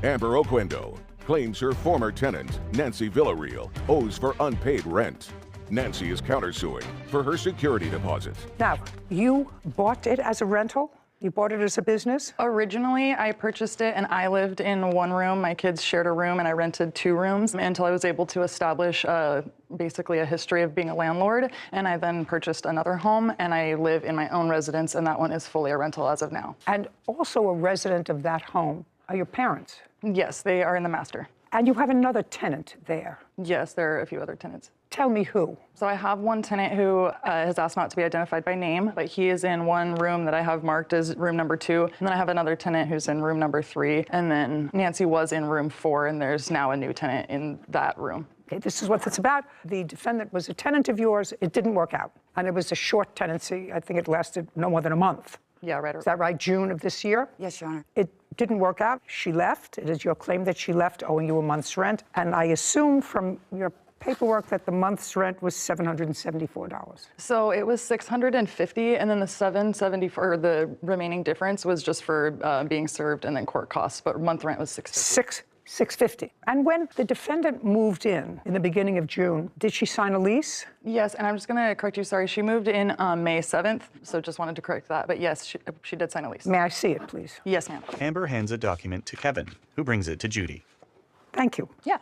Amber Oquendo claims her former tenant, Nancy Villarreal, owes for unpaid rent. Nancy is countersuing for her security deposit. Now, you bought it as a rental? You bought it as a business? Originally, I purchased it and I lived in one room. My kids shared a room and I rented 2 rooms until I was able to establish basically a history of being a landlord. And I then purchased another home and I live in my own residence, and that one is fully a rental as of now. And also a resident of that home are your parents? Yes, they are in the master. And you have another tenant there? Yes, there are a few other tenants. Tell me who. So I have one tenant who has asked not to be identified by name, but he is in one room that I have marked as room number 2. And then I have another tenant who's in room number 3. And then Nancy was in room 4, and there's now a new tenant in that room. Okay, this is what it's about. The defendant was a tenant of yours. It didn't work out. And it was a short tenancy. I think it lasted no more than a month. Yeah, right. Is that right? June of this year? Yes, Your Honor. It didn't work out. She left. It is your claim that she left owing you a month's rent. And I assume from your paperwork that the month's rent was $774. So it was $650, and then the $774, or the remaining difference was just for being served and then court costs. But month rent was $650. $650. And when the defendant moved in the beginning of June, did she sign a lease? Yes, and I'm just going to correct you. Sorry, she moved in May 7th, so just wanted to correct that. But yes, she did sign a lease. May I see it, please? Yes, ma'am. Amber hands a document to Kevin, who brings it to Judy. Thank you. Yeah.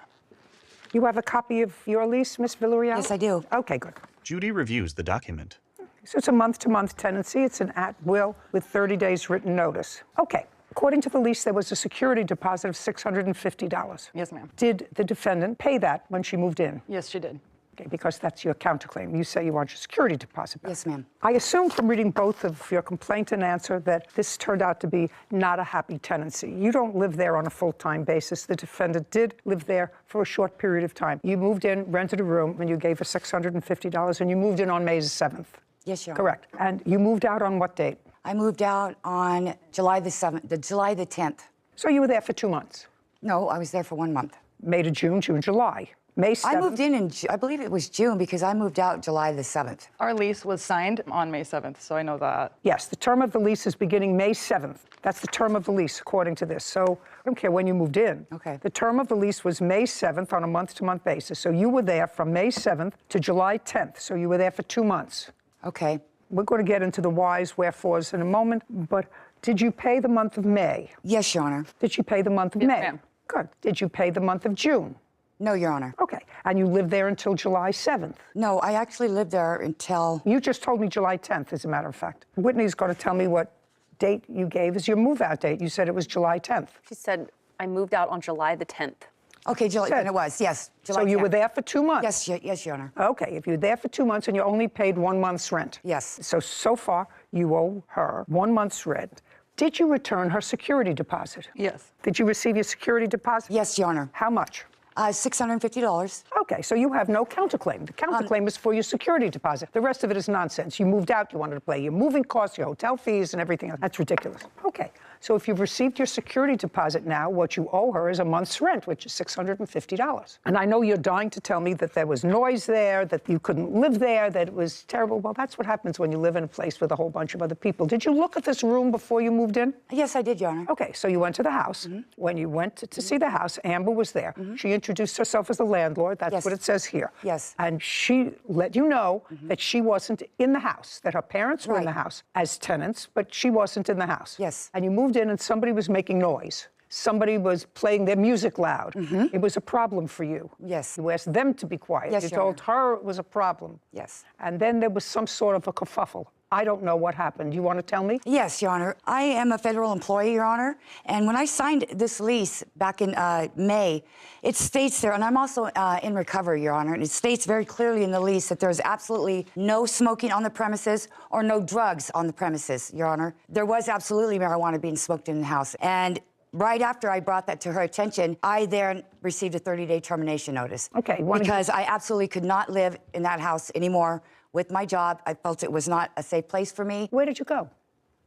You have a copy of your lease, Ms. Villarreal? Yes, I do. Okay, good. Judy reviews the document. So it's a month-to-month tenancy. It's an at-will with 30 days written notice. Okay. According to the lease, there was a security deposit of $650. Yes, ma'am. Did the defendant pay that when she moved in? Yes, she did. Okay, because that's your counterclaim. You say you want your security deposit back. Yes, ma'am. I assume from reading both of your complaint and answer that this turned out to be not a happy tenancy. You don't live there on a full-time basis. The defendant did live there for a short period of time. You moved in, rented a room, and you gave her $650, and you moved in on May 7th. Yes, Your Honor. Correct. And you moved out on what date? I moved out on July the 7th, July the 10th. So you were there for 2 months? No, I was there for 1 month. May to June, June, July. May 7th. I moved in I believe it was June, because I moved out July the 7th. Our lease was signed on May 7th, so I know that. Yes, the term of the lease is beginning May 7th. That's the term of the lease, according to this. So I don't care when you moved in. Okay. The term of the lease was May 7th on a month-to-month basis. So you were there from May 7th to July 10th. So you were there for 2 months. Okay. We're going to get into the whys, wherefores in a moment, but did you pay the month of May? Yes, Your Honor. Did you pay the month of Yes, May? ma'am. Good. Did you pay the month of June? No, Your Honor. Okay. And you lived there until July 7th? No, I actually lived there until... You just told me July 10th, as a matter of fact. Whitney's going to tell me what date you gave as your move-out date. You said it was July 10th. She said, I moved out on July the 10th. Okay, July, then it was, yes. July So you 10th. were there for 2 months? Yes, Your Honor. Okay, if you were there for 2 months and you only paid 1 month's rent. Yes. So far, you owe her 1 month's rent. Did you return her security deposit? Yes. Did you receive your security deposit? Yes, Your Honor. How much? $650. Okay, so you have no counterclaim. The counterclaim is for your security deposit. The rest of it is nonsense. You moved out, you wanted to pay your moving costs, your hotel fees, and everything else. That's ridiculous. Okay, So if you've received your security deposit now, what you owe her is a month's rent, which is $650. And I know you're dying to tell me that there was noise there, that you couldn't live there, that it was terrible. Well, that's what happens when you live in a place with a whole bunch of other people. Did you look at this room before you moved in? Yes, I did, Your Honor. Okay, so you went to the house. When you went to see the house, Amber was there. She introduced herself as the landlord. That's what it says here. Yes. And she let you know that she wasn't in the house, that her parents were in the house as tenants, but she wasn't in the house. Yes. And you moved in and somebody was making noise. Somebody was playing their music loud. It was a problem for you. Yes. You asked them to be quiet. Yes, you Your told her it was a problem. Yes. And then there was some sort of a kerfuffle. I don't know what happened. Do you want to tell me? Yes, Your Honor. I am a federal employee, Your Honor. And when I signed this lease back in May, it states there, and I'm also in recovery, Your Honor, and it states very clearly in the lease that there's absolutely no smoking on the premises or no drugs on the premises, Your Honor. There was absolutely marijuana being smoked in the house. And right after I brought that to her attention, I then received a 30-day termination notice. Okay. Because I absolutely could not live in that house anymore. With my job, I felt it was not a safe place for me. Where did you go?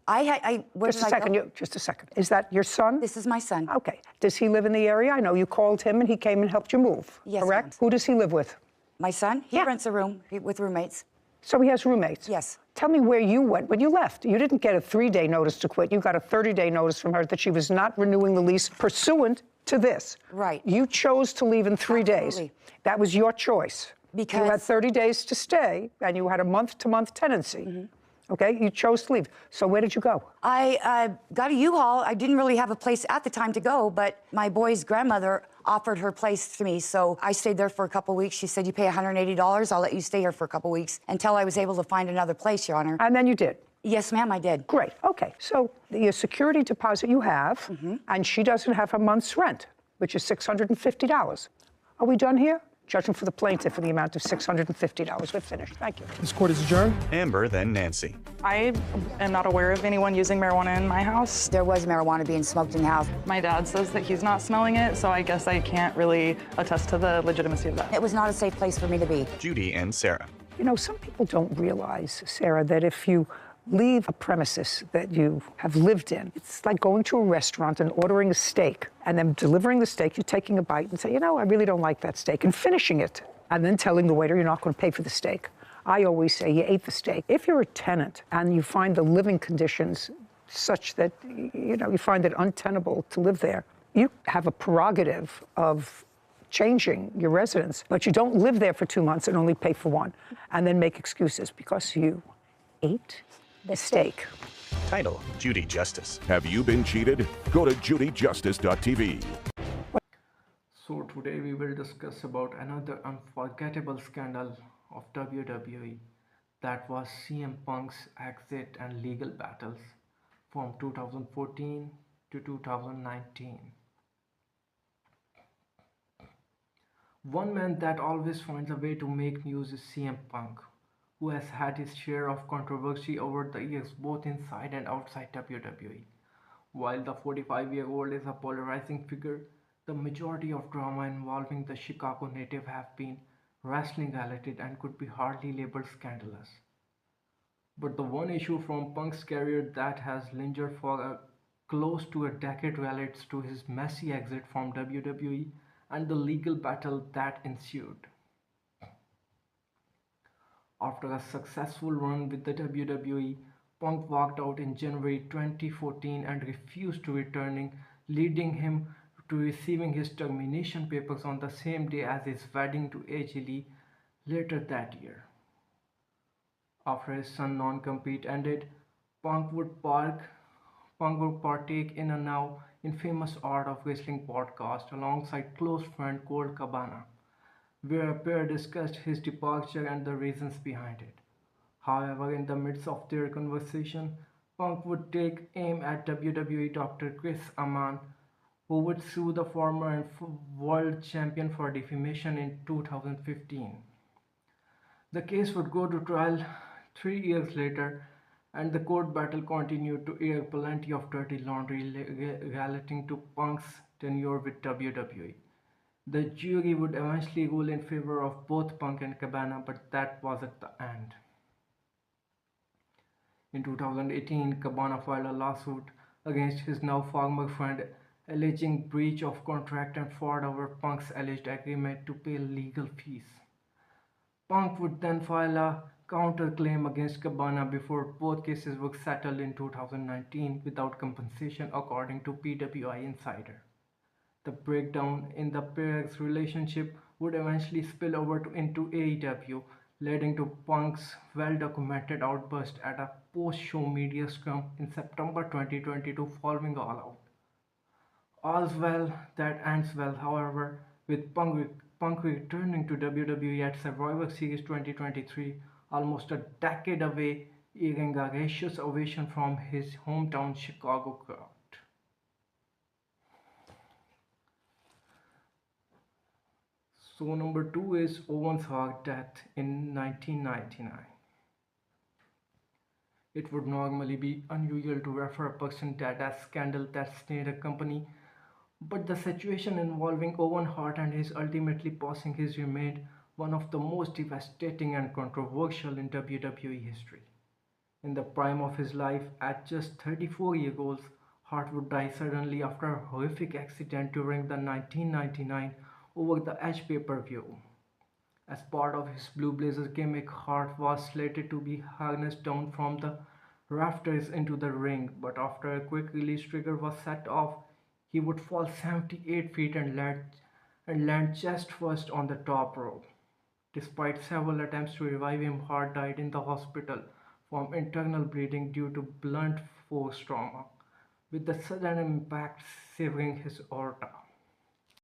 Just Just a second. Is that your son? This is my son. Okay. Does he live in the area? I know you called him and he came and helped you move. Yes, correct? ma'am. Who does he live with? My son? He rents a room with roommates. So he has roommates? Yes. Tell me where you went when you left. You didn't get a 3-day notice to quit. You got a 30-day notice from her that she was not renewing the lease pursuant to this. Right. You chose to leave in 3 days. That was your choice. Because you had 30 days to stay, and you had a month-to-month tenancy. Okay, you chose to leave. So where did you go? I got a U-Haul. I didn't really have a place at the time to go, but my boy's grandmother offered her place to me, so I stayed there for a couple weeks. She said, you pay $180, I'll let you stay here for a couple weeks until I was able to find another place, Your Honor. And then you did? Yes, ma'am, I did. Great, okay. So your security deposit you have, and she doesn't have a month's rent, which is $650. Are we done here? Judgment for the plaintiff for the amount of $650. We're finished. Thank you. This court is adjourned. Amber, then Nancy. I am not aware of anyone using marijuana in my house. There was marijuana being smoked in the house. My dad says that he's not smelling it, so I guess I can't really attest to the legitimacy of that. It was not a safe place for me to be. Judy and Sarah. You know, some people don't realize, Sarah, that if you leave a premises that you have lived in, it's like going to a restaurant and ordering a steak and then delivering the steak, you're taking a bite and say, you know, I really don't like that steak, and finishing it, and then telling the waiter you're not going to pay for the steak. I always say you ate the steak. If you're a tenant and you find the living conditions such that, you know, you find it untenable to live there, you have a prerogative of changing your residence, but you don't live there for 2 months and only pay for 1, and then make excuses because you ate the steak. Title, Judy Justice. Have you been cheated? Go to judyjustice.tv. So today we will discuss about another unforgettable scandal of WWE, that was CM Punk's exit and legal battles from 2014 to 2019. One man that always finds a way to make news is CM Punk, who has had his share of controversy over the years both inside and outside WWE. While the 45-year-old is a polarizing figure, the majority of drama involving the Chicago native have been wrestling related and could be hardly labeled scandalous. But the one issue from Punk's career that has lingered for close to a decade relates to his messy exit from WWE and the legal battle that ensued. After a successful run with the WWE, Punk walked out in January 2014 and refused to returning, leading him to receiving his termination papers on the same day as his wedding to AJ Lee later that year. After his son non-compete ended, Punk would partake in a now infamous Art of Wrestling podcast alongside close friend Colt Cabana, where a pair discussed his departure and the reasons behind it. However, in the midst of their conversation, Punk would take aim at WWE Dr. Chris Amon, who would sue the former world champion for defamation in 2015. The case would go to trial 3 years later, and the court battle continued to air plenty of dirty laundry relating to Punk's tenure with WWE. The jury would eventually rule in favor of both Punk and Cabana, but that wasn't the end. In 2018, Cabana filed a lawsuit against his now former friend, alleging breach of contract and fraud over Punk's alleged agreement to pay legal fees. Punk would then file a counterclaim against Cabana before both cases were settled in 2019 without compensation, according to PWI Insider. The breakdown in the pair's relationship would eventually spill over into AEW, leading to Punk's well-documented outburst at a post-show media scrum in September 2022 following All Out. All's well that ends well, however, with Punk returning to WWE at Survivor Series 2023, almost a decade away, earning a raucous ovation from his hometown Chicago crowd. So number 2 is Owen's Hart death in 1999. It would normally be unusual to refer a person dead as scandal that stained a company, but the situation involving Owen Hart and his ultimately passing his remained one of the most devastating and controversial in WWE history. In the prime of his life, at just 34 years old, Hart would die suddenly after a horrific accident during the 1999 Over the Edge pay-per-view. As part of his Blue Blazers gimmick, Hart was slated to be harnessed down from the rafters into the ring, but after a quick release trigger was set off, he would fall 78 feet and land chest first on the top rope. Despite several attempts to revive him, Hart died in the hospital from internal bleeding due to blunt force trauma, with the sudden impact severing his aorta.